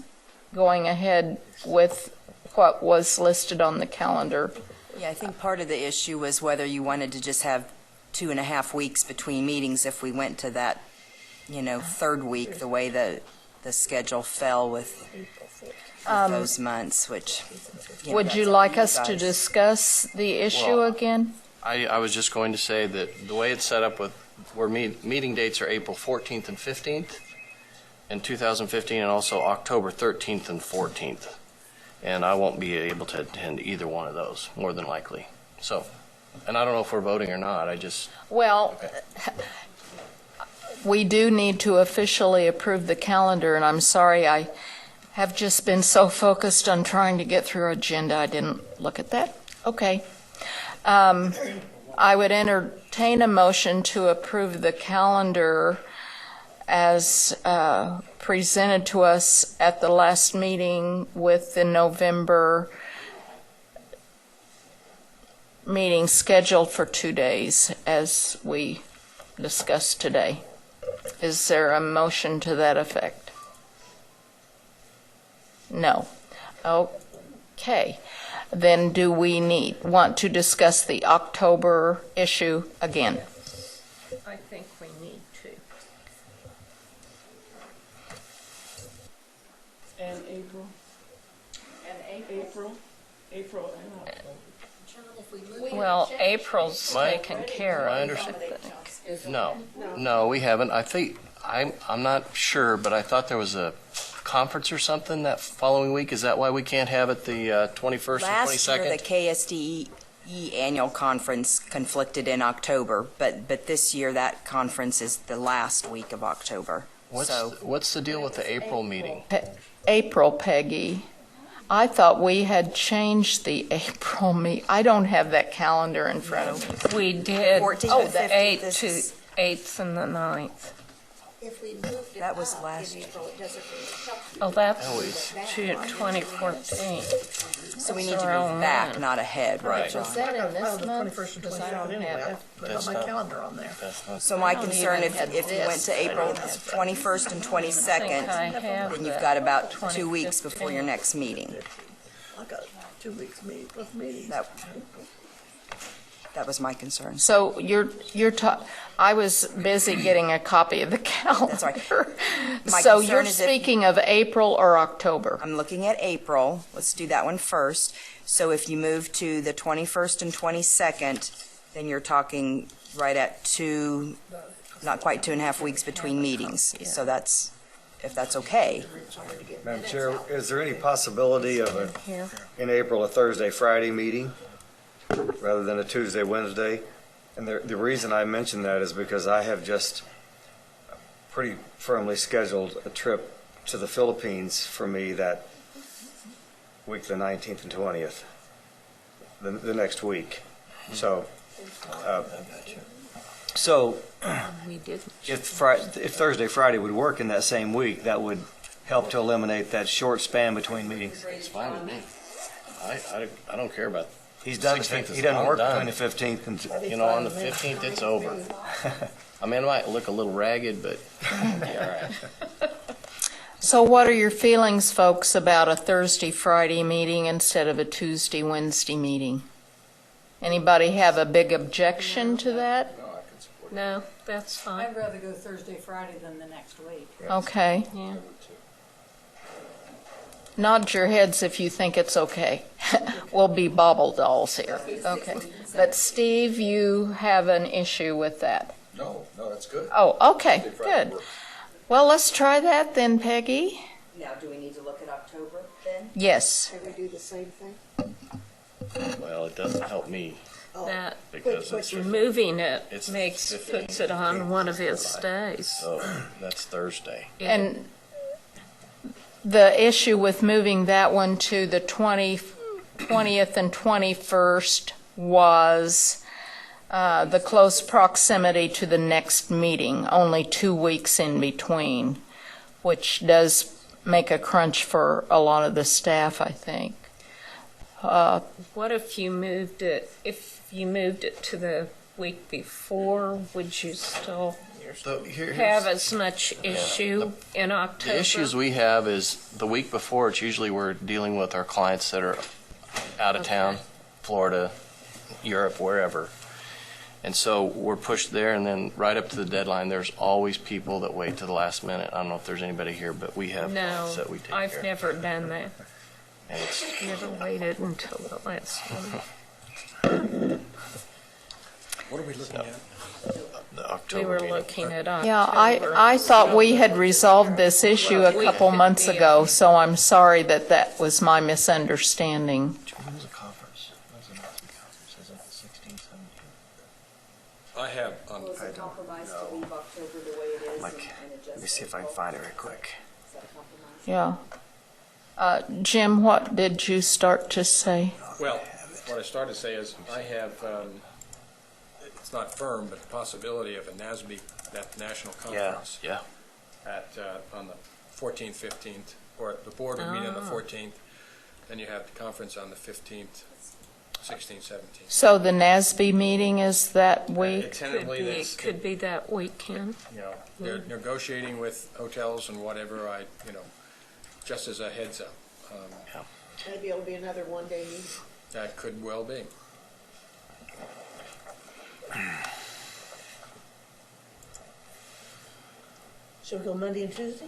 going ahead with what was listed on the calendar. Yeah, I think part of the issue was whether you wanted to just have 2.5 weeks between meetings if we went to that, third week, the way the schedule fell with those months, which... Would you like us to discuss the issue again? I was just going to say that the way it's set up with, where meeting dates are April 14th and 15th in 2015, and also October 13th and 14th. And I won't be able to attend either one of those, more than likely. So, and I don't know if we're voting or not, I just... Well, we do need to officially approve the calendar, and I'm sorry, I have just been so focused on trying to get through our agenda, I didn't look at that. Okay. I would entertain a motion to approve the calendar as presented to us at the last meeting, with the November meeting scheduled for 2 days, as we discussed today. Is there a motion to that effect? No. Okay. Then do we want to discuss the October issue again? I think we need to. And April. April and October. Well, April's taken care of, I think. No, we haven't. I think, I'm not sure, but I thought there was a conference or something that following week. Is that why we can't have it the 21st and 22nd? Last year, the KSDE annual conference conflicted in October, but this year that conference is the last week of October. What's the deal with the April meeting? April, Peggy. I thought we had changed the April meeting. I don't have that calendar in front of me. We did. 14th, the 15th, 8th and the 9th. If we moved that was last year. Oh, that's 2014. So we need to move back, not ahead, right, John? Is that in this the month? 21st and Because I 22nd don't anyway. have I it. put my calendar on there. So my concern, even have if you went this. to April 21st and 22nd, then you've got about 2 weeks before your next meeting. I got 2 weeks plus meetings. That was my concern. So I was busy getting a copy of the calendar. That's right. My So concern you're is speaking of April or October? I'm looking at April. Let's do that one first. So if you move to the 21st and 22nd, then you're talking right at not quite 2.5 weeks between meetings. So if that's okay. Madam Chair, is there any possibility of in April, a Thursday, Friday meeting rather than a Tuesday, Wednesday? And the reason I mention that is because I have just pretty firmly scheduled a trip to the Philippines for me that week, the 19th and 20th, the next week. So if Thursday, Friday would work in that same week, that would help to eliminate that short span between meetings. It's fine with me. I don't care about. He doesn't work between the 15th and. On the 15th, it's over. I mean, it might look a little ragged, but it'll be all right. So what are your feelings, folks, about a Thursday, Friday meeting instead of a Tuesday, Wednesday meeting? Anybody have a big objection to that? No, that's fine. I'd rather go Thursday, Friday than the next week. Okay. Yeah. Nod your heads if you think it's okay. We'll be bobble dolls here. Okay. But Steve, you have an issue with that? No, that's good. Oh, okay, good. Well, let's try that then, Peggy. Now, do we need to look at October then? Yes. Can we do the same thing? Well, it doesn't help me That because it's moving it it's puts it on one of his days. So that's Thursday. And the issue with moving that one to the 20th and 21st was the close proximity to the next meeting, only 2 weeks in between, which does make a crunch for a lot of the staff, I think. What if you moved it? If you moved it to the week before, would you still have as much issue in October? The issues we have is the week before. It's usually we're dealing with our clients that are out of town, Florida, Europe, wherever. And so we're pushed there, and then right up to the deadline, there's always people that wait to the last minute. I don't know if there's anybody here, but we have clients that we take care of. I've never done that. And it's Never waited until the last minute. What are we looking at? The October We were meeting. looking at October. Yeah, I thought we had resolved this issue a couple months ago, so I'm sorry that that was my misunderstanding. When was the conference? When was the announcement conference? Is it 16, 17? I have on. Was it compromise to leave October the way it is and adjust? Let me see if I can find it real quick. Is that a compromise? Yeah. Jim, what did you start to say? Well, what I started to say is I have, it's not firm, but the possibility of a NASB, that national conference. Yeah. On the 14th, 15th, or the board would meet on the 14th, then you have the conference on the 15th, 16th, 17th. So the NASB meeting is that week? Tentatively, Could be that weekend. They're negotiating with hotels and whatever, just as a heads up. Maybe it'll be another one-day meeting. That could well be. Should we go Monday and Tuesday?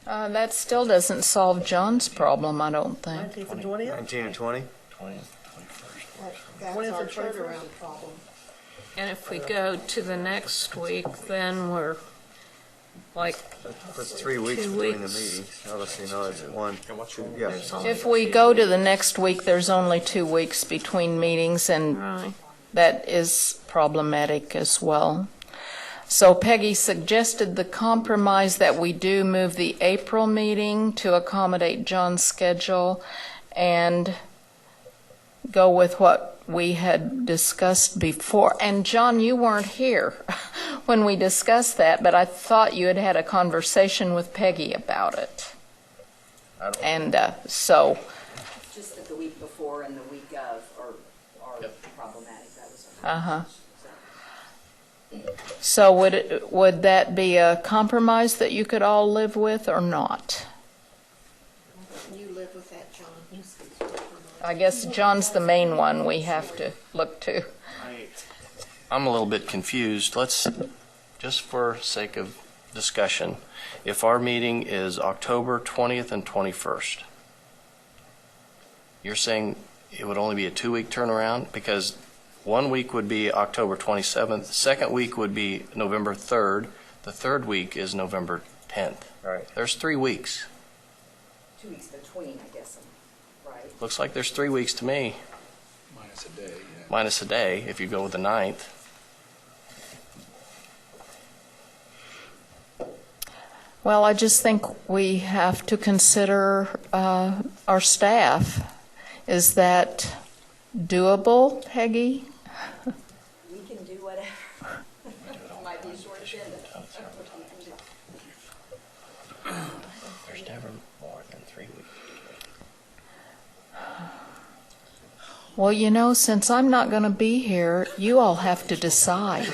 That still doesn't solve John's problem, I don't think. 19th and 20th? 19 and 20? 20th, 21st. That's our turnaround problem. And if we go to the next week, then we're like That's 3 weeks 2 between the weeks. meetings. Obviously, no, it's 1, 2, yeah. If we go to the next week, there's only 2 weeks between meetings, and Right. that is problematic as well. So Peggy suggested the compromise that we do move the April meeting to accommodate John's schedule and go with what we had discussed before. And John, you weren't here when we discussed that, but I thought you had had a conversation with Peggy about it. And so, Just that the week before and the week of are problematic. That was our uh-huh. So would that be a compromise that you could all live with or not? You live with that, John. I guess John's the main one we have to look to. I'm a little bit confused. Let's, just for sake of discussion, if our meeting is October 20th and 21st, you're saying it would only be a 2-week turnaround? Because 1 week would be October 27th, the second week would be November 3rd, the third week is November 10th. Right. There's 3 weeks. 2 weeks between, I guess, right? Looks like there's 3 weeks to me. Minus a day, yeah. Minus a day, if you go with the 9th. Well, I just think we have to consider our staff. Is that doable, Peggy? We can do whatever. It might be a short agenda. There's never more than 3 weeks. Well, you know, since I'm not going to be here, you all have to decide.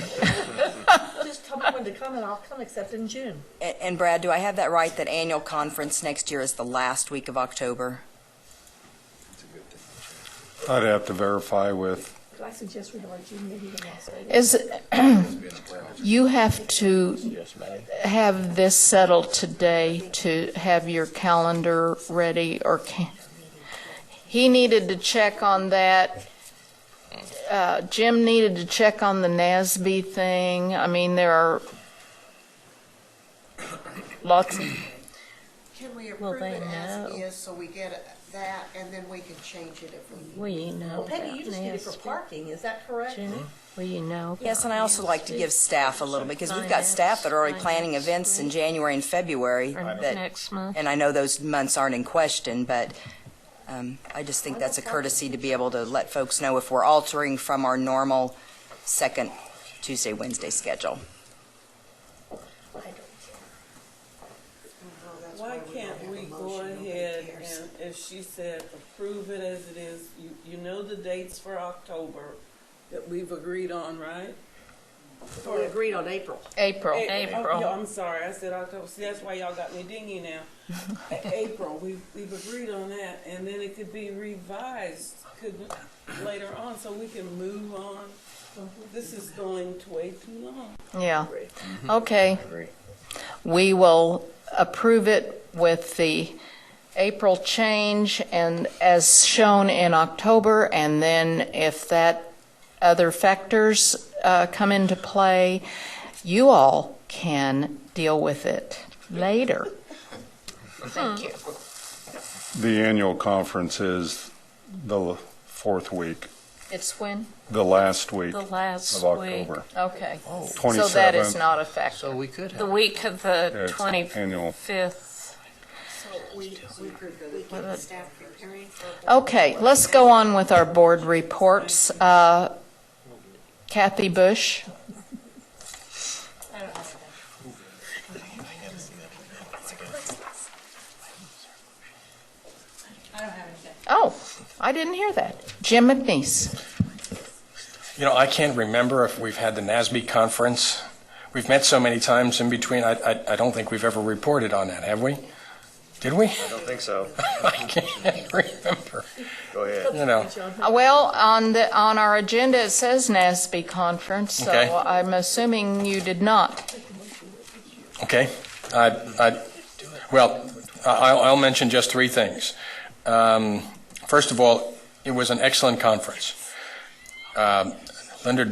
Just tell me when to come and I'll come, except in June. And Brad, do I have that right, that annual conference next year is the last week of October? I'd have to verify with I I suggest we do our June meeting in Las Vegas. You have to have this settled today to have your calendar ready, or he needed to check on that. Jim needed to check on the NASB thing. I mean, there are lots of... Can we approve it as is so we get that, and then we can change it if we need? Well, Peggy, you just did it for parking, is that correct? Well, you know. Yes, and I also like to give staff a little, because we've got staff that are already planning events in January and February. Next month. And I know those months aren't in question, but I just think that's a courtesy to be able to let folks know if we're altering from our normal second Tuesday, Wednesday schedule. Why can't we go ahead and, as she said, approve it as it is? You know the dates for October that we've agreed on, right? We agreed on April. April. Oh, yeah, I'm sorry, I said October. See, that's why y'all got me dingy now. April, we've agreed on that, and then it could be revised later on, so we can move on. This is going way too long. Yeah. Okay. We will approve it with the April change and as shown in October, and then if that other factors come into play, you all can deal with it later. Thank you. The annual conference is the fourth week, It's when? the last week The last of October. Okay. Oh. So that is 27th. not a factor. So we could The week of the Yeah, it's annual. 25th. So we get the staff preparing for... Okay, let's go on with our board reports. Kathy Bush. Oh, I didn't hear that. Jim McNeese. You know, I can't remember if we've had the NASB conference. We've met so many times in between. I don't think we've ever reported on that, have we? Did we? I don't think so. I can't remember. Go ahead. You know. Well, on our agenda it says NASB conference, so Okay. I'm assuming you did not. Okay. I'll mention just three things. First of all, it was an excellent conference. Linda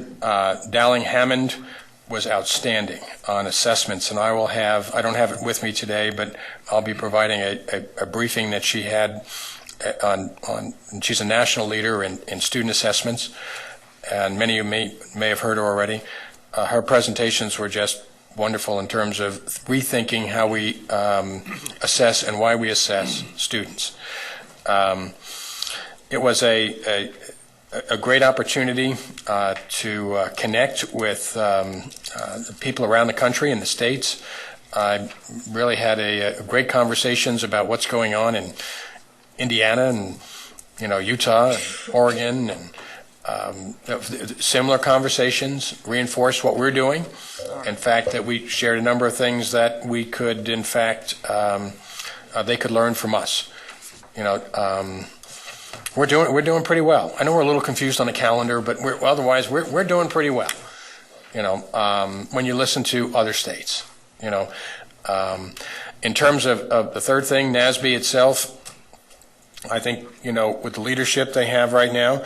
Dowling-Hammond was outstanding on assessments, and I don't have it with me today, but I'll be providing a briefing that she had on and she's a national leader in student assessments, and many of you may have heard her already. Her presentations were just wonderful in terms of rethinking how we assess and why we assess students. It was a great opportunity to connect with the people around the country and the states. I really had great conversations about what's going on in Indiana and Utah, and Oregon, and similar conversations reinforced what we're doing. In fact, that we shared a number of things that we could, in fact, they could learn from us. We're doing pretty well. I know we're a little confused on the calendar, but otherwise we're doing pretty well. When you listen to other states, in terms of the third thing, NASB itself, I think with the leadership they have right now,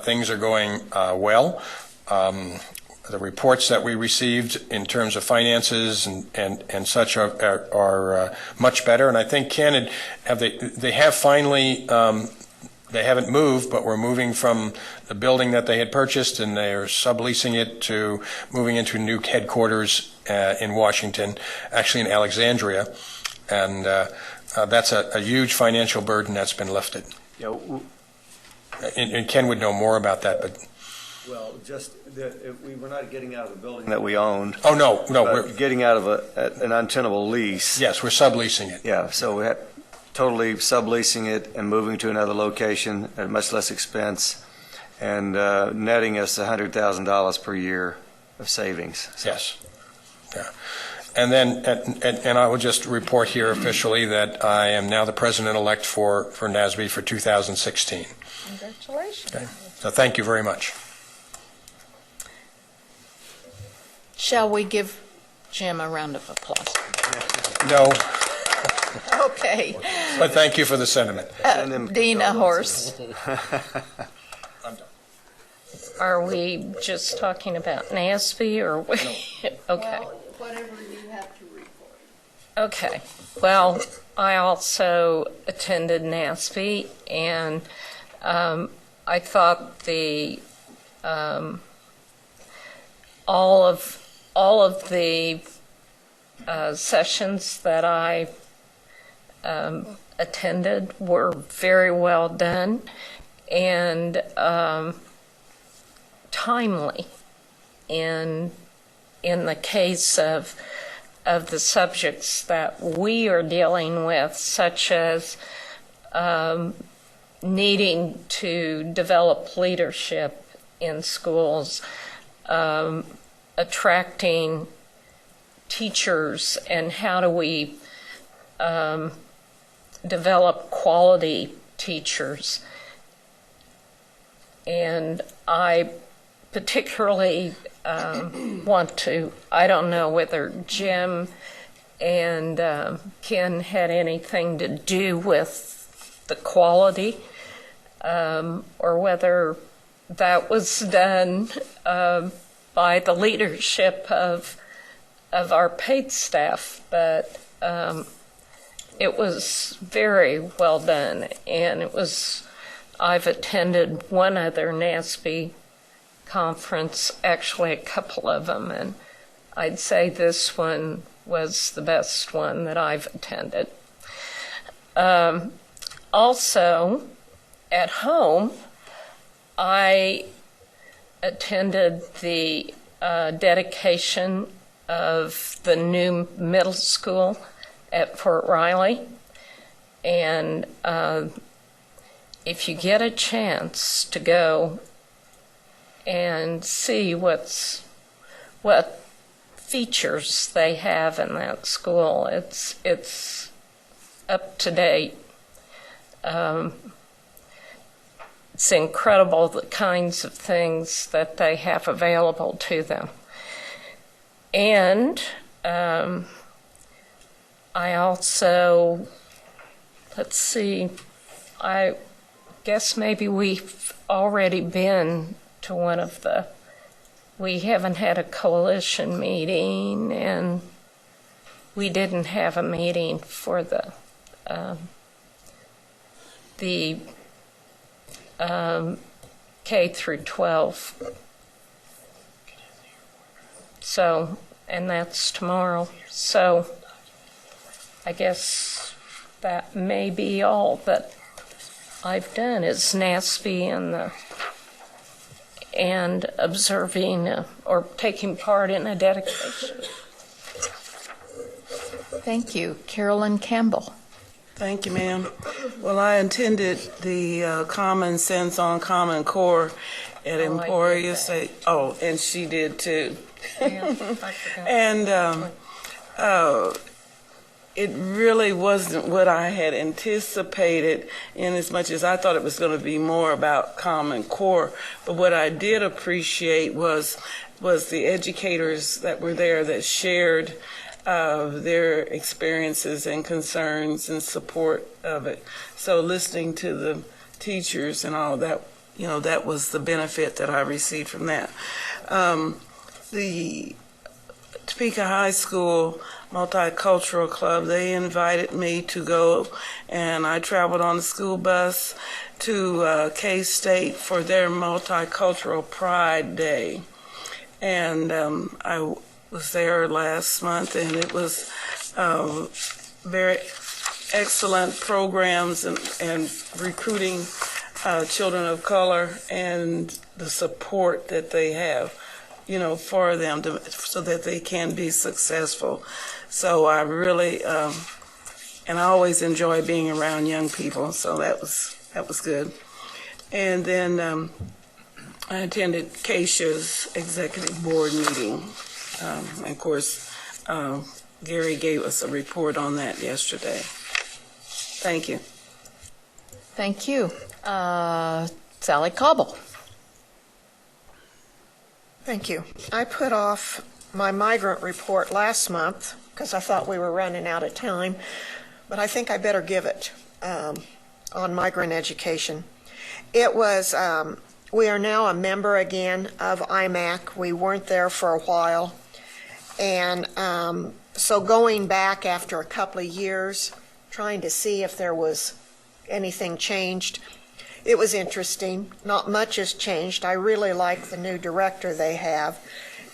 things are going well. The reports that we received in terms of finances and such are much better. And I think Ken they have finally. They haven't moved, but we're moving from the building that they had purchased, and they're subleasing it to moving into new headquarters in Washington, actually in Alexandria. And that's a huge financial burden that's been lifted. Yeah, and Ken would know more about that, but... Well, we were not getting out of the building that we owned. Oh, no, we're getting out of an untenable lease. Yes, we're subleasing it. Yeah, so we had totally subleasing it and moving to another location at much less expense, and netting us $100,000 per year of savings. So. Yes. Yeah. And then, and I will just report here officially that I am now the president-elect for NASB for 2016. Congratulations. Okay. So thank you very much. Shall we give Jim a round of applause? No, Okay. but thank you for the sentiment. Dina Horst. I'm done. Are we just talking about NASB or we? Okay. Whatever you have to report. Okay. Well, I also attended NASB, and I thought the all of the sessions that I attended were very well done and timely in the case of the subjects that we are dealing with, such as needing to develop leadership in schools, attracting teachers, and how do we develop quality teachers. And I particularly want to, I don't know whether Jim and Ken had anything to do with the quality or whether that was done by the leadership of our paid staff, but it was very well done, and I've attended one other NASB conference, actually a couple of them, and I'd say this one was the best one that I've attended. Also, at home, I attended the dedication of the new middle school at Fort Riley, and if you get a chance to go and see what features they have in that school, it's up to date. It's incredible the kinds of things that they have available to them. And I also, let's see, I guess maybe we've already been to one of the, we haven't had a coalition meeting, and we didn't have a meeting for the K through 12. So, and that's tomorrow. So, I guess that may be all that I've done is NASB and observing or taking part in a dedication. Thank you. Carolyn Campbell. Thank you, ma'am. Well, I attended the Common Sense on Common Core at Emporia State. Oh, and she did too. And it really wasn't what I had anticipated, in as much as I thought it was going to be more about Common Core. But what I did appreciate was the educators that were there that shared their experiences and concerns and support of it. So listening to the teachers and all that, you know, that was the benefit that I received from that. The Topeka High School Multicultural Club, they invited me to go, and I traveled on the school bus to K-State for their Multicultural Pride Day. And I was there last month, and it was very excellent programs and recruiting children of color and the support that they have, you know, for them so that they can be successful. So I really, and I always enjoy being around young people, so that was good. And then I attended Keisha's executive board meeting. And of course, Gary gave us a report on that yesterday. Thank you. Thank you. Sally Cobble. Thank you. I put off my migrant report last month because I thought we were running out of time, but I think I better give it on migrant education. It was, we are now a member again of IMAC. We weren't there for a while. And so going back after a couple of years, trying to see if there was anything changed, it was interesting. Not much has changed. I really like the new director they have.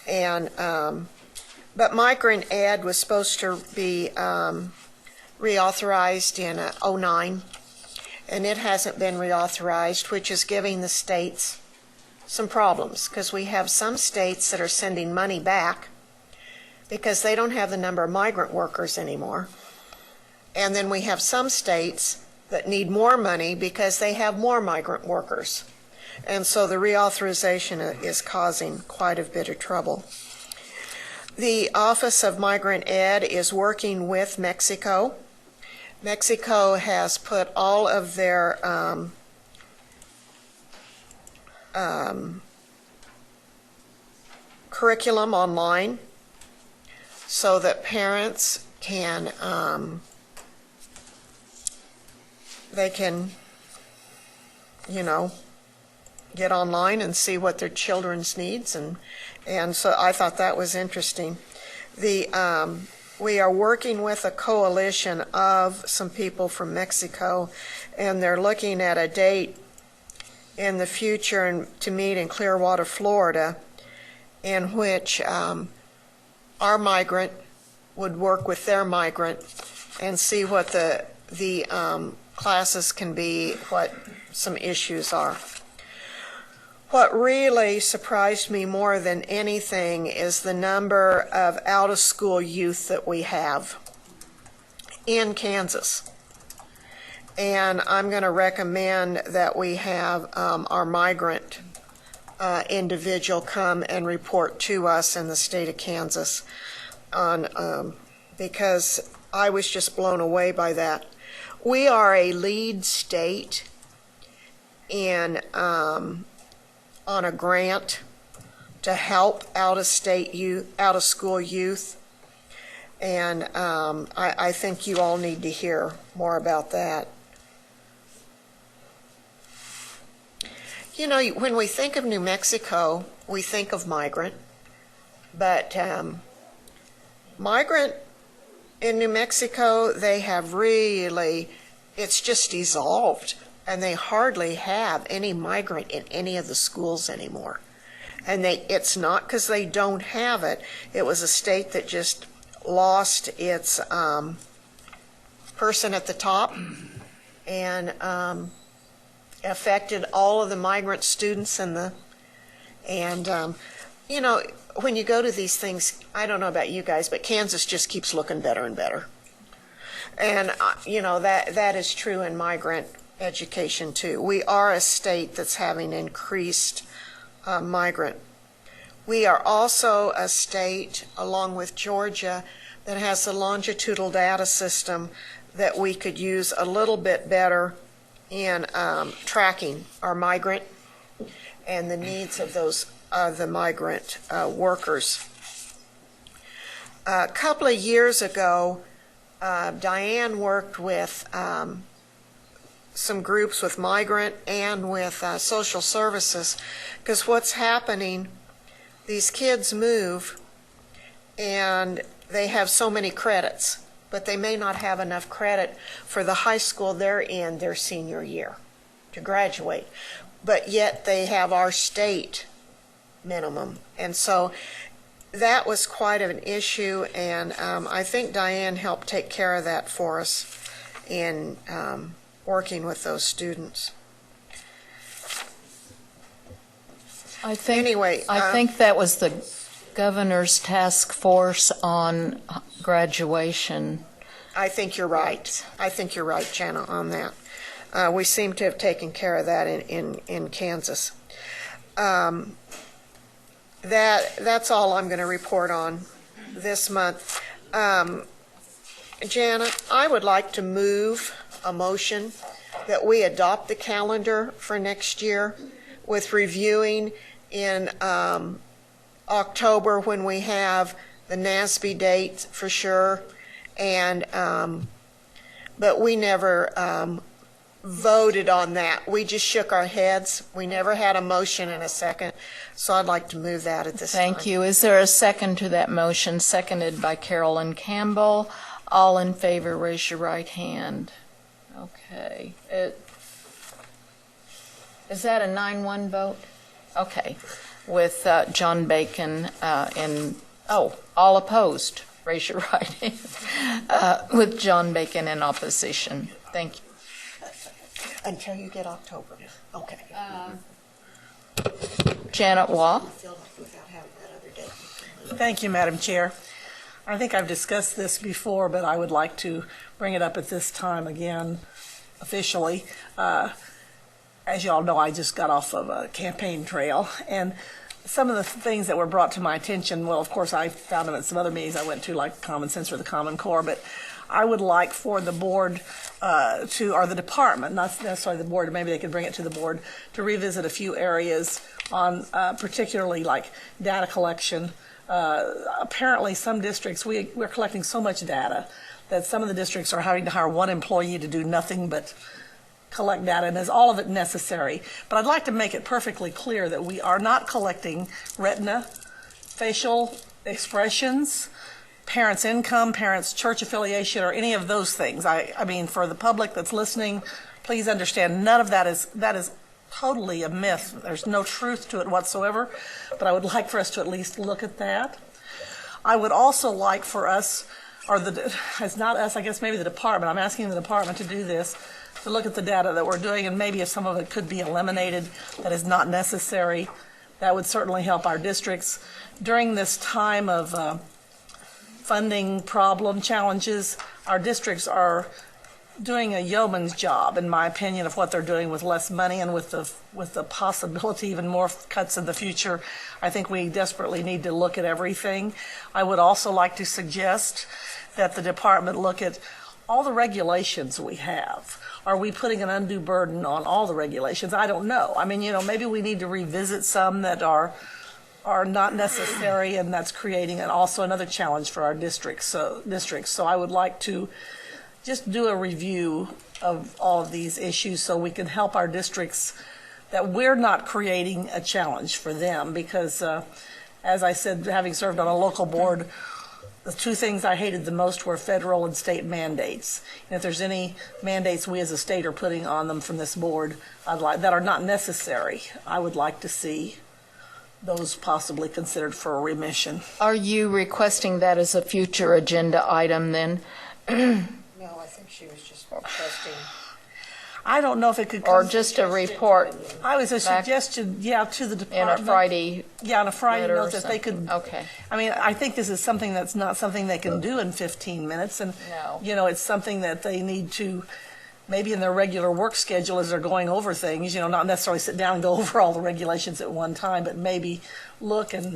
And but migrant ed was supposed to be reauthorized in '09, and it hasn't been reauthorized, which is giving the states some problems because we have some states that are sending money back because they don't have the number of migrant workers anymore. And then we have some states that need more money because they have more migrant workers. And so the reauthorization is causing quite a bit of trouble. The Office of Migrant Ed is working with Mexico. Mexico has put all of their curriculum online so that parents can they can, you know, get online and see what their children's needs, and so I thought that was interesting. We are working with a coalition of some people from Mexico, and they're looking at a date in the future to meet in Clearwater, Florida, in which our migrant would work with their migrant and see what the classes can be, what some issues are. What really surprised me more than anything is the number of out-of-school youth that we have in Kansas. And I'm going to recommend that we have our migrant individual come and report to us in the state of Kansas on because I was just blown away by that. We are a lead state in on a grant to help out-of-state youth, out-of-school youth, and I think you all need to hear more about that. You know, when we think of New Mexico, we think of migrant, but migrant in New Mexico, they have really, it's just dissolved, and they hardly have any migrant in any of the schools anymore. And it's not because they don't have it. It was a state that just lost its person at the top and affected all of the migrant students and you know, when you go to these things, I don't know about you guys, but Kansas just keeps looking better and better. And you know, that is true in migrant education too. We are a state that's having increased migrant. We are also a state, along with Georgia, that has a longitudinal data system that we could use a little bit better in tracking our migrant and the needs of those the migrant workers. A couple of years ago, Diane worked with some groups with migrant and with social services, because what's happening, these kids move and they have so many credits, but they may not have enough credit for the high school they're in their senior year to graduate, but yet they have our state minimum. And so that was quite an issue, and I think Diane helped take care of that for us in working with those students. I think, anyway, I think that was the governor's task force on graduation. I think you're right. I think you're right, Jana, on that. We seem to have taken care of that in Kansas. That's all I'm going to report on this month. Jana, I would like to move a motion that we adopt the calendar for next year with reviewing in October when we have the NASB date for sure. And, but we never voted on that. We just shook our heads. We never had a motion and a second. So I'd like to move that at this time. Thank you. Is there a second to that motion? Seconded by Carolyn Campbell. All in favor, raise your right hand. Okay. Is that a 9-1 vote? Okay. With John Bacon all opposed, raise your right hand. With John Bacon in opposition. Thank you. Until you get October. Okay. Janet Waugh. Thank you, Madam Chair. I think I've discussed this before, but I would like to bring it up at this time again officially. As you all know, I just got off of a campaign trail, and some of the things that were brought to my attention, well, of course, I found them at some other meetings I went to, like Common Sense or the Common Core, but I would like for the board or the department, not necessarily the board, maybe they could bring it to the board, to revisit a few areas on particularly like data collection. Apparently, some districts, we're collecting so much data that some of the districts are having to hire one employee to do nothing but collect data, and is all of it necessary? But I'd like to make it perfectly clear that we are not collecting retina, facial expressions, parents' income, parents' church affiliation, or any of those things. I mean, for the public that's listening, please understand none of that is totally a myth. There's no truth to it whatsoever, but I would like for us to at least look at that. I would also like for us, it's not us, I guess maybe the department, I'm asking the department to do this, to look at the data that we're doing, and maybe if some of it could be eliminated that is not necessary, that would certainly help our districts. During this time of funding problem challenges, our districts are doing a yeoman's job, in my opinion, of what they're doing with less money and with the possibility even more cuts in the future. I think we desperately need to look at everything. I would also like to suggest that the department look at all the regulations we have. Are we putting an undue burden on all the regulations? I don't know. I mean, maybe we need to revisit some that are not necessary, and that's creating also another challenge for our districts. So I would like to just do a review of all of these issues so we can help our districts, that we're not creating a challenge for them, because as I said, having served on a local board, the two things I hated the most were federal and state mandates. And if there's any mandates we as a state are putting on them from this board that are not necessary, I would like to see those possibly considered for a remission. Are you requesting that as a future agenda item then? No, I think she was just requesting. I don't know if it could or just a report. I was a suggestion, to the department. In a Friday. Yeah, on a Friday note that they could. Okay. I mean, I think this is something that's not something they can do in 15 minutes, and it's something that they need to maybe in their regular work schedule as they're going over things. Not necessarily sit down and go over all the regulations at one time, but maybe look and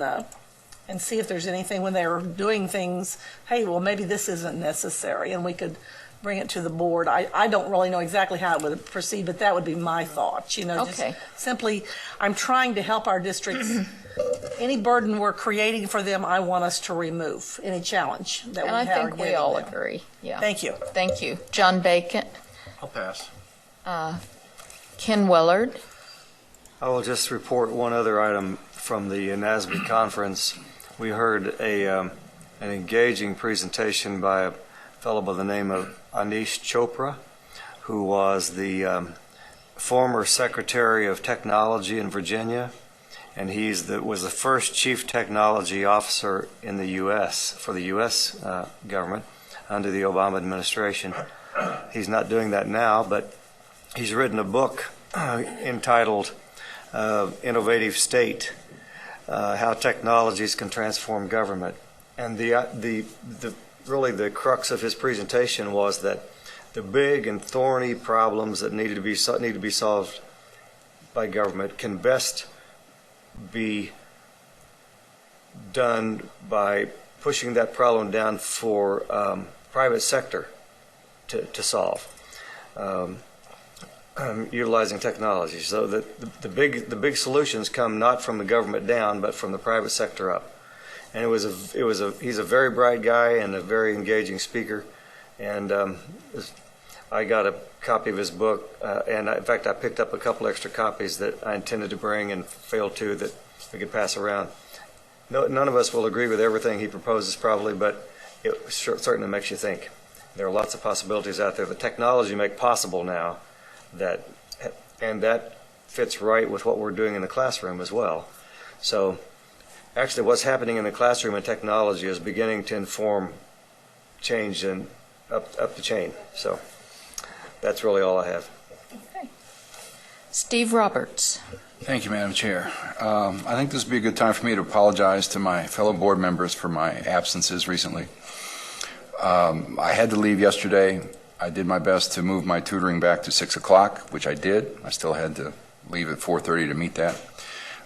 see if there's anything when they're doing things. Hey, well, maybe this isn't necessary, and we could bring it to the board. I don't really know exactly how it would proceed, but that would be my thoughts. Okay. Just simply, I'm trying to help our districts. Any burden we're creating for them, I want us to remove. Any challenge that we have. And I think we all agree. Yeah. Thank you. Thank you. John Bacon. I'll pass. Ken Willard. I will just report one other item from the NASB conference. We heard an engaging presentation by a fellow by the name of Anish Chopra, who was the former Secretary of Technology in Virginia, and was the first Chief Technology Officer in the U.S. for the U.S. government under the Obama administration. He's not doing that now, but he's written a book entitled Innovative State, How Technologies Can Transform Government. And really the crux of his presentation was that the big and thorny problems that need to be solved by government can best be done by pushing that problem down for private sector to solve. utilizing technology. So the big solutions come not from the government down, but from the private sector up. And he's a very bright guy and a very engaging speaker. And I got a copy of his book, and in fact, I picked up a couple extra copies that I intended to bring and failed to, that we could pass around. None of us will agree with everything he proposes probably, but it certainly makes you think. There are lots of possibilities out there. The technology make possible now, and that fits right with what we're doing in the classroom as well. So actually what's happening in the classroom and technology is beginning to inform change and up the chain. So that's really all I have. Okay. Steve Roberts. Thank you, Madam Chair. I think this would be a good time for me to apologize to my fellow board members for my absences recently. I had to leave yesterday. I did my best to move my tutoring back to 6 o'clock, which I did. I still had to leave at 4:30 to meet that.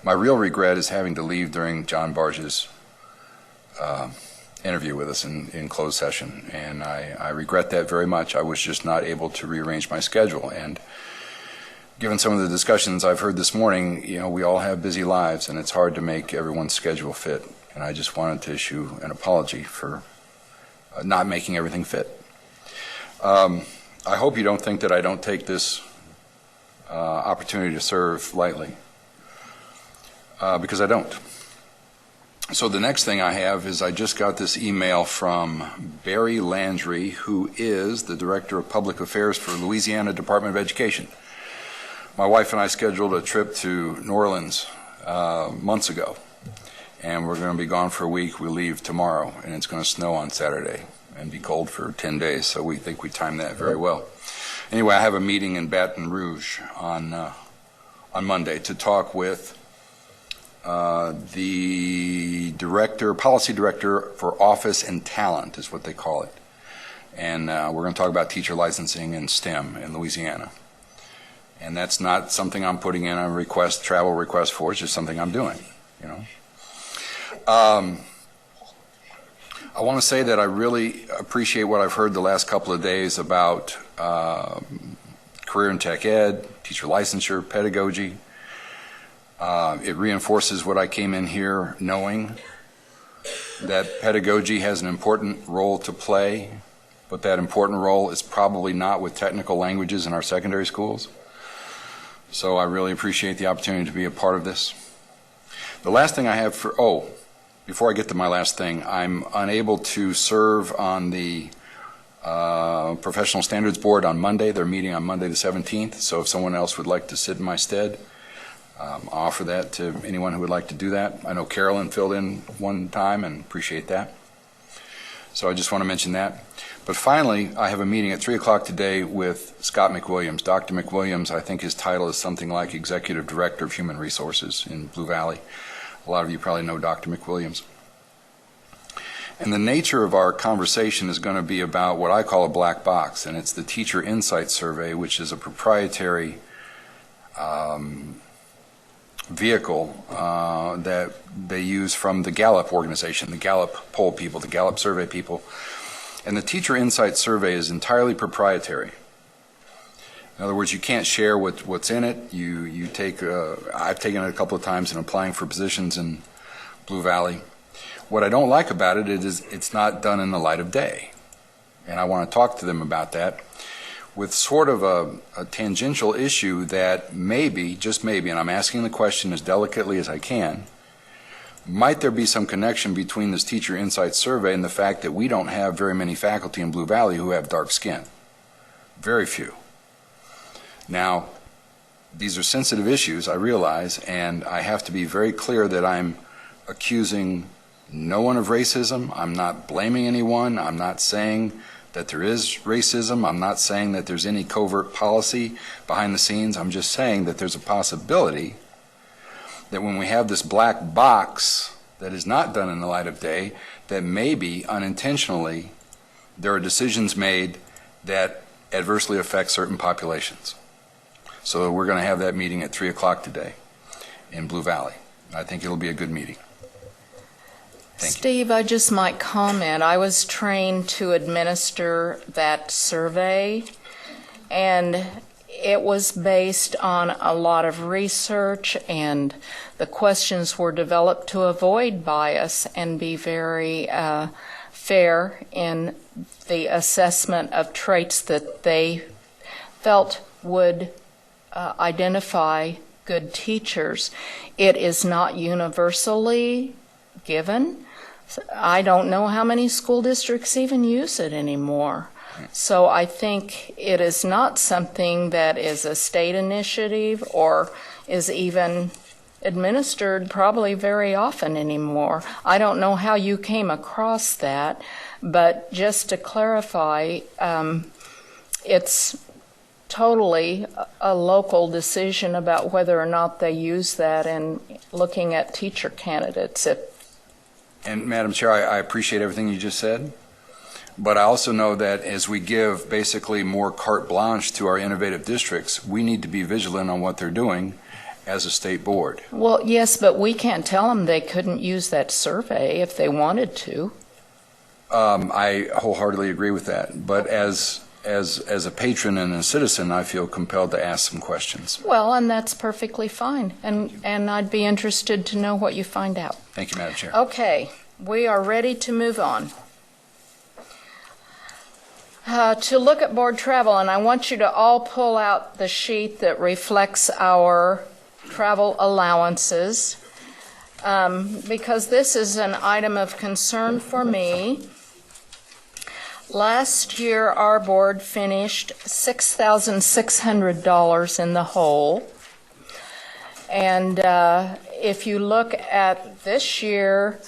My real regret is having to leave during John Barge's interview with us in closed session, and I regret that very much. I was just not able to rearrange my schedule, and given some of the discussions I've heard this morning, we all have busy lives, and it's hard to make everyone's schedule fit, and I just wanted to issue an apology for not making everything fit. I hope you don't think that I don't take this opportunity to serve lightly, because I don't. So the next thing I have is I just got this email from Barry Landry, who is the Director of Public Affairs for Louisiana Department of Education. My wife and I scheduled a trip to New Orleans months ago, and we're going to be gone for a week. We leave tomorrow, and it's going to snow on Saturday and be cold for 10 days, so we think we timed that very well. Anyway, I have a meeting in Baton Rouge on Monday to talk with the policy director for office and talent is what they call it. And we're going to talk about teacher licensing and STEM in Louisiana. And that's not something I'm putting in a travel request for, it's just something I'm doing, I want to say that I really appreciate what I've heard the last couple of days about career and tech ed, teacher licensure, pedagogy. It reinforces what I came in here knowing, that pedagogy has an important role to play, but that important role is probably not with technical languages in our secondary schools. So I really appreciate the opportunity to be a part of this. The last thing I have before I get to my last thing, I'm unable to serve on the Professional Standards Board on Monday. They're meeting on Monday the 17th, so if someone else would like to sit in my stead, I'll offer that to anyone who would like to do that. I know Carolyn filled in one time and appreciate that. So I just want to mention that. But finally, I have a meeting at 3 o'clock today with Scott McWilliams. Dr. McWilliams, I think his title is something like Executive Director of Human Resources in Blue Valley. A lot of you probably know Dr. McWilliams. And the nature of our conversation is going to be about what I call a black box, and it's the Teacher Insight Survey, which is a proprietary vehicle that they use from the Gallup organization, the Gallup poll people, the Gallup survey people. And the Teacher Insight Survey is entirely proprietary. In other words, you can't share what's in it. I've taken it a couple of times in applying for positions in Blue Valley. What I don't like about it is it's not done in the light of day. And I want to talk to them about that with sort of a tangential issue that maybe, just maybe, and I'm asking the question as delicately as I can, might there be some connection between this Teacher Insight Survey and the fact that we don't have very many faculty in Blue Valley who have dark skin? Very few. Now, these are sensitive issues, I realize, and I have to be very clear that I'm accusing no one of racism. I'm not blaming anyone. I'm not saying that there is racism. I'm not saying that there's any covert policy behind the scenes. I'm just saying that there's a possibility that when we have this black box that is not done in the light of day, that maybe unintentionally there are decisions made that adversely affect certain populations. So we're going to have that meeting at 3 o'clock today in Blue Valley. I think it'll be a good meeting. Steve, I just might comment. I was trained to administer that survey, and it was based on a lot of research, and the questions were developed to avoid bias and be very fair in the assessment of traits that they felt would identify good teachers. It is not universally given. I don't know how many school districts even use it anymore. So I think it is not something that is a state initiative or is even administered probably very often anymore. I don't know how you came across that, but just to clarify, it's totally a local decision about whether or not they use that in looking at teacher candidates. And Madam Chair, I appreciate everything you just said, but I also know that as we give basically more carte blanche to our innovative districts, we need to be vigilant on what they're doing as a state board. Well, yes, but we can't tell them they couldn't use that survey if they wanted to. I wholeheartedly agree with that, but as a patron and a citizen, I feel compelled to ask some questions. Well, and that's perfectly fine, and I'd be interested to know what you find out. Thank you, Madam Chair. Okay, we are ready to move on. To look at board travel, and I want you to all pull out the sheet that reflects our travel allowances, because this is an item of concern for me. Last year, our board finished $6,600 in the hole. And if you look at this year,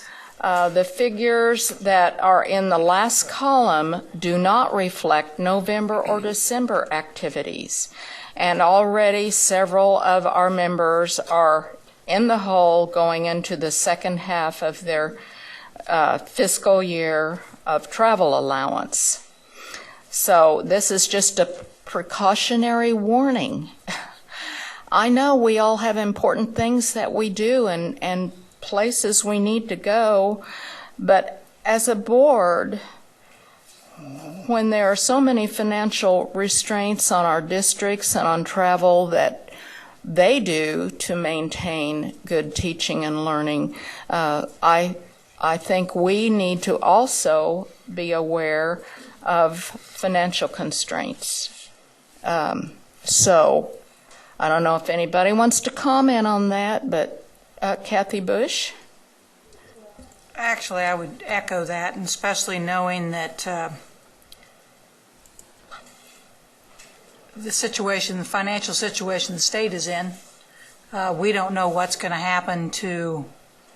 the figures that are in the last column do not reflect November or December activities. And already several of our members are in the hole going into the second half of their fiscal year of travel allowance. So this is just a precautionary warning. I know we all have important things that we do and places we need to go, but as a board, when there are so many financial restraints on our districts and on travel that they do to maintain good teaching and learning, I think we need to also be aware of financial constraints. So I don't know if anybody wants to comment on that, but Kathy Bush? Actually, I would echo that, and especially knowing that the financial situation the state is in, we don't know what's going to happen to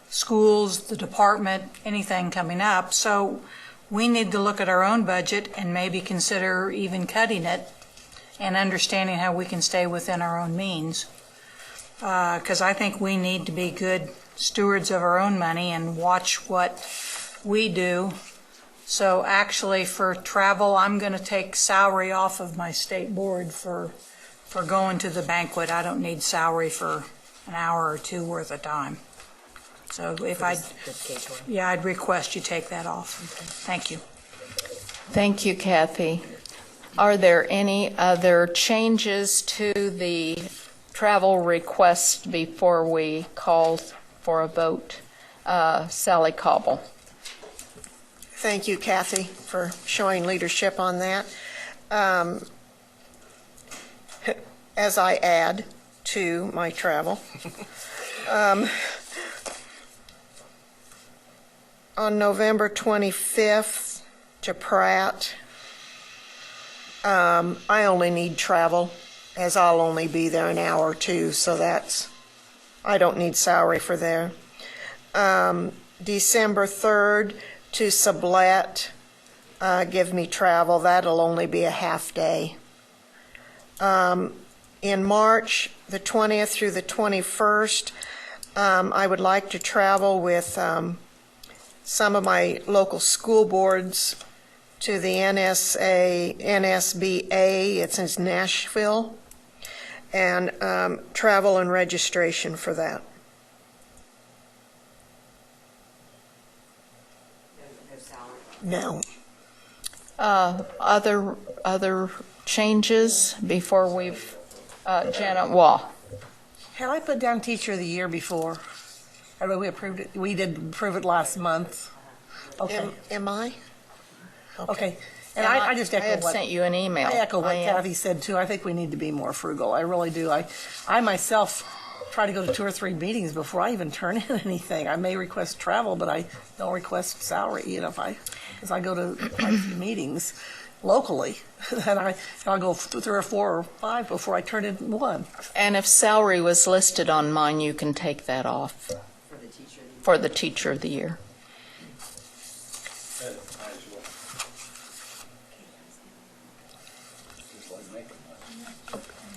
schools, the department, anything coming up. So we need to look at our own budget and maybe consider even cutting it and understanding how we can stay within our own means. Because I think we need to be good stewards of our own money and watch what we do. So actually for travel, I'm going to take salary off of my state board for going to the banquet. I don't need salary for an hour or two worth of time. So if I'd request you take that off. Thank you. Thank you, Kathy. Are there any other changes to the travel request before we call for a vote? Sally Cobble. Thank you, Kathy, for showing leadership on that. As I add to my travel, on November 25th to Pratt, I only need travel, as I'll only be there an hour or two, so I don't need salary for there. December 3rd to Sublette, give me travel. That'll only be a half day. In March, the 20th through the 21st, I would like to travel with some of my local school boards to the NSBA, it's in Nashville, and travel and registration for that. No. Other changes before we've Janet Waugh. Had I put down Teacher of the Year before? I mean, we approved it. We did approve it last month. Okay. Am I? Okay. And I just echo I had what sent you an email. I echo what Kathy said too. I think we need to be more frugal. I really do. I myself try to go to 2 or 3 meetings before I even turn in anything. I may request travel, but I don't request salary. You know, because I go to quite a few meetings locally, and I'll go 3 or 4 or 5 before I turn in one. And if salary was listed on mine, you can take that off for the Teacher of the Year.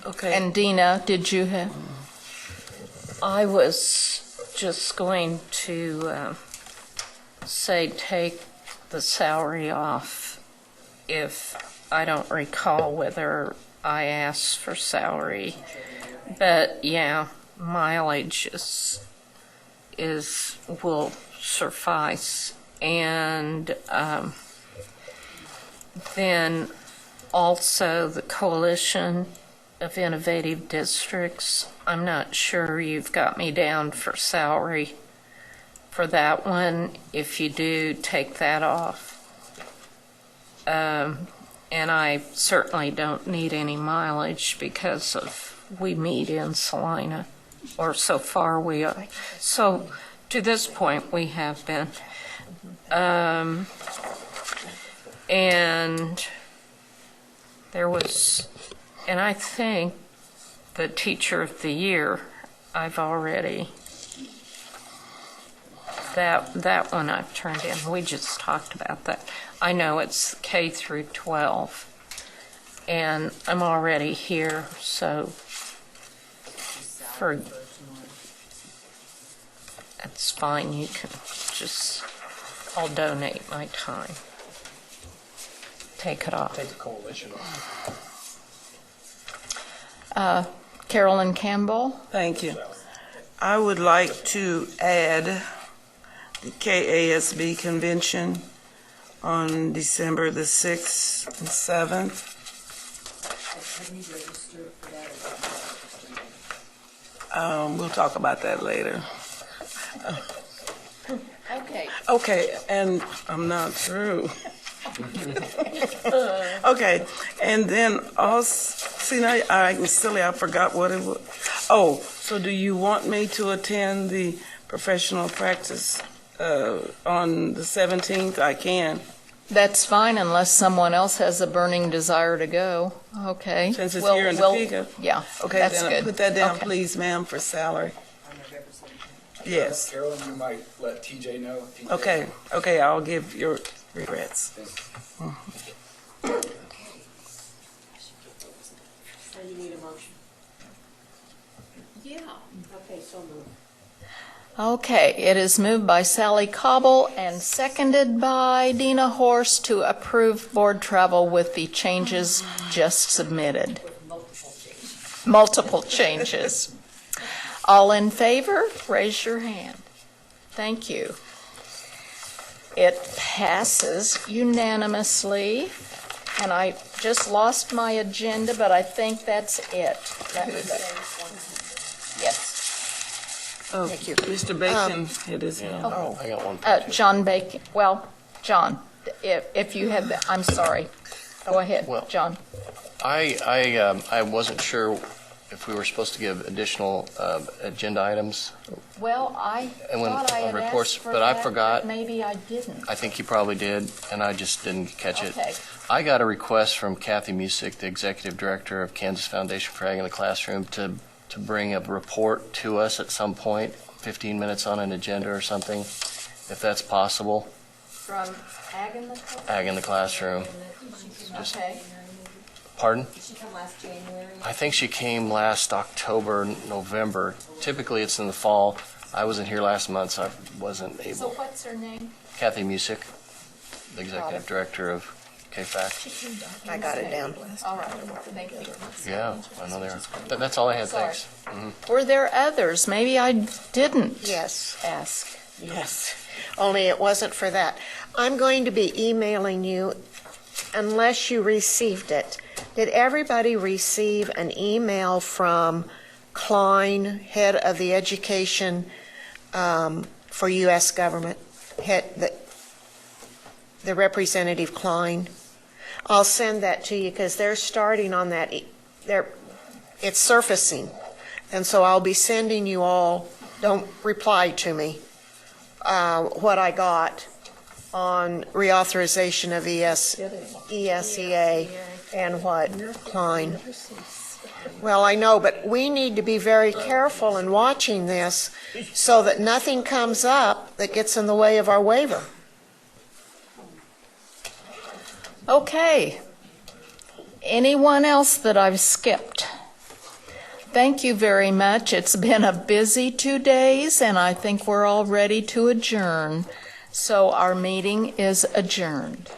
Okay. And Dina, did you have? I was just going to say take the salary off if I don't recall whether I asked for salary. But yeah, mileage will suffice. And then also the Coalition of Innovative Districts. I'm not sure you've got me down for salary for that one. If you do, take that off. And I certainly don't need any mileage because we meet in Salina, or so far we are. So to this point, we have been. And there was, and I think the Teacher of the Year, I've already, that one I've turned in. We just talked about that. I know it's K through 12, and I'm already here, so that's fine. You can just, I'll donate my time. Take it off. Take the coalition off. Carolyn Campbell. Thank you. I would like to add the KASB convention on December the 6th and 7th. We'll talk about that later. Okay. Okay, and I'm not through. Okay, and then also, see, now I'm silly, I forgot what it was. Oh, so do you want me to attend the professional practice on the 17th? I can. That's fine unless someone else has a burning desire to go. Okay. Since it's here in Topeka? Yeah, Okay, that's then good. put that down, Okay. please, ma'am, for salary. Yes. Carolyn, you might let TJ know. Okay, I'll give your regrets. So you need a motion? Yeah. Okay, so moved. Okay, it is moved by Sally Cobble and seconded by Dina Horst to approve board travel with the changes just submitted. Multiple changes. All in favor, raise your hand. Thank you. It passes unanimously, and I just lost my agenda, but I think that's it. Yes. Oh, Thank you. Mr. Bacon hit his hand. Oh. I got one. John Bacon, well, John, if you have, I'm sorry. Go ahead, Well, John. I wasn't sure if we were supposed to give additional agenda items. Well, I And when thought I had reports, asked for but I that, forgot. but maybe I didn't. I think you probably did, and I just didn't catch it. Okay. I got a request from Kathy Musick, the Executive Director of Kansas Foundation for Ag in the Classroom, to bring a report to us at some point, 15 minutes on an agenda or something, if that's possible. From Ag in the Classroom? Ag in the Classroom. Just- Okay. Pardon? Did she come last January? I think she came last October, November. Typically, it's in the fall. I wasn't here last month, so I wasn't So able. what's her name? Kathy Musick, the Executive Director of KFAC. I got it down. All right, thank you. Yeah, I know they are. That's all I had, Sorry. thanks. Mhm. Were there others? Maybe I didn't Yes. ask. Yes, only it wasn't for that. I'm going to be emailing you, unless you received it, Did everybody receive an email from Klein, head of the education for U.S. government, the Representative Klein? I'll send that to you because they're starting on that. It's surfacing. And so I'll be sending you all, don't reply to me, what I got on reauthorization of ESEA and what Klein. Well, I know, but we need to be very careful in watching this so that nothing comes up that gets in the way of our waiver. Okay. Anyone else that I've skipped? Thank you very much. It's been a busy 2 days, and I think we're all ready to adjourn. So our meeting is adjourned.